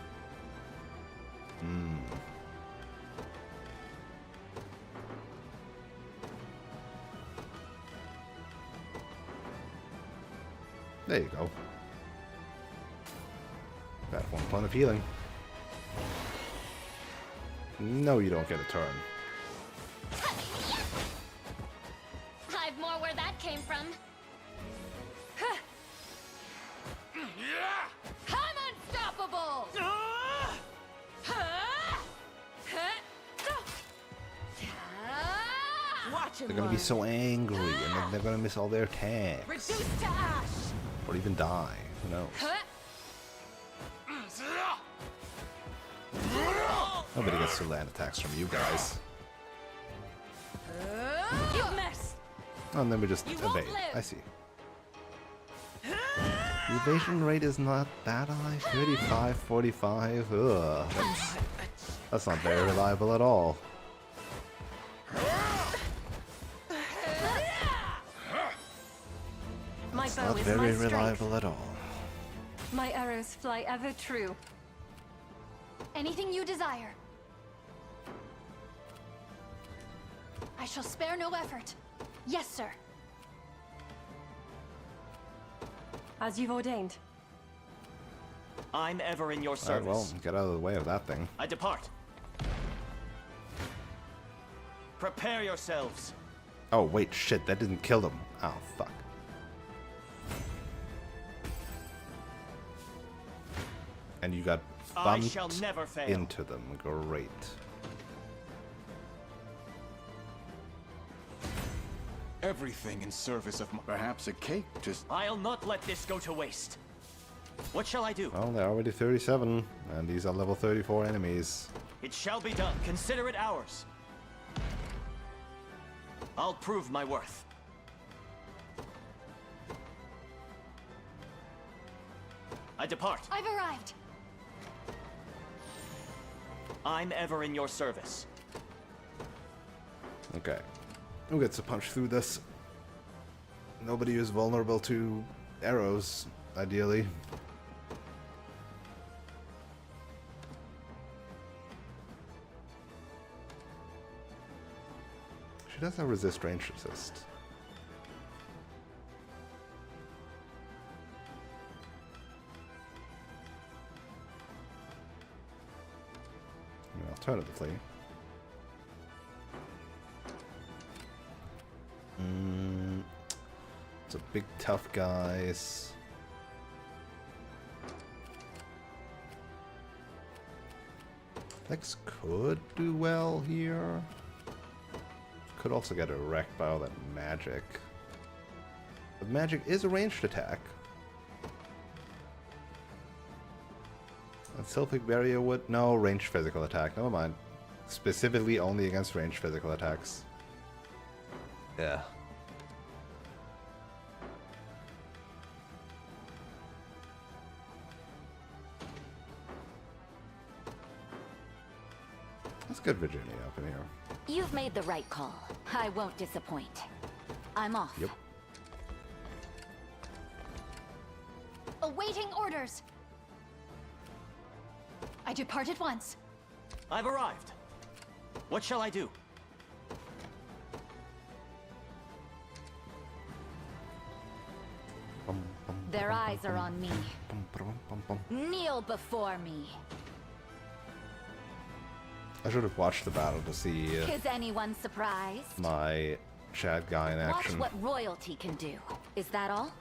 There you go. That 1 point of healing. No, you don't get a turn. I've more where that came from. I'm unstoppable! They're gonna be so angry, and then they're gonna miss all their attacks. Reduced to ash. Or even die. Who knows? Nobody gets to land attacks from you guys. You missed. Oh, and then we just evade. I see. The evasion rate is not that high. 35, 45. Ugh. That's not very reliable at all. My It's bow not is very my strength. reliable at all. My arrows fly ever true. Anything you desire. I shall spare no effort. Yes, sir. As you've ordained. I'm ever in your Alright, service. well, get out of the way of that thing. I depart. Prepare yourselves. Oh, wait, shit, that didn't kill them. Oh, fuck. And you got I bumped shall never fail. into them. Great. Everything in service of perhaps a cake just... I'll not let this go to waste. What shall I do? Well, they're already 37, and these are level 34 enemies. It shall be done. Consider it ours. I'll prove my worth. I depart. I've arrived. I'm ever in your service. Okay. Who gets to punch through this? Nobody is vulnerable to arrows, ideally. She does have resist, range resist. I mean, alternatively, it's a big tough guys. Lex could do well here. Could also get wrecked by all that magic. But magic is a ranged attack. And Sylphic Barrier would... No, ranged physical attack. Never mind. Specifically only against ranged physical attacks. Yeah. Let's get Virginia up in here. You've made the right call. I won't disappoint. I'm off. Yep. Awaiting orders. I depart at once. I've arrived. What shall I do? Their eyes are on me. Kneel before me. I should have watched the battle to see Is anyone surprised? my Chad guy in action. Watch what royalty can do. Is that all?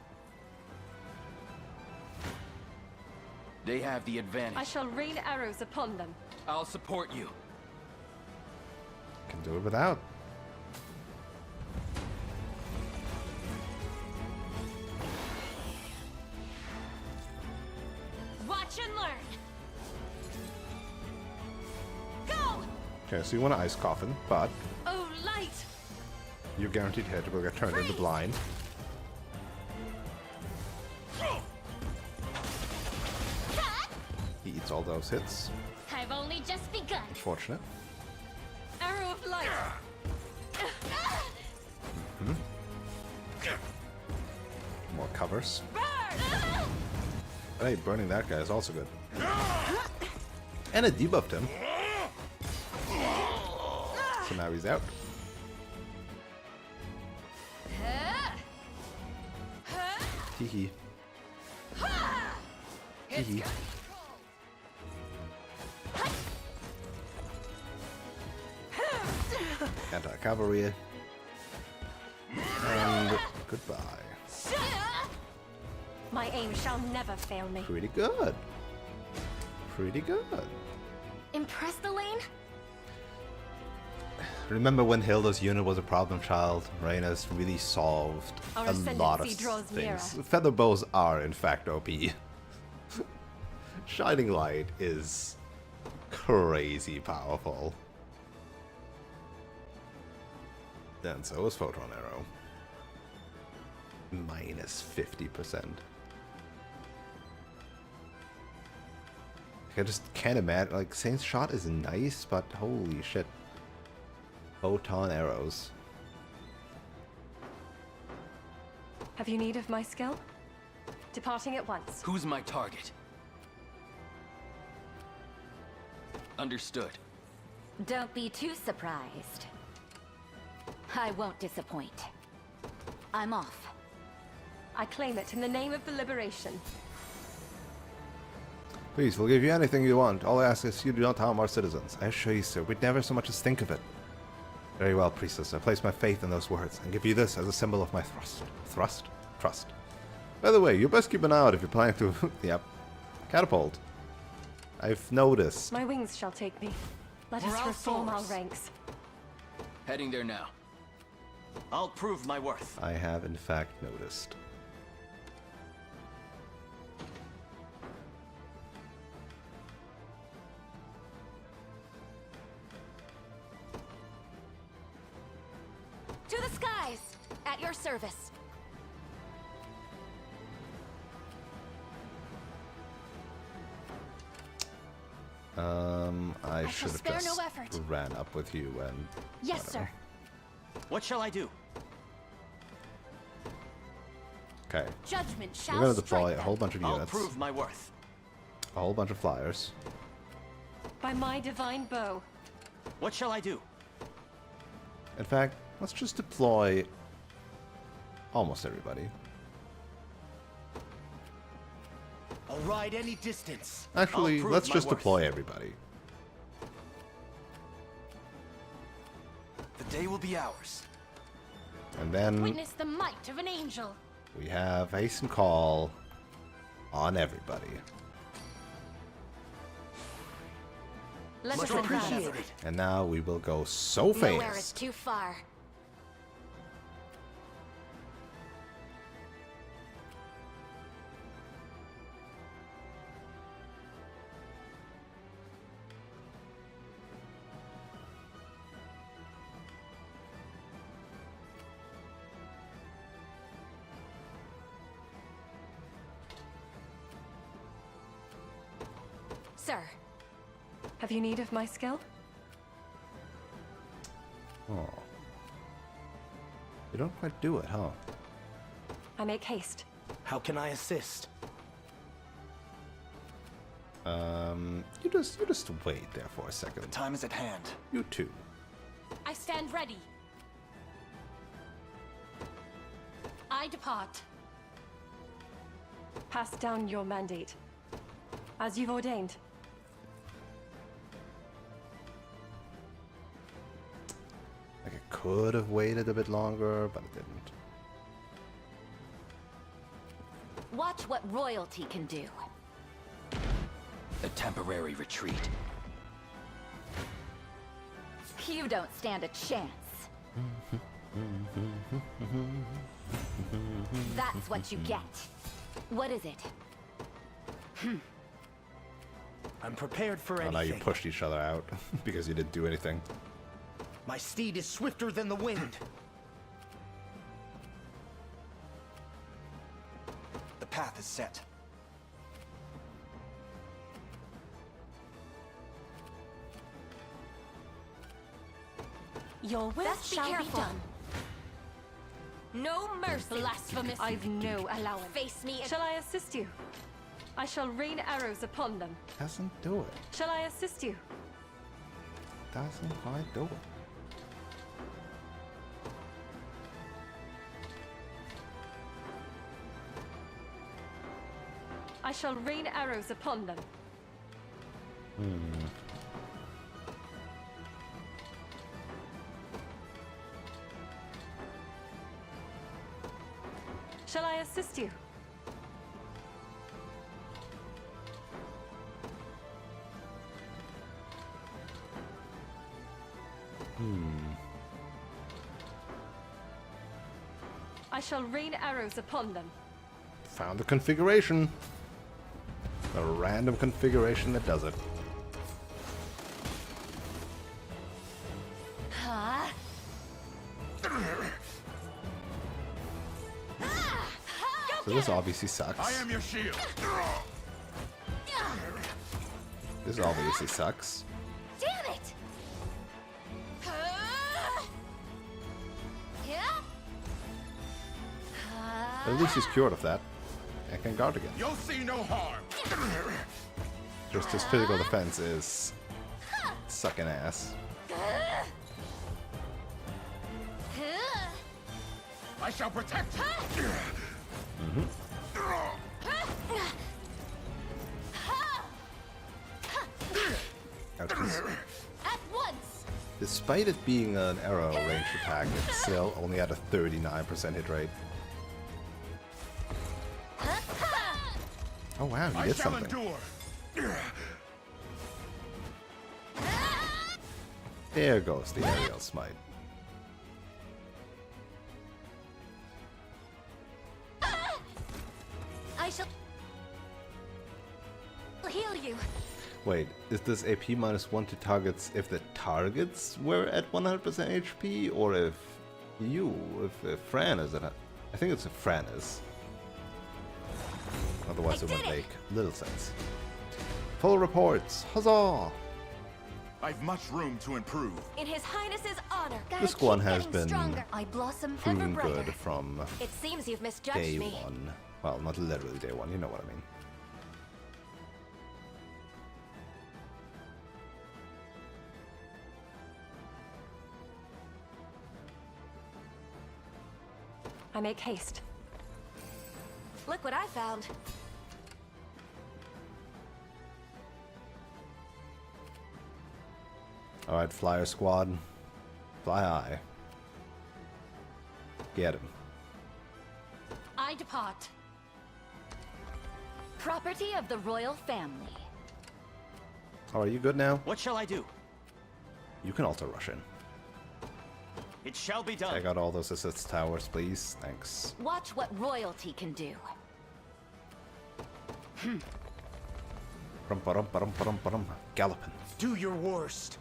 They have the advantage. I shall rain arrows upon them. I'll support you. Can do it without. Watch and learn. Go! Okay, so you want to ice coffin, but Oh, light! your guaranteed hit will get turned into blind. He eats all those hits. I've only just begun. Unfortunate. Arrow of light. Hmm. More covers. Hey, burning that guy is also good. And it debuffed him. So now he's out. Hee hee. Hee hee. Anti-cavalry. And goodbye. My aim shall never fail me. Pretty good. Pretty good. Impressed, Elaine? remember when Hilda's unit was a problem child? Reyna's really solved Our a lot of ascendancy draws nearer. things. Feather bows are, in fact, OP. Shining Light is crazy powerful. Then so is Photon Arrow. Minus 50%. I just can't imagine. Like, Saint's Shot is nice, but holy shit. Photon arrows. Have you need of my skill? Departing at once. Who's my target? Understood. Don't be too surprised. I won't disappoint. I'm off. I claim it in the name of the liberation. Please, we'll give you anything you want. All I ask is you do not harm our citizens. I assure you, sir, we'd never so much as think of it. Very well, priestess. I place my faith in those words and give you this as a symbol of my trust. By the way, you best keep an eye out if you're planning to, yep, catapult. I've noticed. My wings shall take me. Let us reform our ranks. Heading there now. I'll prove my worth. I have, in fact, noticed. To the skies! At your service. I should have spare just no effort. ran up with you and... Yes, whatever. sir. What shall I do? Okay. Judgment shall We're going to deploy strike a whole them. bunch of I'll units. prove my worth. A whole bunch of flyers. By my divine bow. What shall I do? In fact, let's just deploy almost everybody. I'll ride any distance. Actually, I'll let's prove just my worth. deploy everybody. The day will be ours. And then Witness the might of an angel. we have haste and call on everybody. Let Much us advance. appreciated. And now we will go so Nowhere is fast. too far. Sir. Have you need of my skill? Oh. You don't quite do it, huh? I make haste. How can I assist? You just wait there for a second. The time is at hand. You too. I stand ready. I depart. Pass down your mandate. As you've ordained. Like I could have waited a bit longer, but it didn't. Watch what royalty can do. A temporary retreat. You don't stand a chance. That's what you get. What is it? I'm prepared for Oh, anything. now you pushed each other out because you didn't do anything. My steed is swifter than the wind. The path is set. Your will Best be shall be careful. done. No mercy. Blasphemous. I've no allowance. Face me. Shall I assist you? I shall rain arrows upon them. Doesn't do it. Shall I assist you? Doesn't quite do it. I shall rain arrows upon them. Shall I assist you? I shall rain arrows upon them. Found the configuration. A random configuration that does it. So this obviously sucks. I am your shield. This obviously sucks. Damn it! At least he's cured of that. And can guard again. You'll see no harm. Just his physical defense is sucking ass. I shall protect you. Ouch, 'cause At once. despite it being an arrow range attack, it's still only at a 39% hit rate. Oh wow, he did something. There goes the aerial smite. I shall heal you. Wait, is this AP -1 to targets if the targets were at 100% HP, or if if Fran is at I think it's if Fran is. Otherwise it would make little sense. Full reports, huzzah! I've much room to improve. In His Highness's honor. This one has been I blossom ever proven brighter. good from It seems you've misjudged day me. one. Well, not literally day one, you know what I mean. I make haste. Look what I found. Alright, Flyer Squad. Fly high. Get him. I depart. Property of the royal family. Oh, are you good now? What shall I do? You can also rush in. It shall be done. Check out all those assist towers, please. Thanks. Watch what royalty can do. Galloping. Do your worst.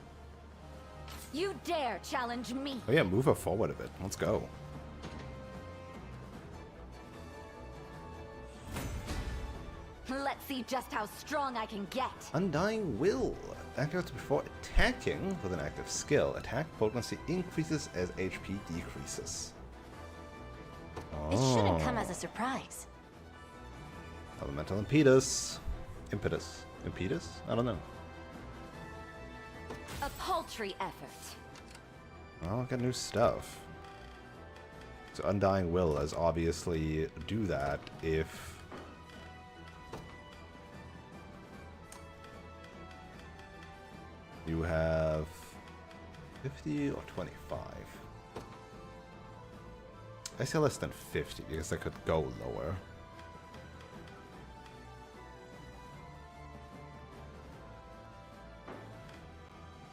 You dare challenge me? Oh yeah, move her forward a bit. Let's go. Let's see just how strong I can get. Undying Will. Activates before attacking with an active skill. Attack potency increases as HP decreases. It shouldn't come as a surprise. Elemental Impetus. Impetus. Impetus? I don't know. A paltry effort. Well, got new stuff. So Undying Will is obviously do that if you have 50 or 25. I say less than 50 because I could go lower.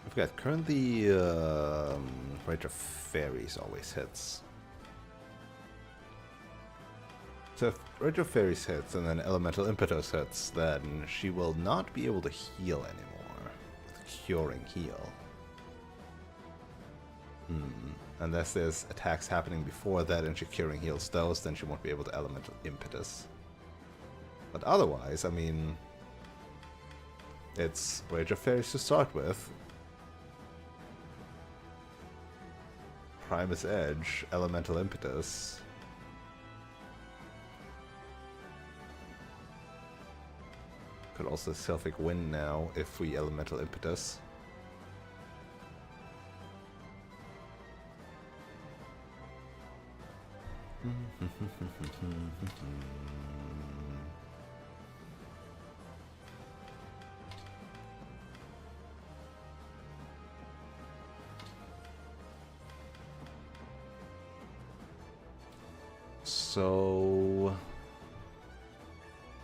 I forgot, currently Rage of Fairies always hits. So if Rage of Fairies hits and then Elemental Impetus hits, then she will not be able to heal anymore. Curing heal. Unless there's attacks happening before that and she curing heals those, then she won't be able to Elemental Impetus. But otherwise, I mean, it's Rage of Fairies to start with. Primus Edge, Elemental Impetus. Could also Sylphic Wind now if we Elemental Impetus. So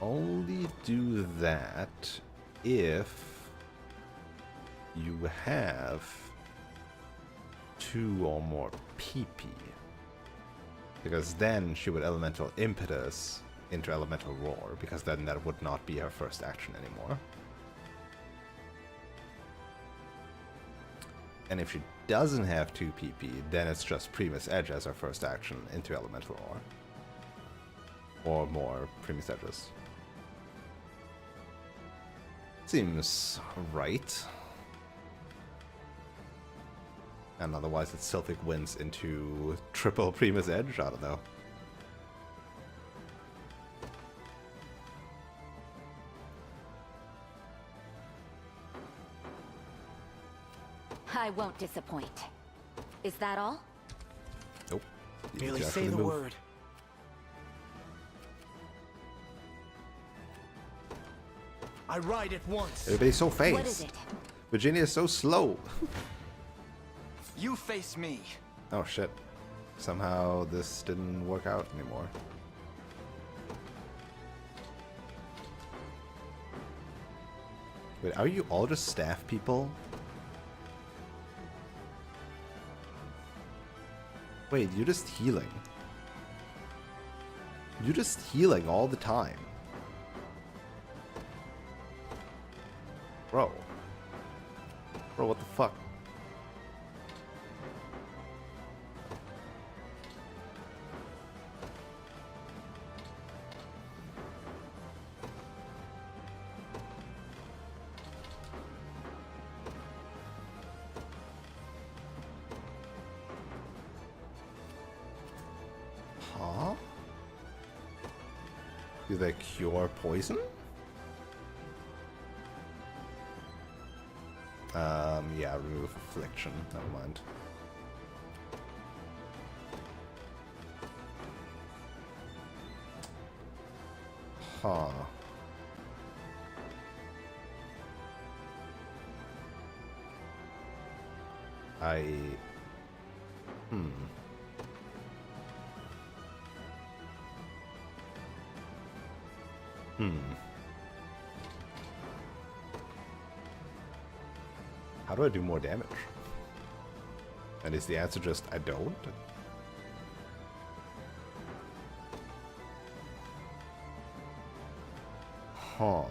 only do that if you have 2 or more PP. Because then she would elemental impetus into elemental roar, because then that would not be her first action anymore. And if she doesn't have 2 PP, then it's just Primus Edge as her first action into elemental roar. Or more Primus Edges. Seems right. And otherwise it's Sylphic Winds into triple Primus Edge? I don't know. I won't disappoint. Is that all? Nope. Merely say the word. I ride at once. Everybody's so fast. What is it? Virginia is so slow. You face me. Oh shit. Somehow this didn't work out anymore. Wait, are you all just staff people? Wait, you're just healing. You're just healing all the time. Bro. Bro, what the fuck? Huh? Do they cure poison? Yeah, remove affliction. Never mind. Huh. How do I do more damage? And is the answer just I don't? Huh.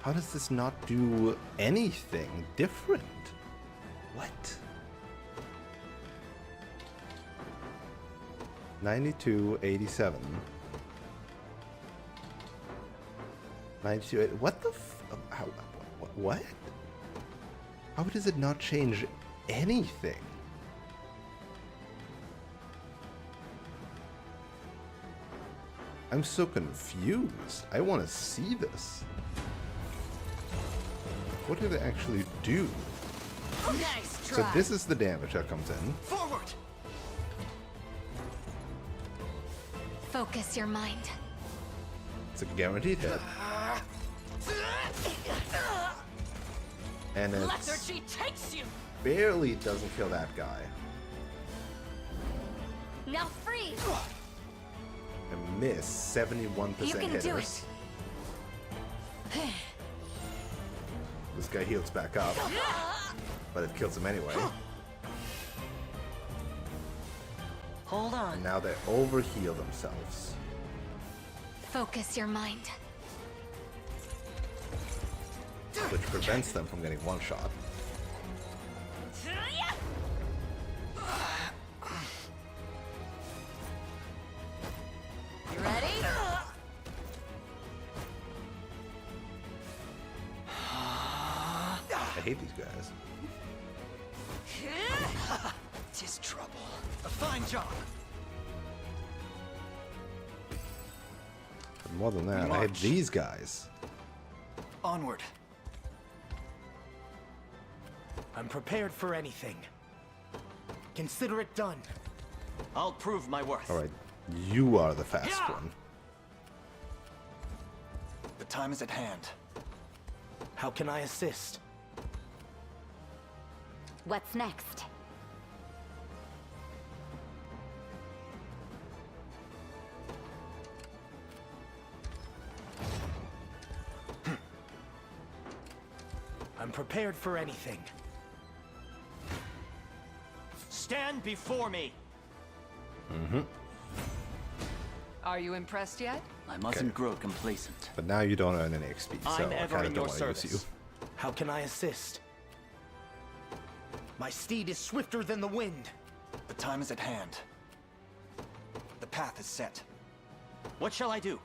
How does this not do anything different? What? 92, 87. 92, what the how, what? How does it not change anything? I'm so confused. I want to see this. What do they actually do? Nice try. So this is the damage that comes in. Forward! Focus your mind. It's a guaranteed hit. And it Lethargy takes you. barely doesn't kill that guy. Now freeze! I miss 71% You can hitters. do it. This guy heals back up, but it kills him anyway. Hold on. And now they overheal themselves. Focus your mind. Which prevents them from getting one shot. You ready? I hate these guys. Tis trouble. A fine job. But more than that, I hate these guys. Onward. I'm prepared for anything. Consider it done. I'll prove my worth. Alright, you are the fast one. The time is at hand. How can I assist? What's next? I'm prepared for anything. Stand before me! Mm-hmm. Are you impressed yet? I mustn't grow complacent. But now you don't earn any XP, so I'm I ever kind in of your don't want to use you. service. How can I assist? My steed is swifter than the wind. The time is at hand. The path is set. What shall I do?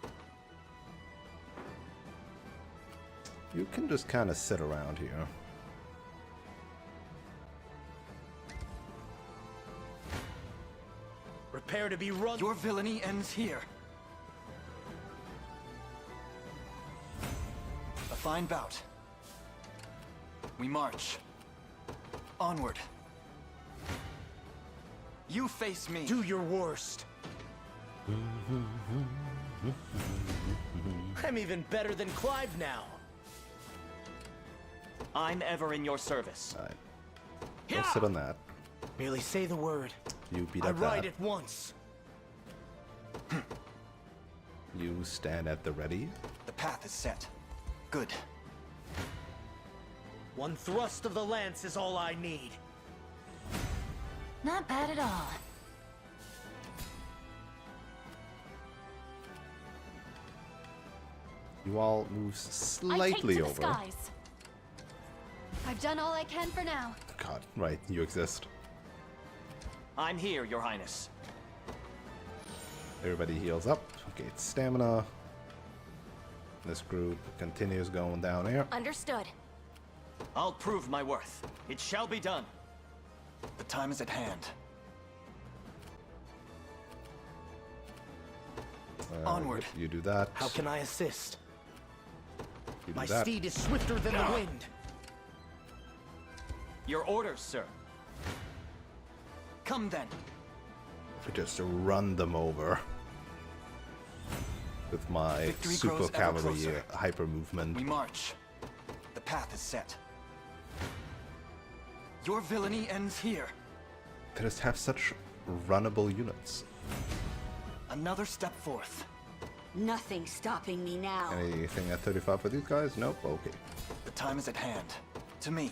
You can just kind of sit around here. Prepare to be run. Your villainy ends here. A fine bout. We march. Onward. You face me. Do your worst. I'm even better than Clive now. I'm ever in your service. Alright. Go sit on that. Merely say the word. You beat I up ride that. at once. You stand at the ready. The path is set. Good. One thrust of the lance is all I need. Not bad at all. You all move slightly I take to the over. skies. I've done all I can for now. God, right, you exist. I'm here, Your Highness. Everybody heals up. Okay, it's stamina. This group continues going down here. Understood. I'll prove my worth. It shall be done. The time is at hand. Onward. You do that. How can I assist? You do My that. steed is swifter than the wind. Your orders, sir. Come then. Just run them over with my Victory super grows ever cavalry closer. hyper movement. We march. The path is set. Your villainy ends here. They just have such runnable units. Another step forth. Nothing stopping me now. Anything at 35 for these guys? Nope. Okay. The time is at hand. To me.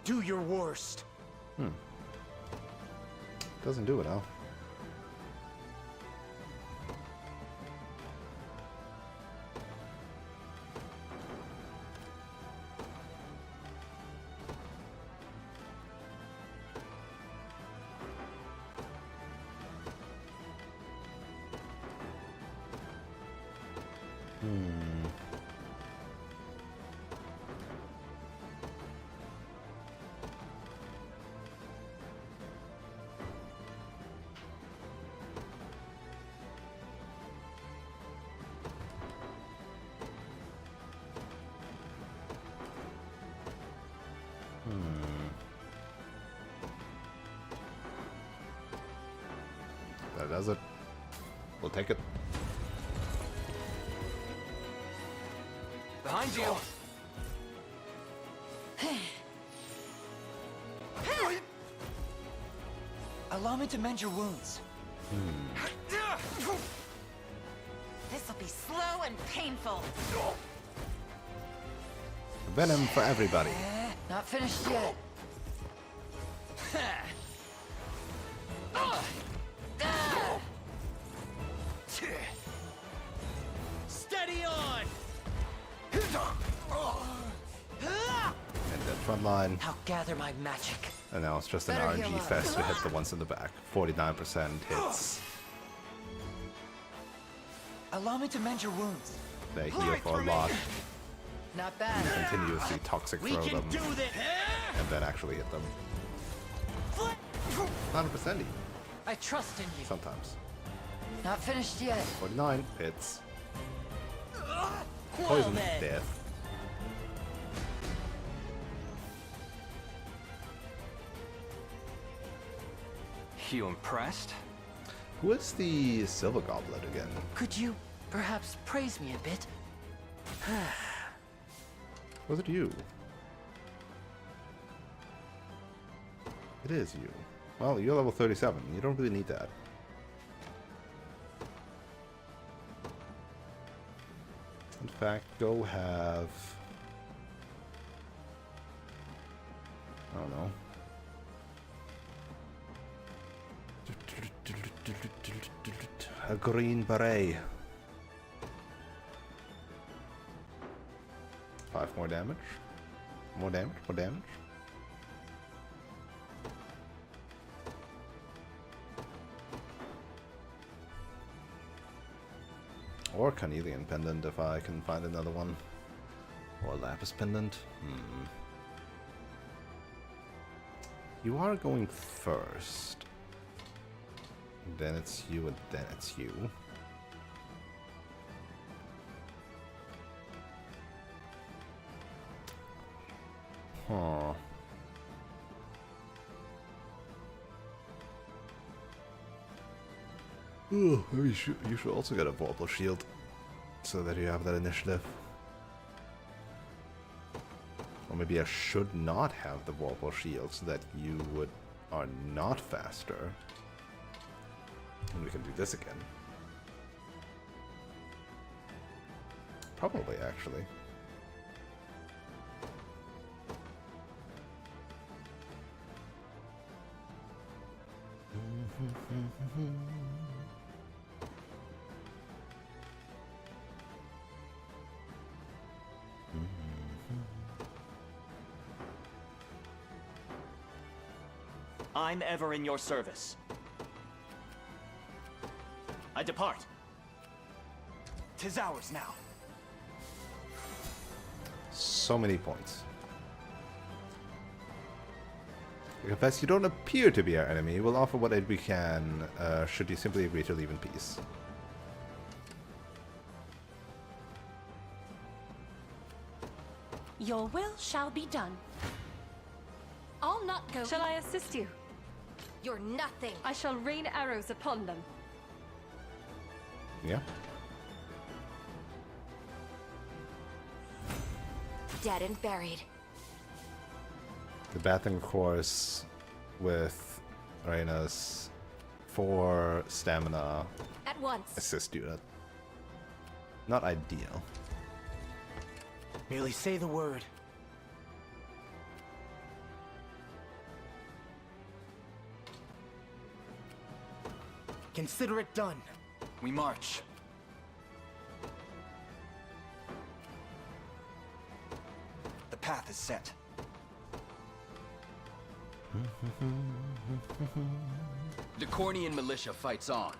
Do your worst. Doesn't do it, huh? That does it. We'll take it. Behind you. Allow me to mend your wounds. This'll be slow and painful. Venom for everybody. Not finished yet. Steady on. And then front line. I'll gather my magic. And now it's just an Better heal RNG up. fest to hit the ones in the back. 49% hits. Allow me to mend your wounds. They heal for a lot. Not bad. Continuously toxic We throw can them. do this. And then actually hit them. 100% even. I trust in you. Sometimes. Not finished yet. 49 hits. Poison then. death. You impressed? Who is the Silver Goblet again? Could you perhaps praise me a bit? Was it you? It is you. Well, you're level 37. You don't really need that. In fact, go have I don't know. A green beret. 5 more damage. More damage. More damage. Or Carnelian pendant if I can find another one. Or lapis pendant. You are going first. Then it's you, and then it's you. Huh. Ooh, maybe you should also get a Vorpal Shield, so that you have that initiative. Or maybe I should not have the Vorpal Shield, so that you are not faster. And we can do this again. Probably, actually. I'm ever in your service. I depart. 'Tis ours now. So many points. I confess you don't appear to be our enemy. We'll offer what aid we can, should you simply agree to leave in peace. Your will shall be done. I'll not go. Shall I assist you? You're nothing. I shall rain arrows upon them. Yeah. Dead and buried. The bad thing, of course, with Reyna's 4 stamina At once. assist you. Not ideal. Merely say the word. Consider it done. We march. The path is set. The Cornian militia fights on.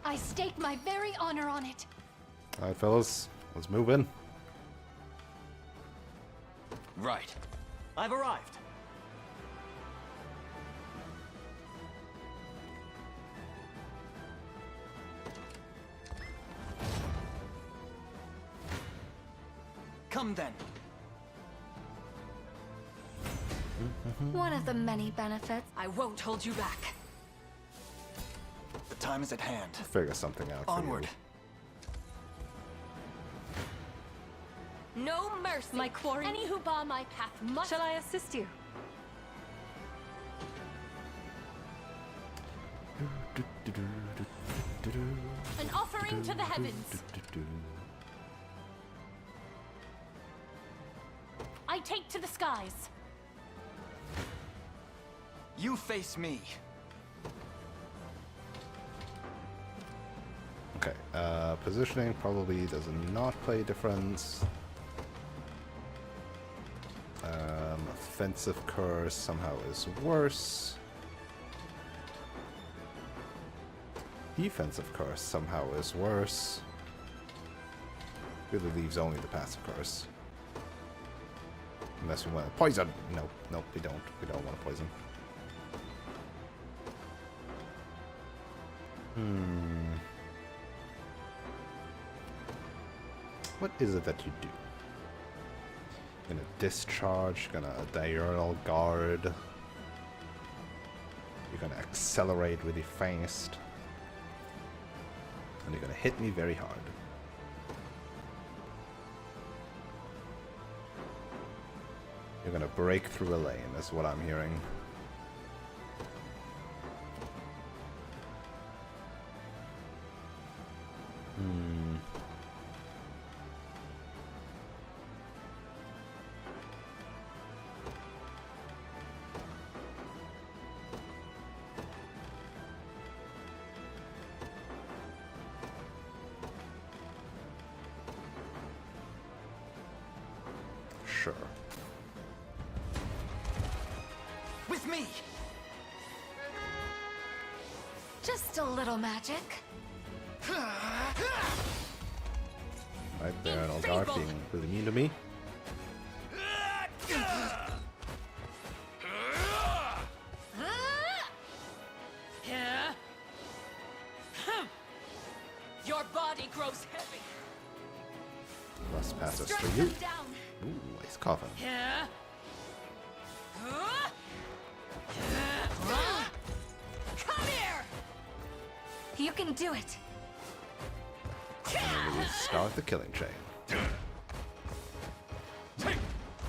I stake my very honor on it. Alright, fellas, let's move in. Right. I've arrived. Come then. One of the many benefits. I won't hold you back. The time is at hand. I'll figure something out. Onward. No mercy. My quarry. Any who bar my path must. Shall I assist you? An offering to the heavens. I take to the skies. You face me. Okay, positioning probably does not play a difference. Offensive curse somehow is worse. Defensive curse somehow is worse. Really leaves only the passive curse. Unless we want to poison. Nope, nope, we don't. We don't want to poison. What is it that you do? You're gonna discharge, you're gonna diurnal guard. You're gonna accelerate really fast. And you're gonna hit me very hard. You're gonna break through a lane, is what I'm hearing. sure. With me! Just a little magic. Right there, an Aldark being really mean to me. Your body grows heavy. Plus passes Strike for you. them down. Ooh, Ice Coffin. Come here. You can do it. And then we start the killing chain.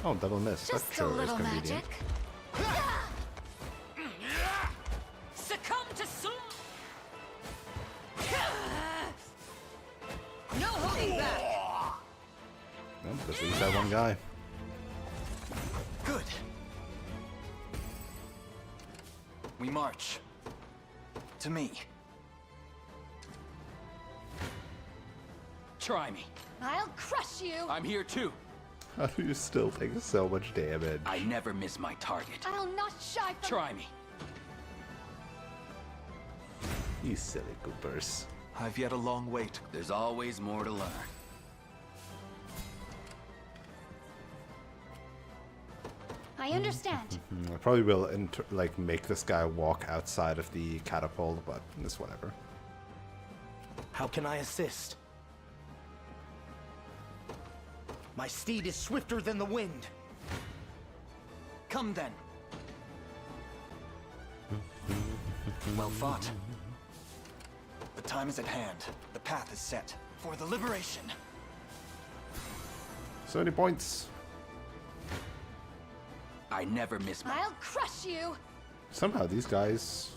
Oh, double miss. Just That sure a is little convenient. magic. Succumb to Sum. No holding back. Nope, just leaves that one guy. Good. We march. To me. Try me. I'll crush you. I'm here too. How do you still take so much damage? I never miss my target. I'll not shy from. Try me. You silly goopers. I've yet a long way to... There's always more to learn. I understand. I probably will like make this guy walk outside of the catapult, but it's whatever. How can I assist? My steed is swifter than the wind. Come then. Well fought. The time is at hand. The path is set for the liberation. 70 points. I never miss my... I'll crush you. Somehow these guys...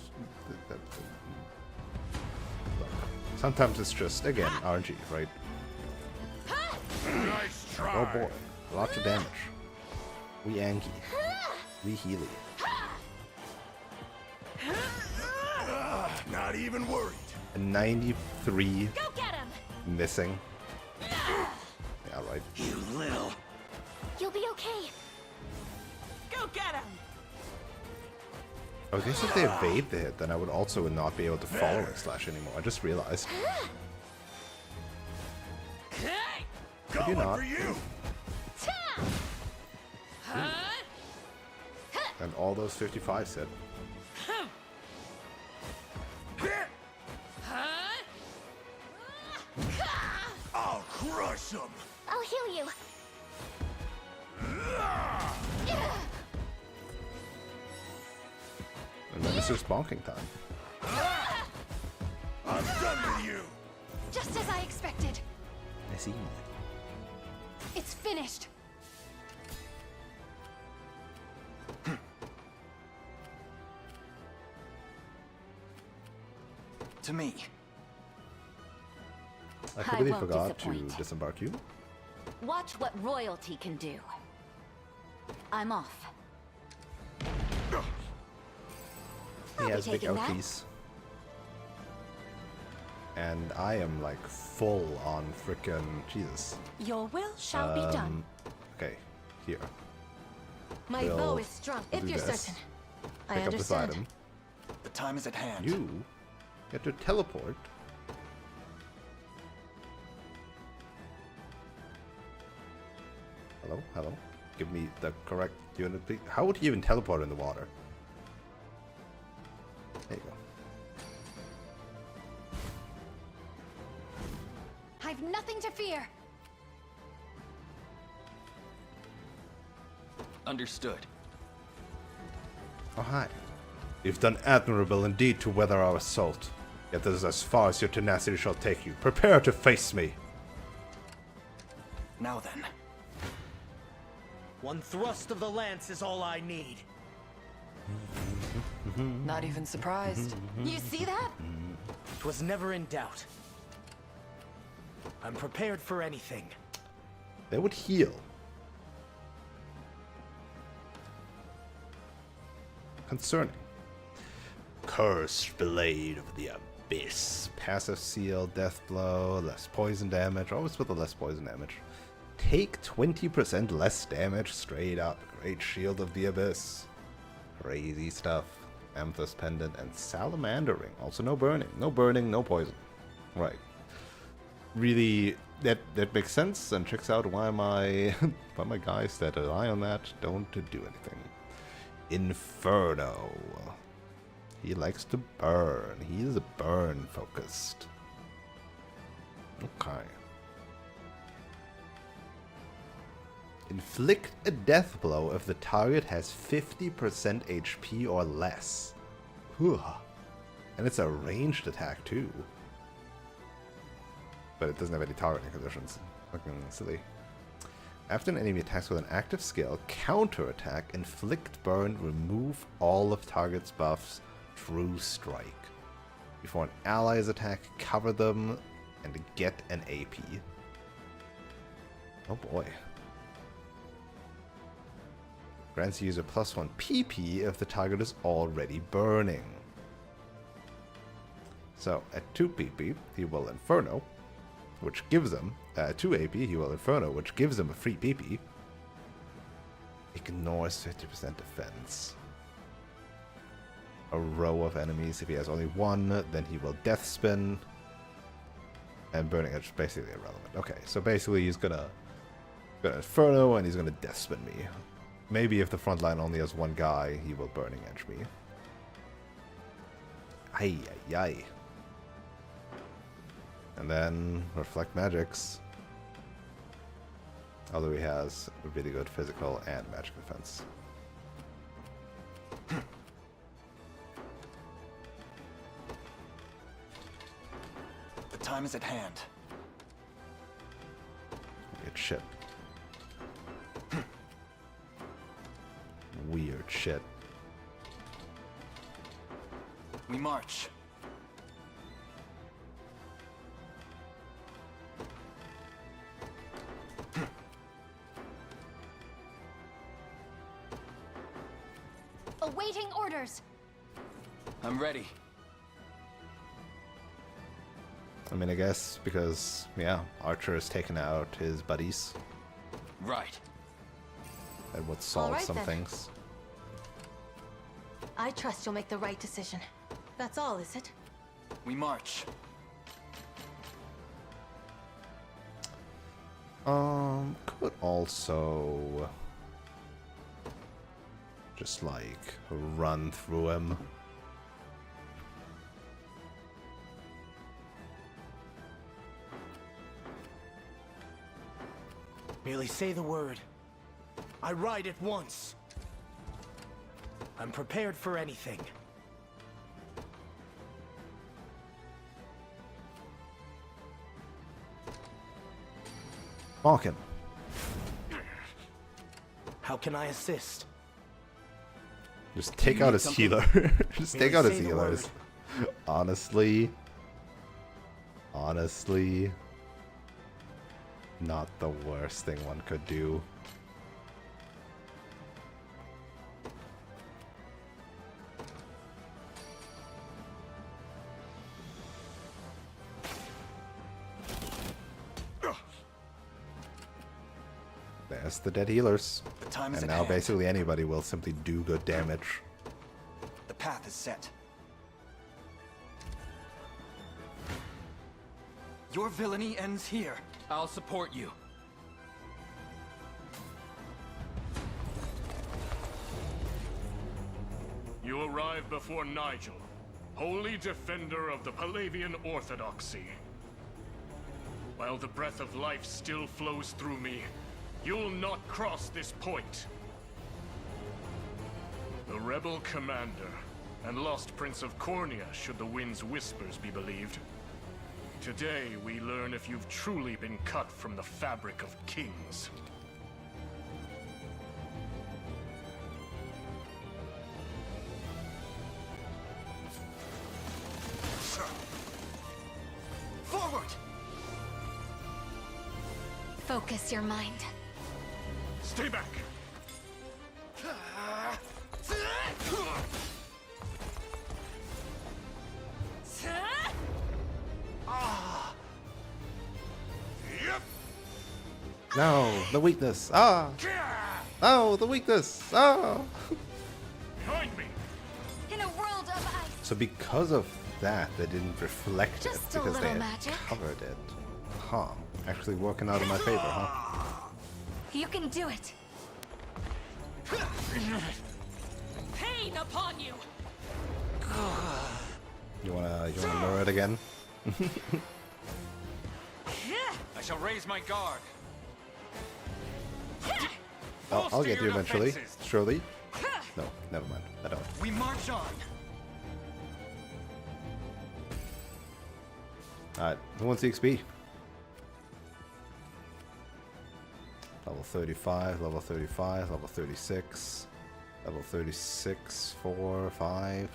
Sometimes it's just, again, RNG, right? Nice try. Oh boy, lots of damage. We Anki. We Healy. Not even worried. A 93 Go get him. missing. Yeah, right. You little. You'll be okay. Go get him. I guess if they evade the hit, then I would also not be able to follow and slash anymore. I just realized. Could you not? For you. And all those 55s hit. I'll crush them. I'll heal you. And then it's just bonking time. I'm done with you. Just as I expected. I see. It's finished. To me. I completely won't forgot to disappoint. disembark you. Watch what royalty can do. I'm off. He has be big taking that. ouchies. And I am like full on frickin' Jesus. Your will shall be done. Okay, here. My We'll bow is strong. do If you're this. certain. Pick I up this understand. item. The time is at hand. You get to teleport. Hello, hello. Give me the correct unit, please. How would you even teleport in the water? There you go. I've nothing to fear. Understood. Oh, hi. You've done admirable indeed to weather our assault. Yet this is as far as your tenacity shall take you. Prepare to face me. Now then. One thrust of the lance is all I need. Not even surprised. You see that? 'Twas never in doubt. I'm prepared for anything. They would heal. Concerning. Cursed Blade of the Abyss. Passive seal, death blow, less poison damage. Always with the less poison damage. Take 20% less damage straight up. Great Shield of the Abyss. Crazy stuff. Amethyst Pendant and Salamander Ring. Also no burning. No burning, no poison. Right. Really, that makes sense and checks out why my guys that rely on that don't do anything. Inferno. He likes to burn. He is burn focused. Okay. Inflict a death blow if the target has 50% HP or less. Whew. And it's a ranged attack too. But it doesn't have any targeting conditions. Fucking silly. After an enemy attacks with an active skill, counterattack, inflict burn, remove all of target's buffs, true strike. Before an ally's attack, cover them and get an AP. Oh boy. Grants the user +1 PP if the target is already burning. So at 2 PP, he will Inferno, which gives him 2 AP, he will Inferno, which gives him a free PP. Ignores 50% defense. A row of enemies. If he has only one, then he will Death Spin. And Burning Edge is basically irrelevant. Okay, so basically he's gonna Inferno and he's gonna Death Spin me. Maybe if the front line only has one guy, he will Burning Edge me. Ay, ay, ay. And then Reflect Magics. Although he has a really good physical and magic defense. The time is at hand. Weird shit. Weird shit. We march. Awaiting orders. I'm ready. I mean, I guess because, yeah, Archer has taken out his buddies. Right. That would solve right, some then. things. I trust you'll make the right decision. That's all, is it? We march. Could also just like run through him. Merely say the word. I ride at once. I'm prepared for anything. Balkan. How can I assist? Just take out his healer. Just take out his healers. Honestly, not the worst thing one could do. There's the dead healers. The time is and at now hand. basically anybody will simply do good damage. The path is set. Your villainy ends here. I'll support you. You arrive before Nigel, holy defender of the Palevian orthodoxy. While the breath of life still flows through me, you'll not cross this point. The rebel commander and lost prince of Cornea, should the wind's whispers be believed. Today we learn if you've truly been cut from the fabric of kings. Forward! Focus your mind. Stay back! No, the weakness. Ah. No, the weakness. Ah. Behind me. In a world of ice. So because of that, they didn't reflect it Just a because they little had magic. covered it. Huh. Actually working out in my favor, huh? You can do it. Pain upon you. You wanna lure it again? I shall raise my guard. I'll get you eventually. Surely. No, never mind. I don't. We march on. Alright, who wants the XP? Level 35, level 35, level 36, level 36, 4, 5.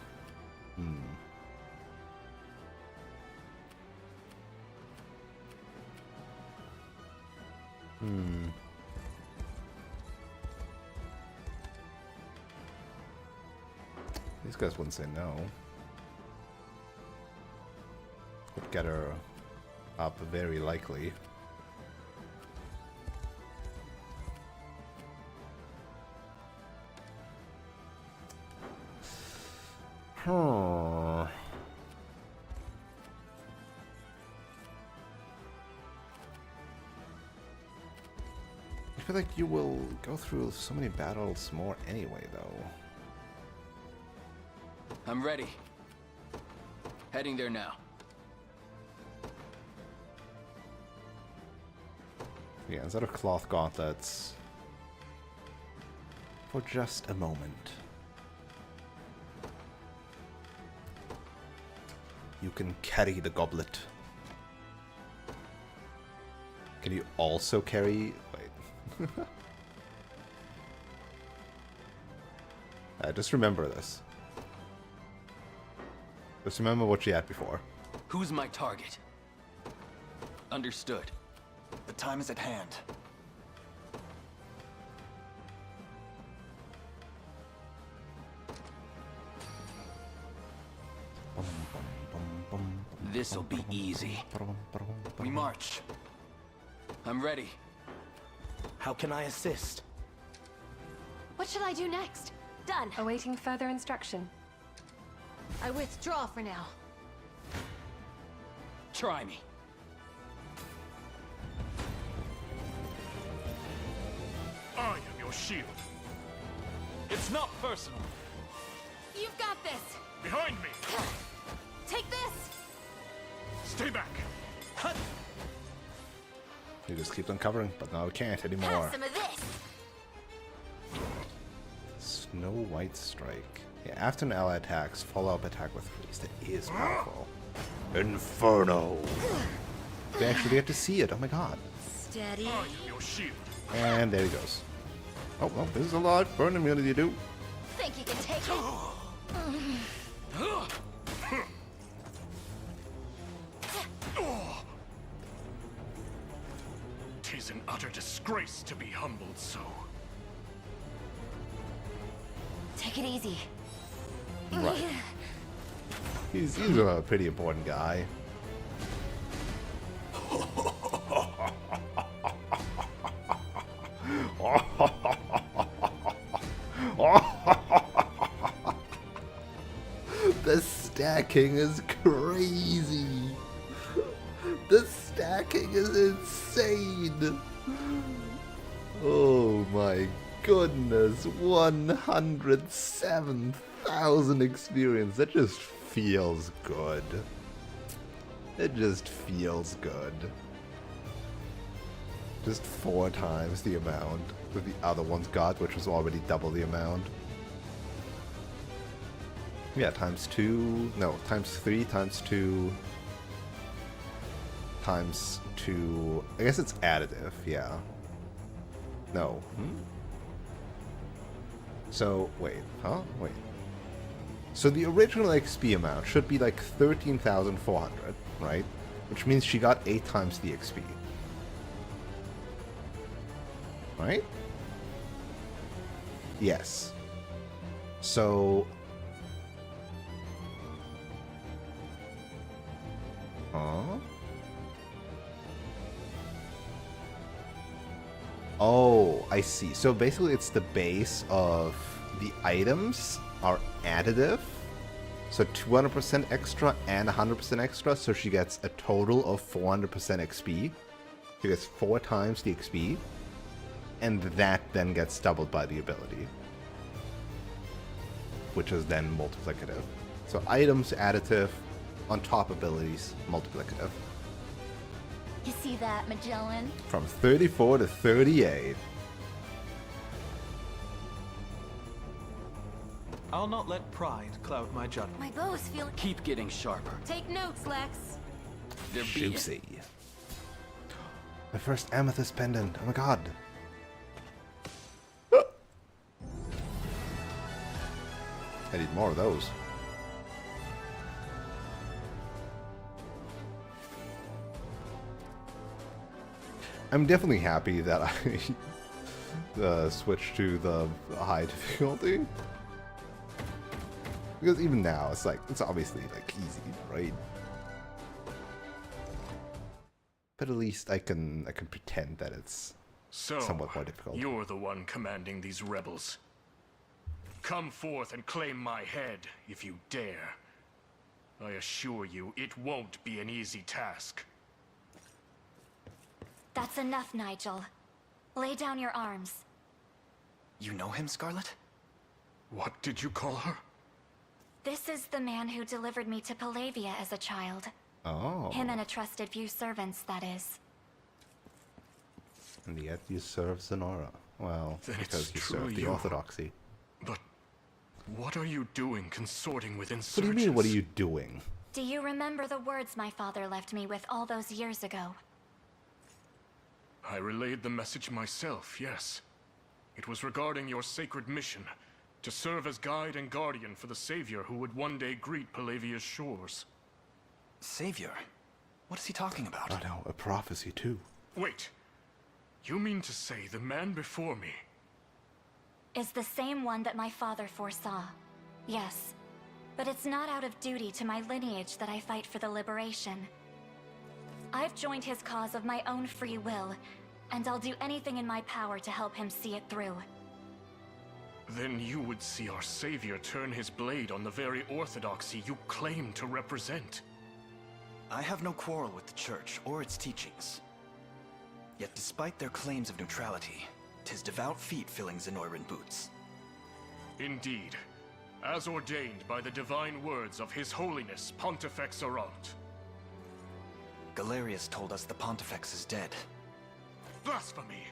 These guys wouldn't say no. Would get her up very likely. I feel like you will go through so many battles more anyway, though. I'm ready. Heading there now. Yeah, instead of cloth gauntlets, for just a moment, you can carry the goblet. Can you also carry... Wait. Just remember this. Just remember what she had before. Who's my target? Understood. The time is at hand. This'll be easy. We march. I'm ready. How can I assist? What should I do next? Done. Awaiting further instruction. I withdraw for now. Try me. I am your shield. It's not personal. You've got this. Behind me. Take this. Stay back. You just keep on covering, but now we can't anymore. Have some of this. Snow White Strike. Yeah, after an ally attacks, follow-up attack with freeze. That is powerful. Inferno! We actually get to see it. Oh my god. Steady. I am your shield. And there he goes. Oh, well, this is a lot. Burn immunity, do. Think you can take it? Tis an utter disgrace to be humbled so. Take it easy. Right. He's a pretty important guy. The stacking is crazy. The stacking is insane. Oh my goodness. 107,000 experience. That just feels good. It just feels good. Just 4 times the amount that the other ones got, which was already double the amount. Yeah, times 2, no, times 3, times 2, times 2, I guess it's additive, yeah. No. So, wait, huh? Wait. So the original XP amount should be like 13,400, right? Which means she got 8 times the XP. Right? Yes. So... Oh, I see. So basically it's the base of the items are additive. So 200% extra and 100% extra, so she gets a total of 400% XP. She gets 4 times the XP, and that then gets doubled by the ability, which is then multiplicative. So items additive, on top abilities multiplicative. You see that, Magellan? From 34 to 38. I'll not let pride cloud my judgment. My bow's feeling. Keep getting sharper. Take notes, Lex. They're Juicy. My first amethyst pendant. Oh my god. I need more of those. I'm definitely happy that I switched to the high difficulty. Because even now, it's like, it's obviously like easy, right? But at least I can pretend that it's somewhat more difficult. You're the one commanding these rebels. Come forth and claim my head, if you dare. I assure you, it won't be an easy task. That's enough, Nigel. Lay down your arms. You know him, Scarlet? What did you call her? This is the man who delivered me to Palevia as a child. Oh. Him and a trusted few servants, that is. And yet you serve Zenora. Well, Then because it's you truly serve the you. Orthodoxy. But what are you doing consorting with What insurgents? do you mean, what are you doing? Do you remember the words my father left me with all those years ago? I relayed the message myself, yes. It was regarding your sacred mission, to serve as guide and guardian for the savior who would one day greet Palevia's shores. Savior? What is he talking about? Oh no, a prophecy too. Wait. You mean to say the man before me? Is the same one that my father foresaw. Yes. But it's not out of duty to my lineage that I fight for the liberation. I've joined his cause of my own free will, and I'll do anything in my power to help him see it through. Then you would see our savior turn his blade on the very orthodoxy you claim to represent. I have no quarrel with the Church or its teachings. Yet despite their claims of neutrality, 'tis devout feet filling Zenoiran boots. Indeed, as ordained by the divine words of His Holiness Pontifex Arant. Galerius told us the Pontifex is dead. Blasphemy!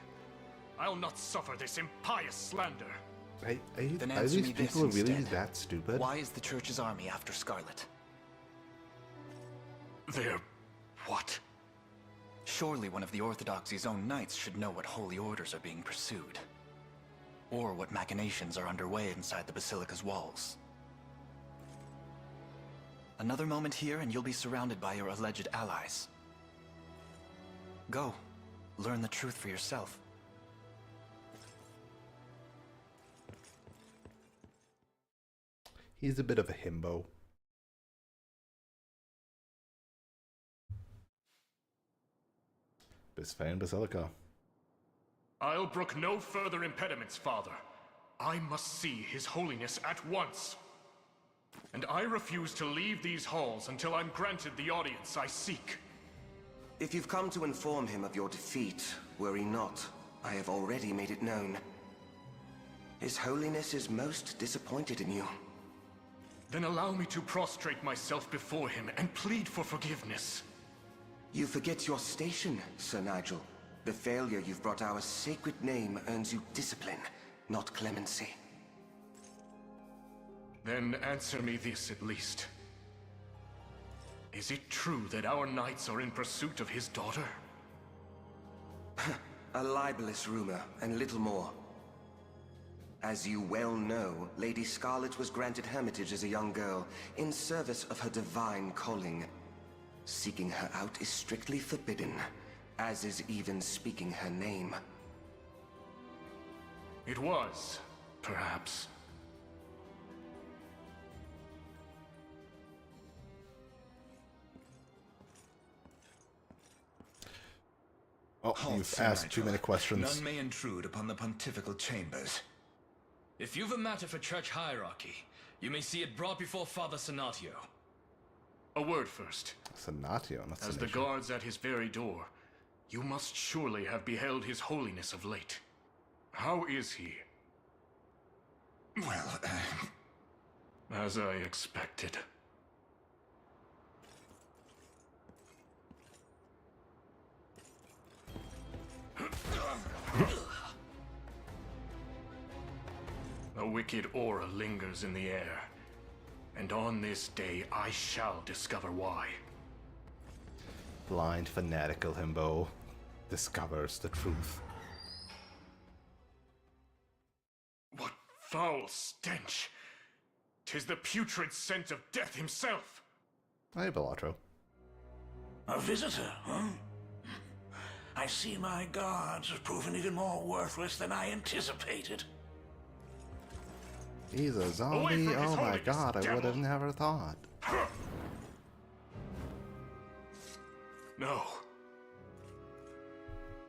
I'll not suffer this impious slander. Then Are answer these me this people really instead. that stupid? Why is the Church's army after Scarlet? They're... what? Surely one of the Orthodoxy's own knights should know what holy orders are being pursued. Or what machinations are underway inside the Basilica's walls. Another moment here and you'll be surrounded by your alleged allies. Go. Learn the truth for yourself. He's a bit of a himbo. Bisphane Basilica. I'll brook no further impediments, Father. I must see His Holiness at once. And I refuse to leave these halls until I'm granted the audience I seek. If you've come to inform him of your defeat, worry not. I have already made it known. His Holiness is most disappointed in you. Then allow me to prostrate myself before him and plead for forgiveness. You forget your station, Sir Nigel. The failure you've brought our sacred name earns you discipline, not clemency. Then answer me this at least. Is it true that our knights are in pursuit of his daughter? A libelous rumor, and little more. As you well know, Lady Scarlet was granted hermitage as a young girl, in service of her divine calling. Seeking her out is strictly forbidden, as is even speaking her name. It was, perhaps. Oh, Halt, you've Sir asked too Nigel. many questions. None may intrude upon the pontifical chambers. If you've a matter for church hierarchy, you may see it brought before Father Senatio. A word first. Senatio, not As the Senatio. guards at his very door, you must surely have beheld his holiness of late. How is he? Well, As I expected. A wicked aura lingers in the air, and on this day I shall discover why. Blind, fanatical himbo discovers the truth. What foul stench! 'Tis the putrid scent of death himself! Hey, Belatro. A visitor, huh? I see my guards have proven even more worthless than I anticipated. He's a zombie? Oh my god, I would have never thought. No.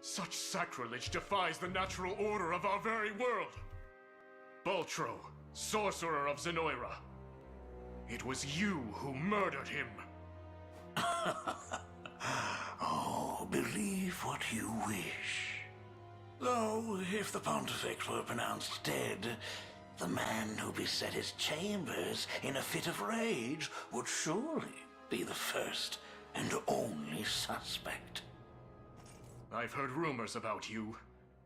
Such sacrilege defies the natural order of our very world. Baltro, sorcerer of Zenoira. It was you who murdered him. Oh, believe what you wish. Though, if the Pontifex were pronounced dead, the man who beset his chambers in a fit of rage would surely be the first and only suspect. I've heard rumors about you.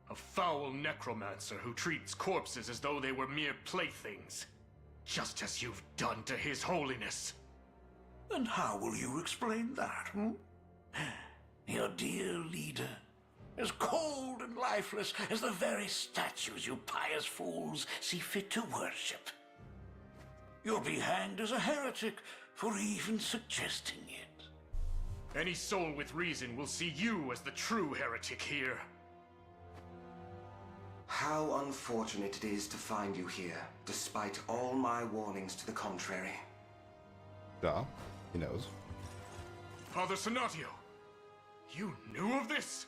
A foul necromancer who treats corpses as though they were mere playthings. Just as you've done to His Holiness. And how will you explain that, hmm? Your dear leader, as cold and lifeless as the very statues you pious fools see fit to worship. You'll be hanged as a heretic for even suggesting it. Any soul with reason will see you as the true heretic here. How unfortunate it is to find you here, despite all my warnings to the contrary. Yeah, he knows. Father Senatio, you knew of this?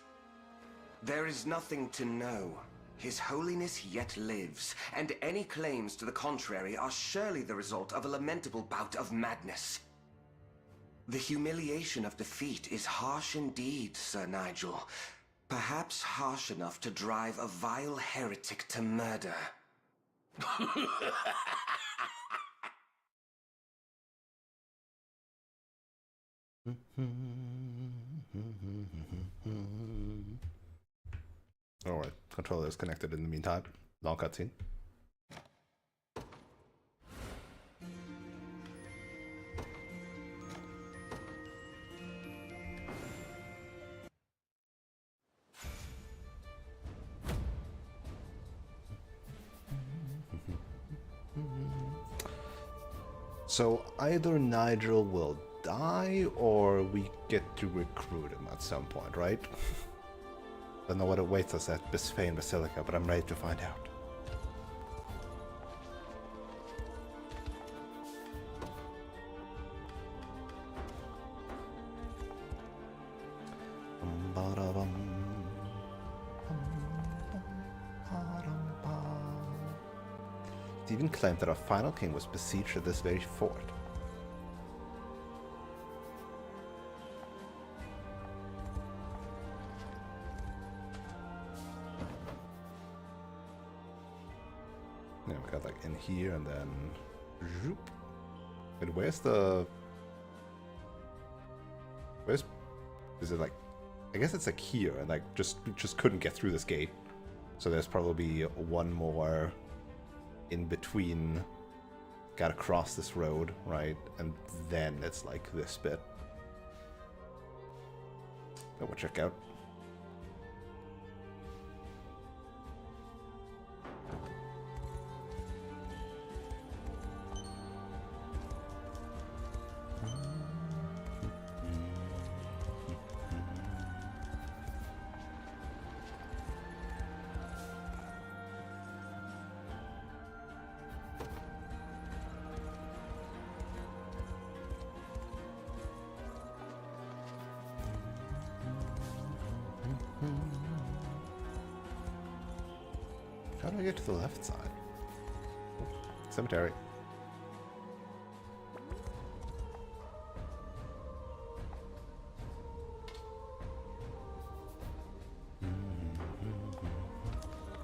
There is nothing to know. His Holiness yet lives, and any claims to the contrary are surely the result of a lamentable bout of madness. The humiliation of defeat is harsh indeed, Sir Nigel. Perhaps harsh enough to drive a vile heretic to murder. Alright, controller is connected in the meantime. Long cutscene. So either Nigel will die or we get to recruit him at some point, right? Don't know what awaits us at Bisphane Basilica, but I'm ready to find out. It even claimed that our final king was besieged at this very fort. Yeah, we got like in here and then zoop. Wait, where's is it like, I guess it's like here and like just couldn't get through this gate. So there's probably one more in between. Gotta cross this road, right? And then it's like this bit. Oh, we'll check out. How do I get to the left side? Cemetery.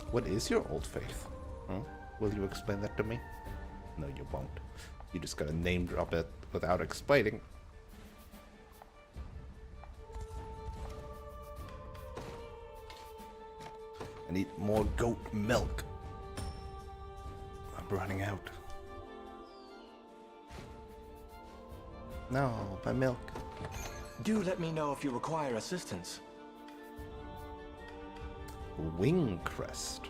What is your old faith? Huh? Will you explain that to me? No, you won't. You just gotta name drop it without explaining. I need more goat milk. I'm running out. No, my milk. Do let me know if you require assistance. Wing crest.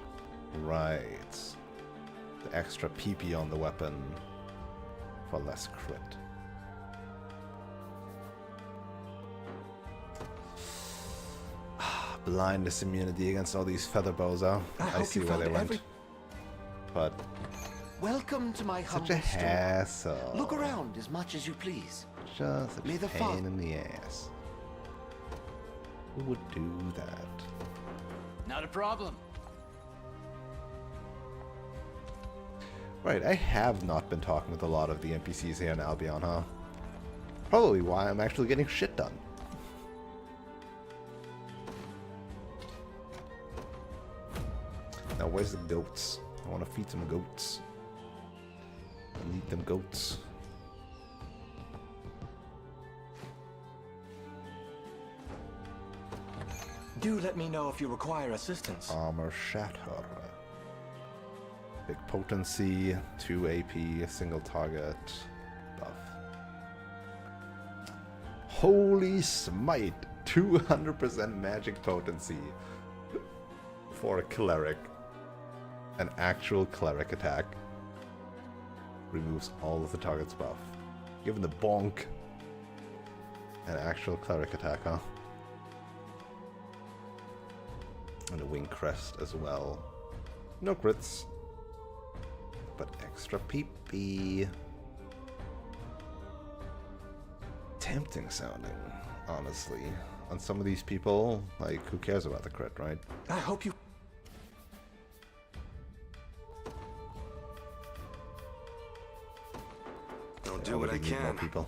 Right. The extra PP on the weapon for less crit. Blindness immunity against all these feather bows, huh? I see where they went. But welcome to my such a hassle. Look around as much as you please. Just a pain in the ass. Who would do that? Not a problem. Right, I have not been talking with a lot of the NPCs here in Albion, huh? Probably why I'm actually getting shit done. Now, where's the goats? I want to feed some goats. I need them goats. Do let me know if you require assistance. Armor shatter. Big potency, 2 AP, single target, buff. Holy smite! 200% magic potency for a cleric. An actual cleric attack. Removes all of the target's buff. Given the bonk. An actual cleric attack, huh? And a wing crest as well. No crits. But extra PP. Tempting sounding, honestly. On some of these people, like, who cares about the crit, right? I hope you... I'll do what I can. More people.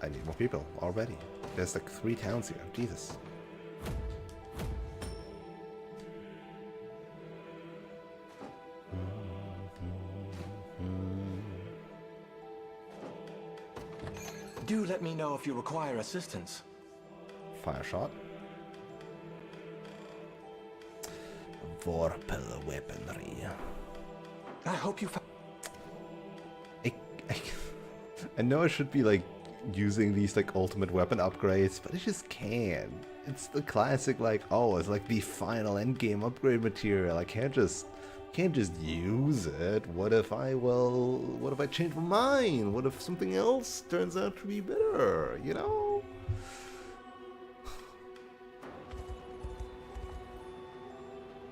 I need more people already. There's like 3 towns here. Jesus. Do let me know if you require assistance. Fire shot. Vorpal weaponry. I hope you... I know I should be like using these like ultimate weapon upgrades, but I just can't. It's the classic like, oh, it's like the final endgame upgrade material. I can't just use it. What if I change my mind? What if something else turns out to be better, you know?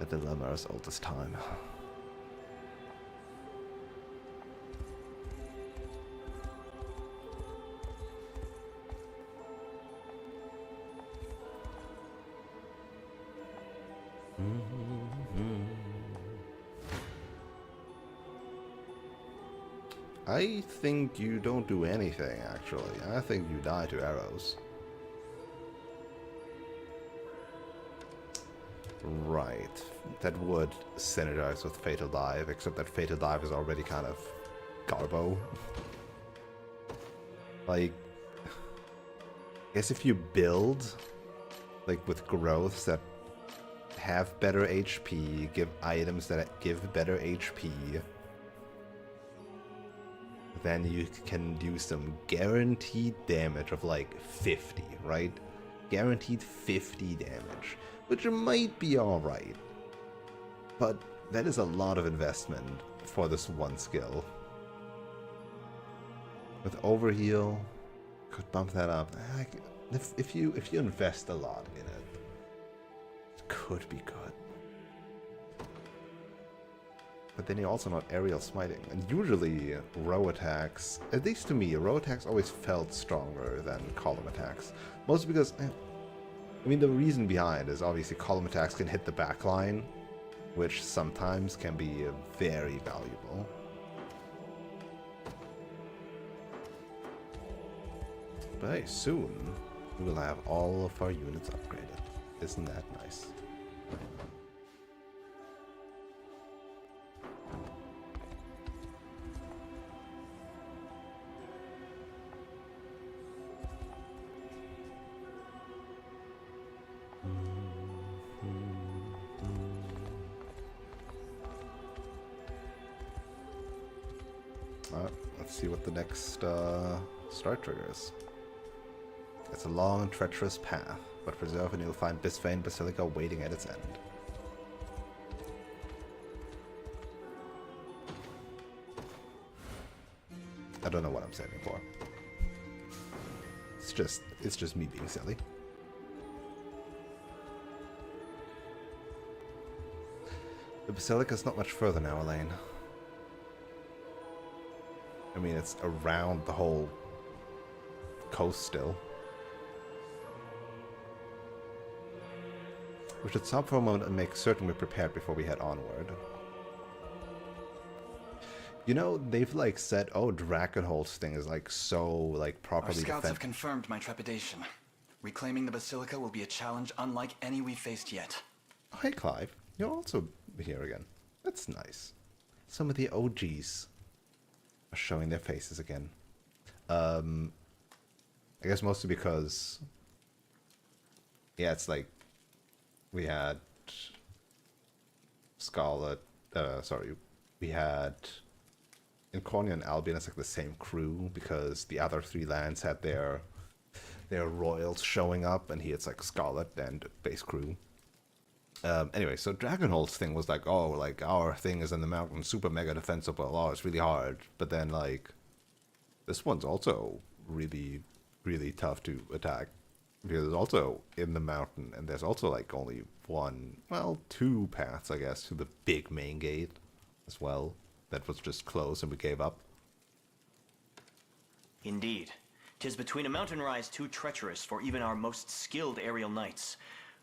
A dilemma as old as time. I think you don't do anything, actually. I think you die to arrows. Right. That would synergize with Fatal Dive, except that Fatal Dive is already kind of garbo. Like, I guess if you build, like, with growths that have better HP, give items that give better HP, then you can do some guaranteed damage of like 50, right? Guaranteed 50 damage, which might be alright. But that is a lot of investment for this one skill. With Overheal, could bump that up. If you invest a lot in it, it could be good. But then you're also not aerial smiting. And usually, row attacks, at least to me, row attacks always felt stronger than column attacks. Mostly because, I mean, the reason behind is obviously column attacks can hit the back line, which sometimes can be very valuable. But hey, soon we will have all of our units upgraded. Isn't that nice? Let's see what the next start trigger is. It's a long and treacherous path, but preserve and you'll find Bisphane Basilica waiting at its end. I don't know what I'm saving for. It's just me being silly. The Basilica's not much further now, Elaine. I mean, it's around the whole coast still. We should stop for a moment and make certain we're prepared before we head onward. You know, they've like said, oh, Dragonholt's thing is like so like properly Our scouts defended. have confirmed my trepidation. Reclaiming the Basilica will be a challenge unlike any we've faced yet. Oh, hey, Clive. You're also here again. That's nice. Some of the OGs are showing their faces again. I guess mostly because, yeah, it's like we had Scarlet. We had in Cornea and Albion. It's like the same crew because the other three lands had their royals showing up, and here it's like Scarlet and base crew. Anyway, so Dragonholt's thing was like, oh, like, our thing is in the mountain, super mega defensible, oh, it's really hard. But then, like, this one's also really, really tough to attack. Because it's also in the mountain, and there's also, like, only two paths, I guess, to the big main gate as well. That was just closed, and we gave up. Indeed. 'Tis between a mountain rise too treacherous for even our most skilled aerial knights,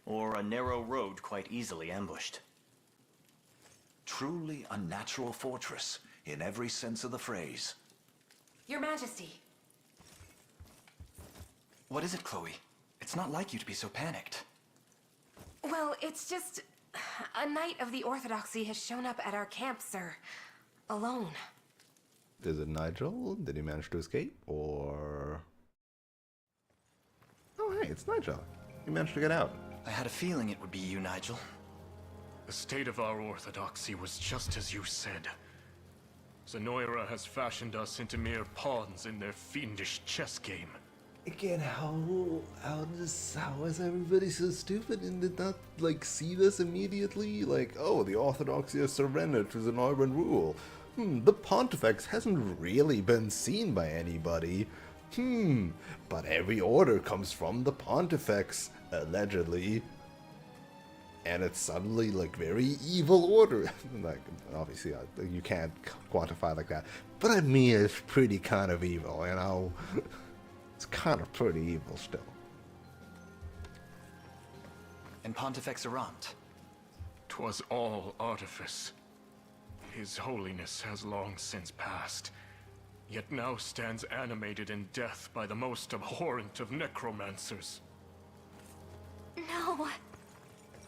or a narrow road quite easily ambushed. Truly a natural fortress, in every sense of the phrase. Your Majesty. What is it, Chloe? It's not like you to be so panicked. Well, it's just... a knight of the Orthodoxy has shown up at our camp, sir. Alone. Is it Nigel? Did he manage to escape? Or... oh, hey, it's Nigel. He managed to get out. I had a feeling it would be you, Nigel. The state of our orthodoxy was just as you said. Zenoira has fashioned us into mere pawns in their fiendish chess game. Again, how is everybody so stupid and did not, like, see this immediately? Like, oh, the Orthodoxy has surrendered to Zenoiran rule. The Pontifex hasn't really been seen by anybody. But every order comes from the Pontifex, allegedly. And it's suddenly, like, very evil order. Like, obviously, you can't quantify like that. But I mean, it's pretty kind of evil, you know? It's kind of pretty evil still. And Pontifex Errant? 'Twas all artifice. His holiness has long since passed, yet now stands animated in death by the most abhorrent of necromancers. No.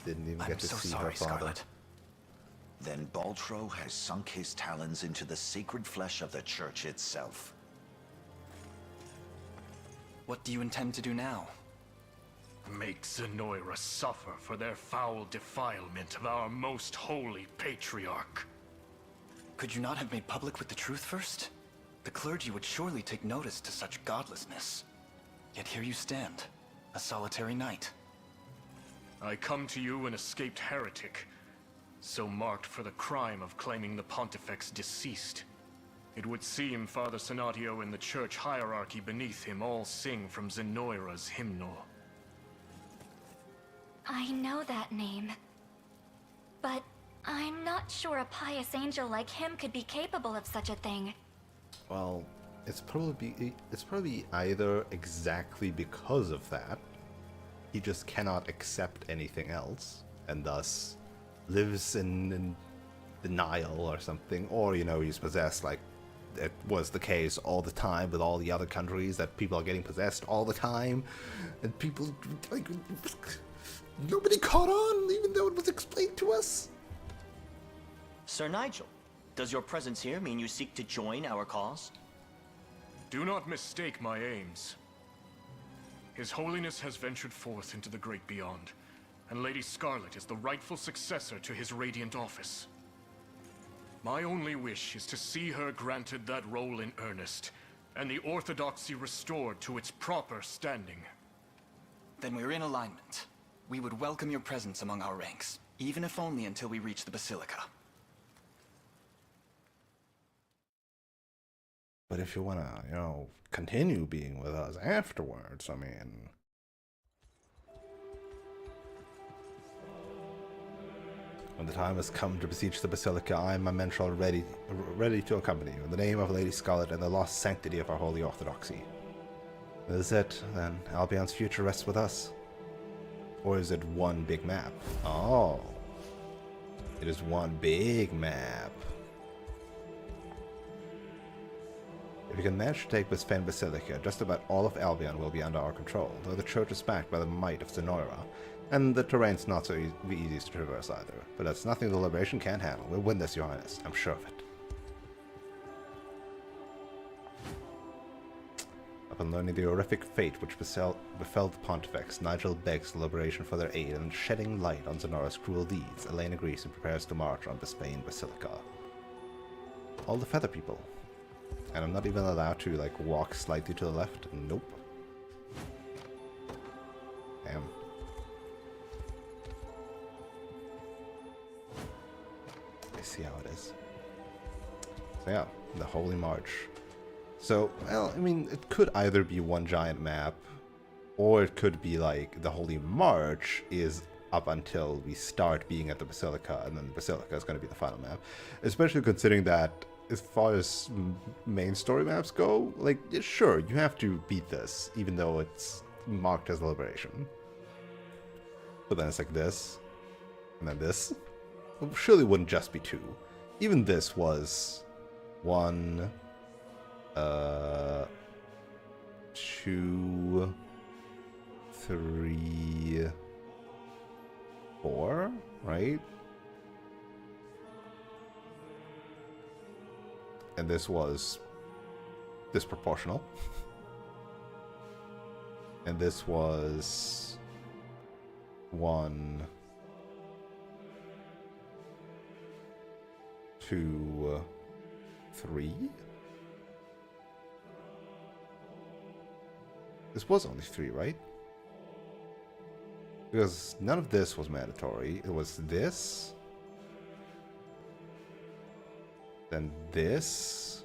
Didn't even get to see her father. Scarlet. Then Baltro has sunk his talons into the sacred flesh of the church itself. What do you intend to do now? Make Zenoira suffer for their foul defilement of our most holy patriarch. Could you not have made public with the truth first? The clergy would surely take notice to such godlessness. Yet here you stand, a solitary knight. I come to you an escaped heretic, so marked for the crime of claiming the Pontifex deceased. It would seem Father Senatio and the church hierarchy beneath him all sing from Zenoira's hymnal. I know that name. But I'm not sure a pious angel like him could be capable of such a thing. Well, it's probably either exactly because of that, he just cannot accept anything else, and thus lives in denial or something, or, you know, he's possessed like it was the case all the time with all the other countries, that people are getting possessed all the time, and people, like, nobody caught on, even though it was explained to us. Sir Nigel, does your presence here mean you seek to join our cause? Do not mistake my aims. His Holiness has ventured forth into the great beyond, and Lady Scarlet is the rightful successor to his radiant office. My only wish is to see her granted that role in earnest, and the Orthodoxy restored to its proper standing. Then we're in alignment. We would welcome your presence among our ranks, even if only until we reach the Basilica. But if you want to, you know, continue being with us afterwards, I mean... When the time has come to besiege the Basilica, I and my men shall ready to accompany you in the name of Lady Scarlet and the lost sanctity of our holy orthodoxy. Is it, then, Albion's future rests with us? Or is it one big map? Oh. It is one big map. If we can manage to take Bisfen Basilica, just about all of Albion will be under our control, though the church is backed by the might of Zenora, and the terrain's not so easy to traverse either. But that's nothing the Liberation can't handle. We'll win this, Your Highness. I'm sure of it. Upon learning the horrific fate which befell the Pontifex, Nigel begs the Liberation for their aid, and shedding light on Zenora's cruel deeds, Elaine agrees and prepares to march on Bisfen Basilica. All the feather people. And I'm not even allowed to, like, walk slightly to the left? Nope. Damn. I see how it is. So yeah, the Holy March. So, well, I mean, it could either be one giant map, or it could be, like, the Holy March is up until we start being at the Basilica, and then the Basilica is going to be the final map. Especially considering that, as far as main story maps go, like, sure, you have to beat this, even though it's marked as Liberation. But then it's like this, and then this. Well, surely it wouldn't just be two. Even this was 1, 2, 3, 4, right? And this was disproportional. And this was 1, 2, 3. This was only 3, right? Because none of this was mandatory. It was this. Then this,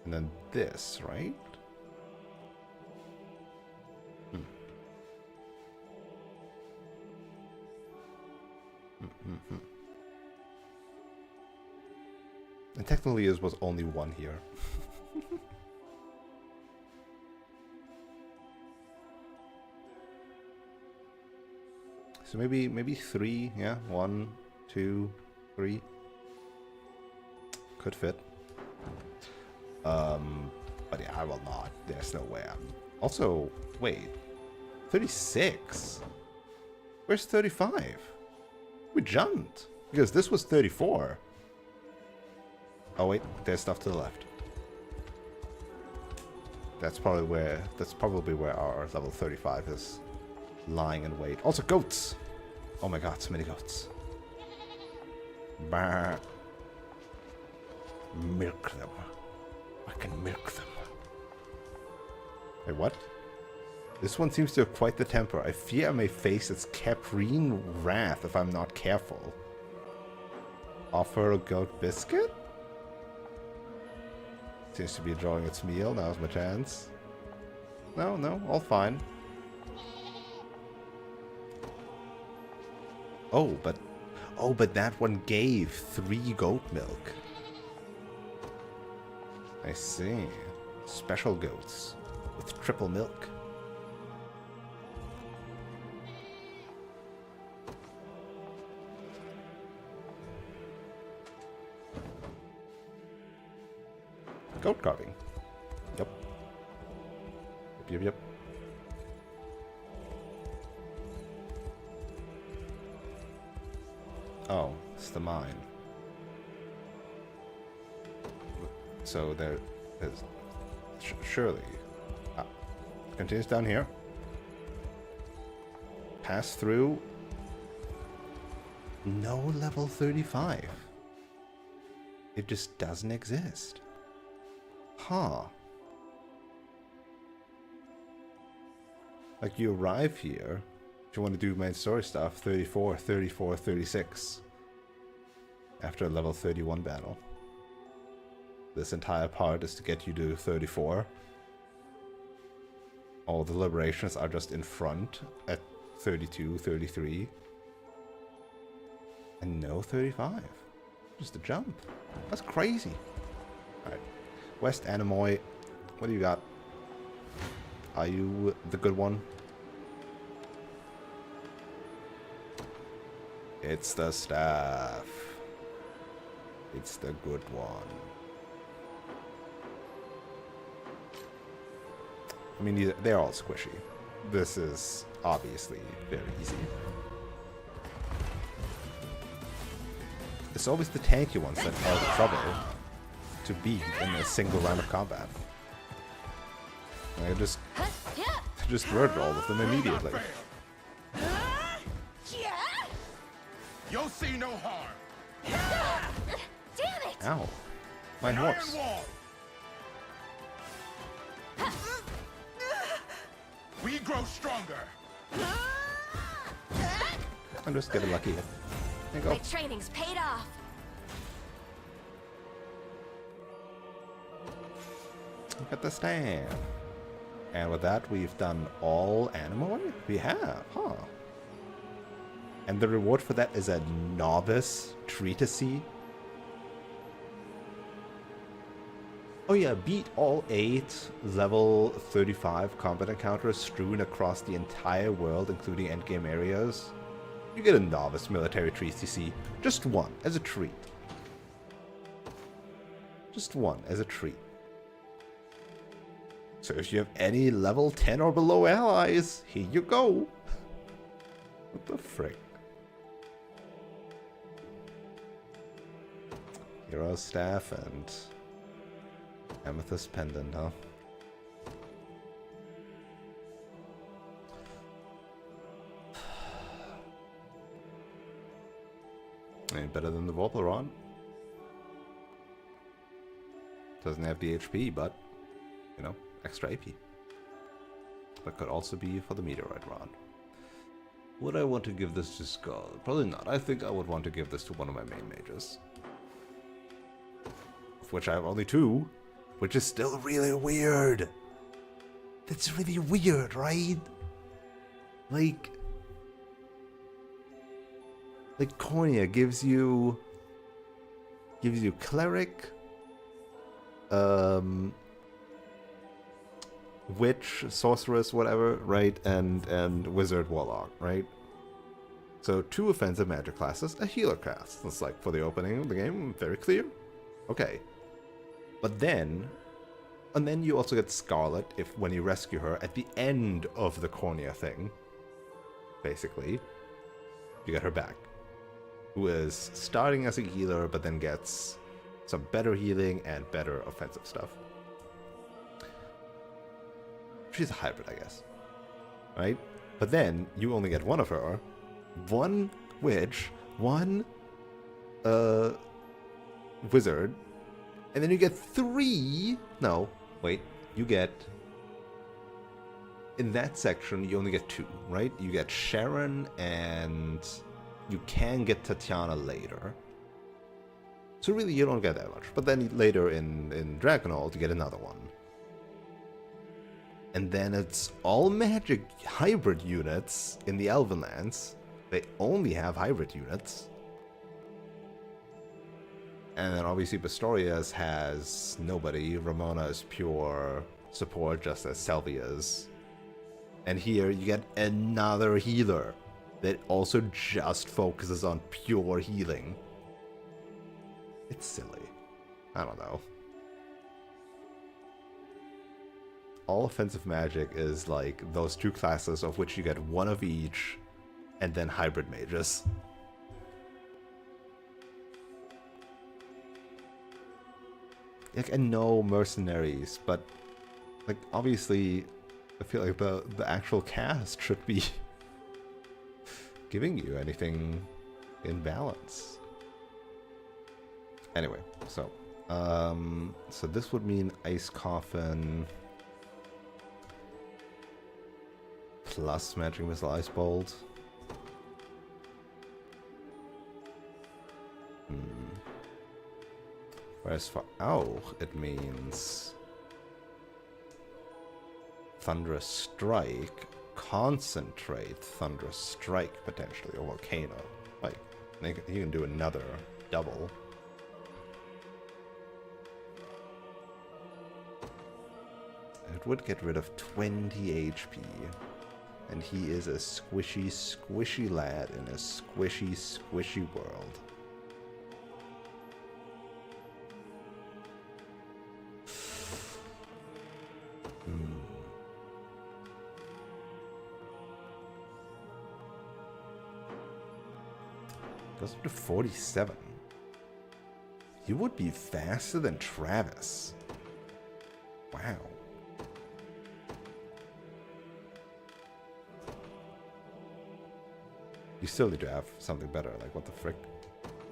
and then this, right? And technically it was only 1 here. So maybe 3, yeah? 1, 2, 3. Could fit. But yeah, I will not. There's no way. Also, wait. 36? Where's 35? We jumped. Because this was 34. Oh wait, there's stuff to the left. That's probably where our level 35 is lying in wait. Also goats! Oh my god, so many goats. Bah. Milk them. I can milk them. Wait, what? This one seems to have quite the temper. I fear I may face its caprine wrath if I'm not careful. Offer a goat biscuit? Seems to be enjoying its meal. Now's my chance. No, all fine. Oh, but... Oh, but that one gave 3 goat milk. I see. Special goats with triple milk. Goat carving. Yep. Yep. Oh, it's the mine. So there is... surely... continues down here. Pass through... No level 35. It just doesn't exist. Huh. Like, you arrive here, if you want to do main story stuff, 34, 34, 36. After a level 31 battle. This entire part is to get you to 34. All the liberations are just in front at 32, 33. And no 35. Just a jump. That's crazy. Alright. West Anemoy, what do you got? Are you the good one? It's the staff. It's the good one. I mean, they're all squishy. This is obviously very easy. It's always the tanky ones that are the trouble to beat in a single round of combat. I just murdered all of them immediately. You'll see no harm. Damn it! Ow. My horse. We grow stronger. I'm just getting lucky. There you go. My training's paid off. Look at the stand. And with that, we've done all Anemoy? We have, huh? And the reward for that is a novice treatise. Oh yeah, beat all 8 level 35 combat encounters strewn across the entire world, including endgame areas. You get a novice military treatise. Just one, as a treat. Just one, as a treat. So if you have any level 10 or below allies, here you go. What the frick? Hero staff and amethyst pendant, huh? Ain't better than the Overlord. Doesn't have the HP, but, you know, extra AP. That could also be for the meteorite rod. Would I want to give this to Skull? Probably not. I think I would want to give this to one of my main mages. Of which I have only 2, which is still really weird. That's really weird, right? Like Cornea gives you cleric, witch, sorceress, whatever, right, and wizard, warlock, right? So 2 offensive magic classes, a healer class. That's like for the opening of the game, very clear. Okay, but then you also get Scarlet when you rescue her at the end of the Cornea thing. Basically, you get her back, who is starting as a healer, but then gets some better healing and better offensive stuff. She's a hybrid, I guess. Right? But then, you only get one of her. 1 witch, 1 wizard, and then you get 3... No, wait. You get... In that section, you only get 2, right? You get Sharon, and you can get Tatiana later. So really, you don't get that much. But then later in Dragonhold, you get another one. And then it's all magic hybrid units in the Elven Lands. They only have hybrid units. And then obviously Pistorius has nobody. Ramona is pure support, just as Selvia is. And here you get another healer that also just focuses on pure healing. It's silly. I don't know. All offensive magic is like those two classes of which you get one of each, and then hybrid mages. Like, and no mercenaries, but like obviously I feel like the actual cast should be giving you anything in balance. Anyway, so so this would mean Ice Coffin plus Magic Missile Ice Bolt. Whereas for Auch, it means Thunderous Strike, Concentrate, Thunderous Strike potentially, or Volcano. Like, you can do another double. It would get rid of 20 HP. And he is a squishy, squishy lad in a squishy, squishy world. Goes up to 47. You would be faster than Travis. Wow. You still need to have something better. Like, what the frick?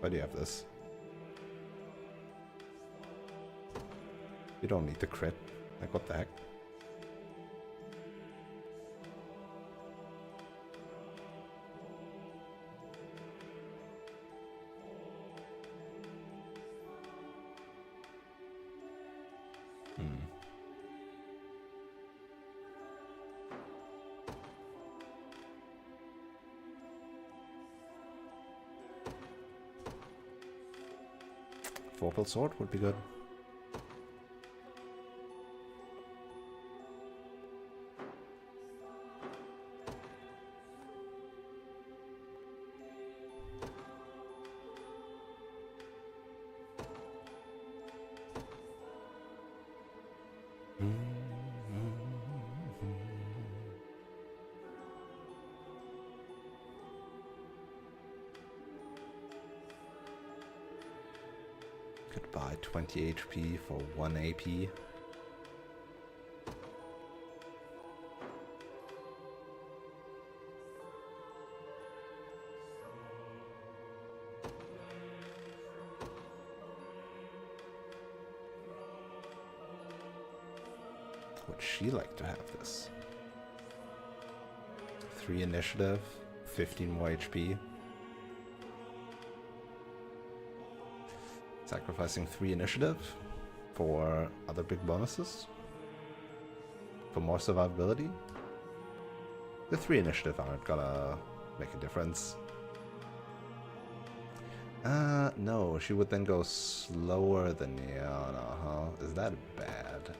Why do you have this? You don't need the crit. Like, what the heck? Vorpal Sword would be good. Could buy 20 HP for 1 AP. Would she like to have this? 3 initiative, 15 more HP. Sacrificing 3 initiative for other big bonuses. For more survivability. The 3 initiative aren't gonna make a difference. No, she would then go slower than Niana, huh? Is that bad?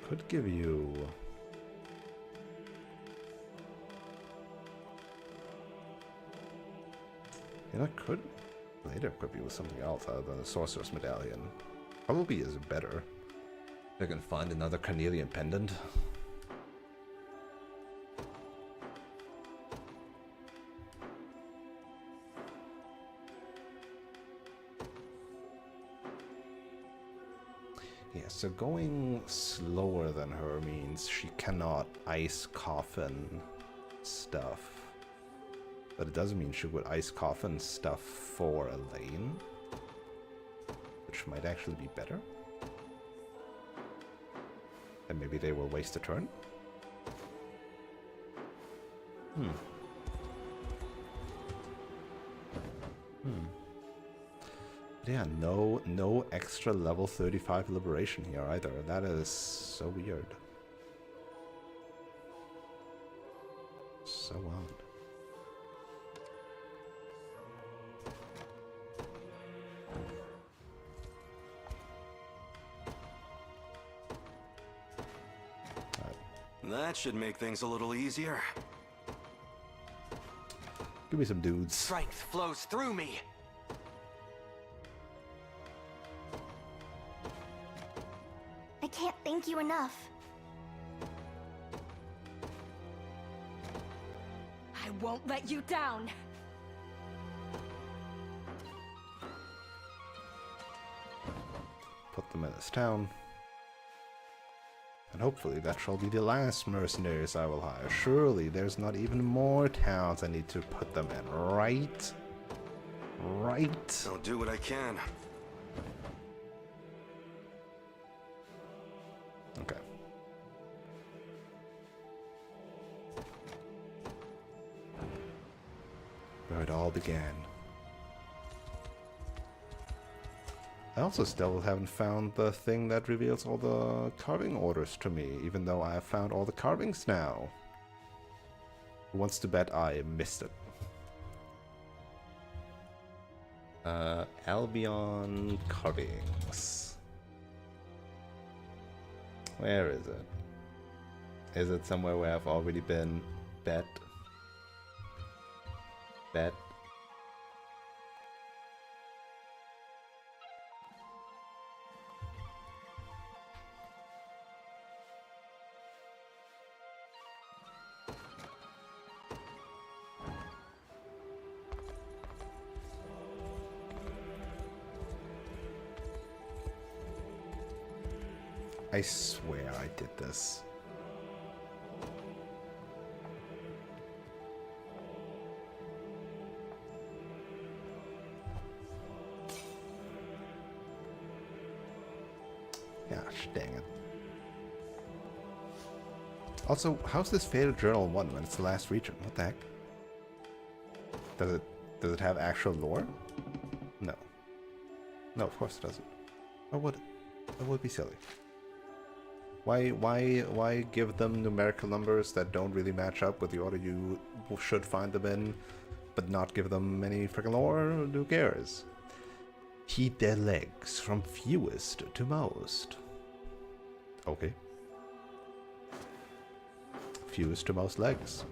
Could give you... You know, could later equip you with something else other than the Sorcerer's Medallion. Probably is better. I can find another Carnelian Pendant. Yeah, so going slower than her means she cannot Ice Coffin stuff. But it doesn't mean she would Ice Coffin stuff for Elaine, which might actually be better. And maybe they will waste a turn. Yeah, no extra level 35 liberation here either. That is so weird. So odd. That should make things a little easier. Give me some dudes. Strength flows through me. I can't thank you enough. I won't let you down. Put them in this town. And hopefully that shall be the last mercenaries I will hire. Surely there's not even more towns I need to put them in, right? Right? I'll do what I can. Okay. Where it all began. I also still haven't found the thing that reveals all the carving orders to me, even though I have found all the carvings now. Who wants to bet I missed it? Albion carvings. Where is it? Is it somewhere where I've already been? Bet. Bet. I swear I did this. Gosh, dang it. Also, how's this Fatal Journal 1 when it's the last region? What the heck? Does it have actual lore? No. No, of course it doesn't. Or would it? It would be silly. Why give them numerical numbers that don't really match up with the order you should find them in, but not give them any freaking lore? Who cares? Heat their legs from fewest to most. Okay. Fewest to most legs.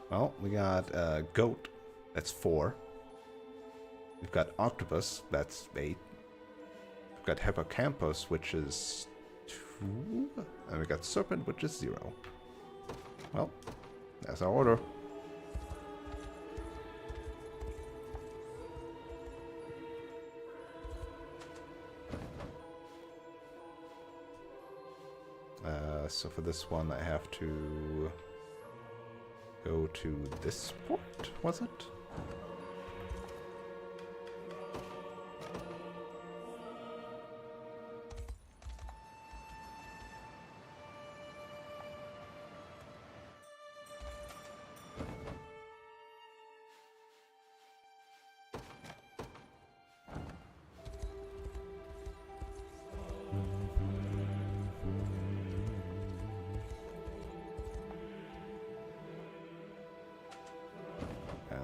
Well, we got goat, that's 4. We've got octopus, that's 8. We've got hippocampus, which is 2. And we got serpent, which is 0. Well, that's our order. So for this one, I have to go to this port, was it?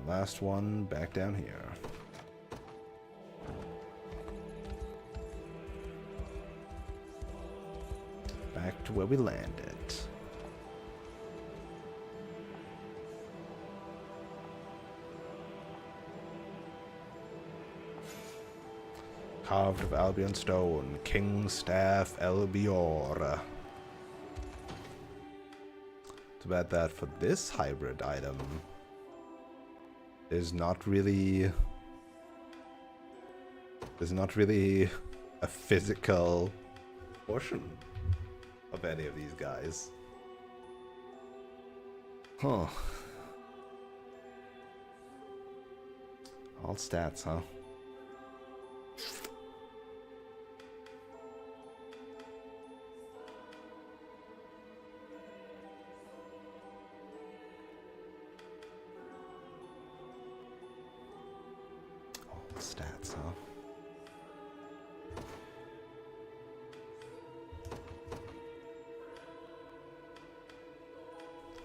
Last one back down here. Back to where we landed. Carved of Albion stone, King's Staff Elbior. Too bad that for this hybrid item there's not really a physical portion of any of these guys. Huh. All stats, huh? Stats. this, huh?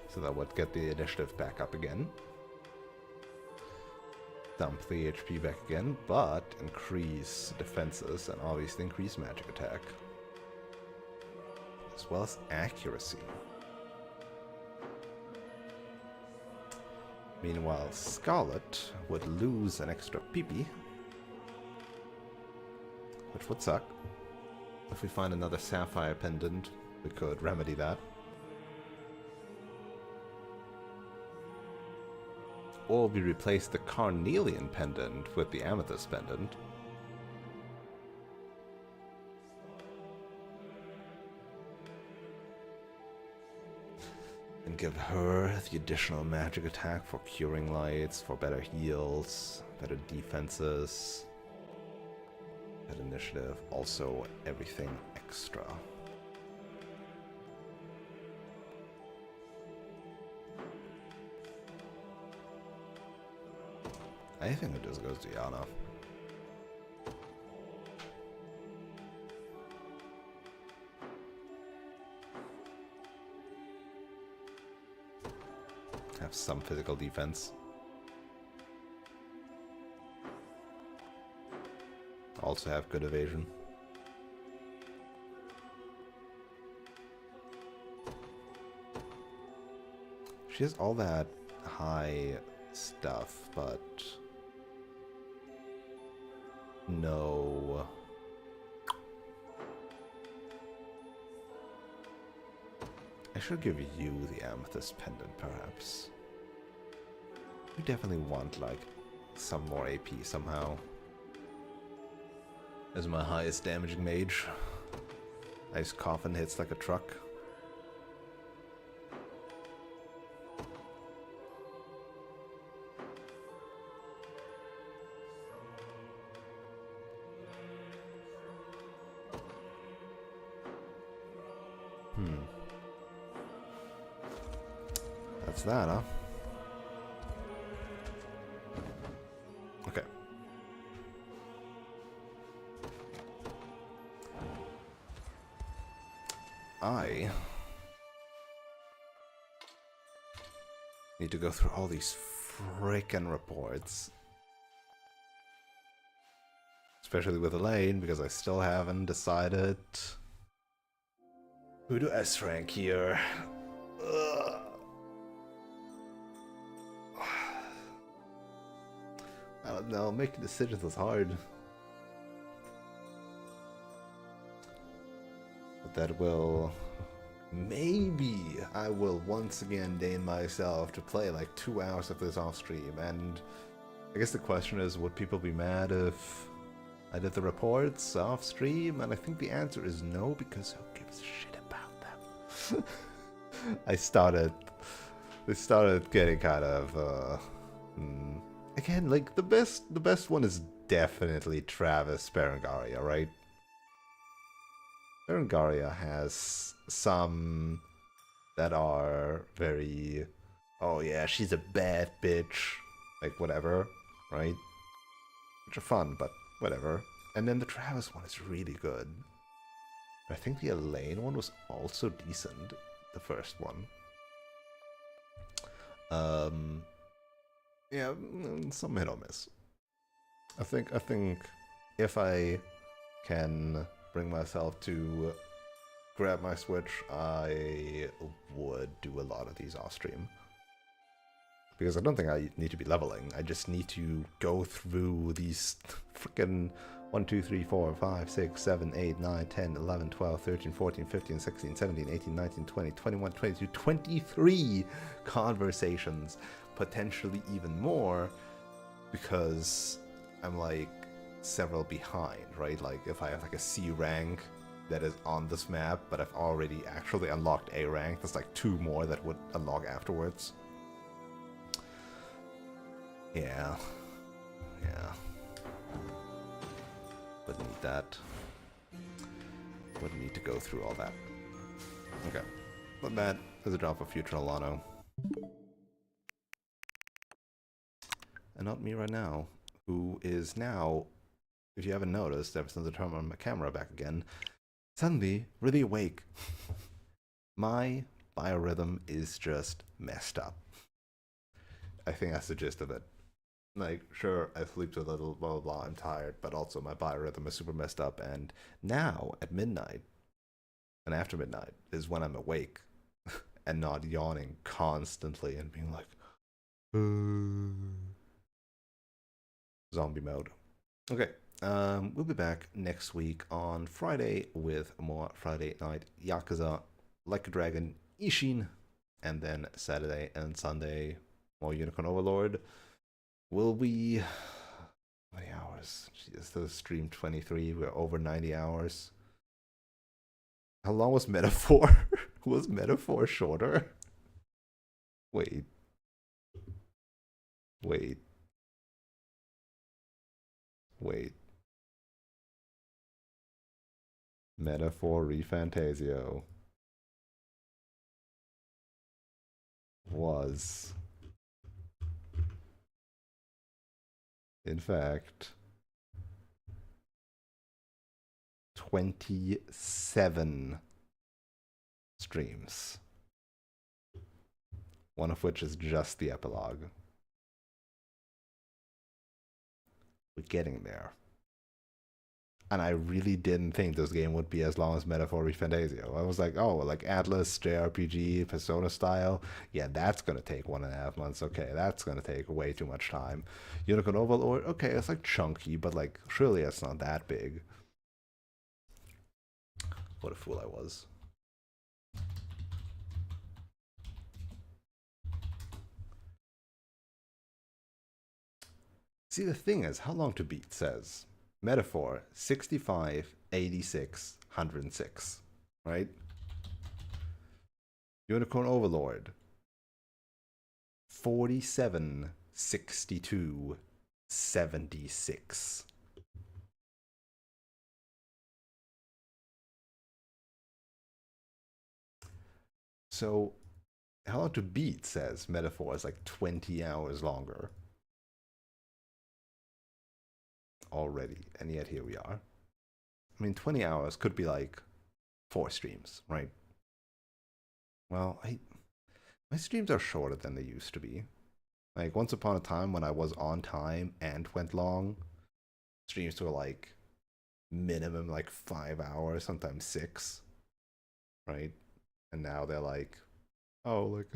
So that would get the initiative back up again. Dump the HP back again, but increase defenses and obviously increase magic attack. As well as accuracy. Meanwhile, Scarlet would lose an extra PP, which would suck. If we find another Sapphire Pendant, we could remedy that. Or we replace the Carnelian Pendant with the Amethyst Pendant. And give her the additional magic attack for curing lights, for better heals, better defenses, better initiative, also everything extra. I think it just goes to Yana. Have some physical defense. Also have good evasion. She has all that high stuff, but no. I should give you the Amethyst Pendant, perhaps. You definitely want, like, some more AP somehow. As my highest damaging mage. Ice Coffin hits like a truck. That's that, huh? Okay. I need to go through all these frickin' reports. Especially with Elaine, because I still haven't decided who to S-rank here. Ugh. I don't know, making decisions is hard. But that will... Maybe I will once again deign myself to play like 2 hours of this off stream, and I guess the question is, would people be mad if I did the reports off stream? And I think the answer is no, because who gives a shit about them? They started getting kind of again, like the best one is definitely Travis Berengaria, right? Berengaria has some that are very, oh yeah, she's a bad bitch, like whatever, right? Which are fun, but whatever. And then the Travis one is really good. I think the Elaine one was also decent, the first one. Yeah, some hit or miss. I think if I can bring myself to grab my Switch, I would do a lot of these off stream. Because I don't think I need to be leveling, I just need to go through these freaking 1, 2, 3, 4, 5, 6, 7, 8, 9, 10, 11, 12, 13, 14, 15, 16, 17, 18, 19, 20, 21, 22, 23 conversations, potentially even more, because I'm like several behind, right? Like if I have like a C rank that is on this map, but I've already actually unlocked A rank, there's like 2 more that would unlock afterwards. Yeah. Wouldn't need that. Wouldn't need to go through all that. Okay. But that is a job for future Alano. And not me right now, who is now if you haven't noticed, ever since I turned on my camera back again, suddenly really awake. My biorhythm is just messed up. I think that's the gist of it. Like, sure, I sleep a little, blah, blah, blah, I'm tired, but also my biorhythm is super messed up, and now, at midnight, and after midnight, is when I'm awake, and not yawning constantly and being like, zombie mode. Okay, we'll be back next week on Friday with more Friday Night Yakuza, Like a Dragon, Ishin, and then Saturday and Sunday, more Unicorn Overlord. Will we... How many hours? Jeez, this stream 23, we're over 90 hours. How long was Metaphor? Was Metaphor shorter? Wait. Wait. Wait. Metaphor ReFantasio was, in fact, 27 streams. One of which is just the epilogue. We're getting there. And I really didn't think this game would be as long as Metaphor ReFantasio. I was like, oh, like Atlas, JRPG, Persona style. Yeah, that's going to take 1.5 months. Okay, that's going to take way too much time. Unicorn Overlord, okay, it's like chunky, but like, surely it's not that big. What a fool I was. See, the thing is, How Long to Beat says Metaphor 65, 86, 106, right? Unicorn Overlord 47, 62, 76. So, How Long to Beat says Metaphor is like 20 hours longer. Already, and yet here we are. I mean, 20 hours could be like 4 streams, right? Well, my streams are shorter than they used to be. Like, once upon a time when I was on time and went long, streams were like minimum like 5 hours, sometimes 6, right? And now they're like, oh, like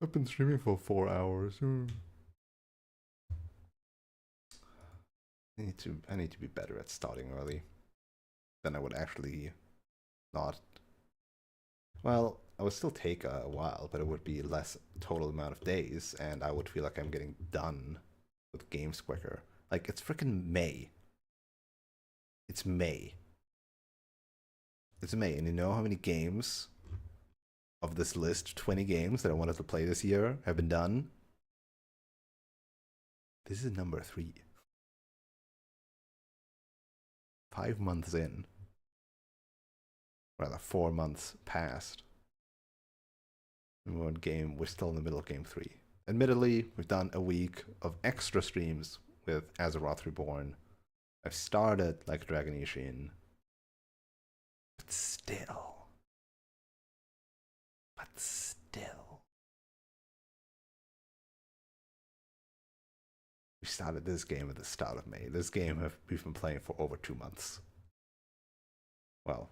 I've been streaming for 4 hours. I need to be better at starting early. Then I would actually not. Well, I would still take a while, but it would be less total amount of days, and I would feel like I'm getting done with games quicker. Like, it's freaking May. It's May. It's May, and you know how many games of this list, 20 games that I wanted to play this year, have been done? This is number 3. 5 months in. Rather, 4 months past. We're still in the middle of game 3. Admittedly, we've done a week of extra streams with Azeroth Reborn. I've started Like Dragon Ishin. But still. We started this game at the start of May. This game we've been playing for over 2 months. Well,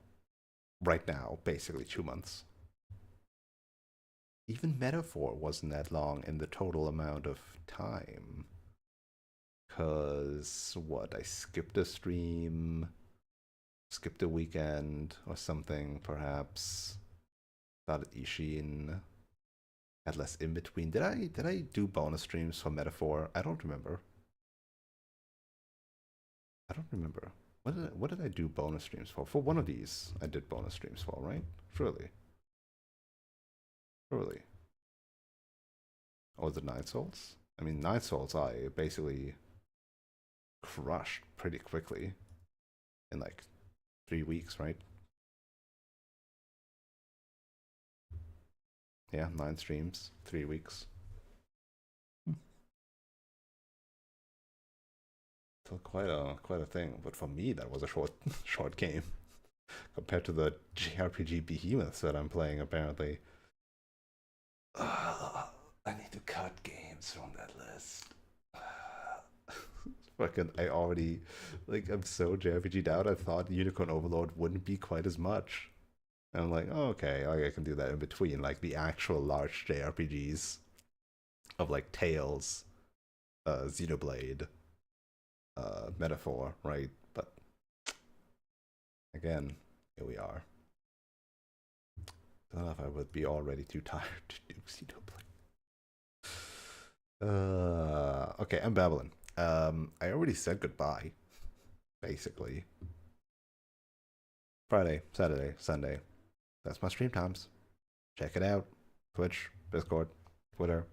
right now, basically 2 months. Even Metaphor wasn't that long in the total amount of time. Cause what, I skipped a stream, skipped a weekend or something, perhaps. Started Ishin. Had less in between. Did I do bonus streams for Metaphor? I don't remember. What did I do bonus streams for? For one of these, I did bonus streams for, right? Surely. Or was it Nine Souls? I mean, Nine Souls I basically crushed pretty quickly in like 3 weeks, right? Yeah, 9 streams, 3 weeks. Still quite a thing. But for me, that was a short game compared to the JRPG behemoths that I'm playing. Apparently, I need to cut games from that list. Fucking, I already, like, I'm so JRPG'd out. I thought Unicorn Overlord wouldn't be quite as much. And I'm like, oh, okay, I can do that in between, like the actual large JRPGs of like Tales, Xenoblade, Metaphor, right? But again, here we are. Don't know if I would be already too tired to do Xenoblade. Okay, I'm babbling. I already said goodbye, basically. Friday, Saturday, Sunday. That's my stream times. Check it out. Twitch, Discord, Twitter.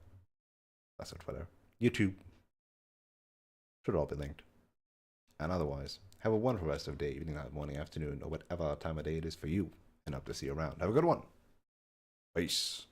That's not Twitter. YouTube. Should all be linked. And otherwise, have a wonderful rest of the day, evening, night, morning, afternoon, or whatever time of day it is for you. And hope to see you around. Have a good one. Peace.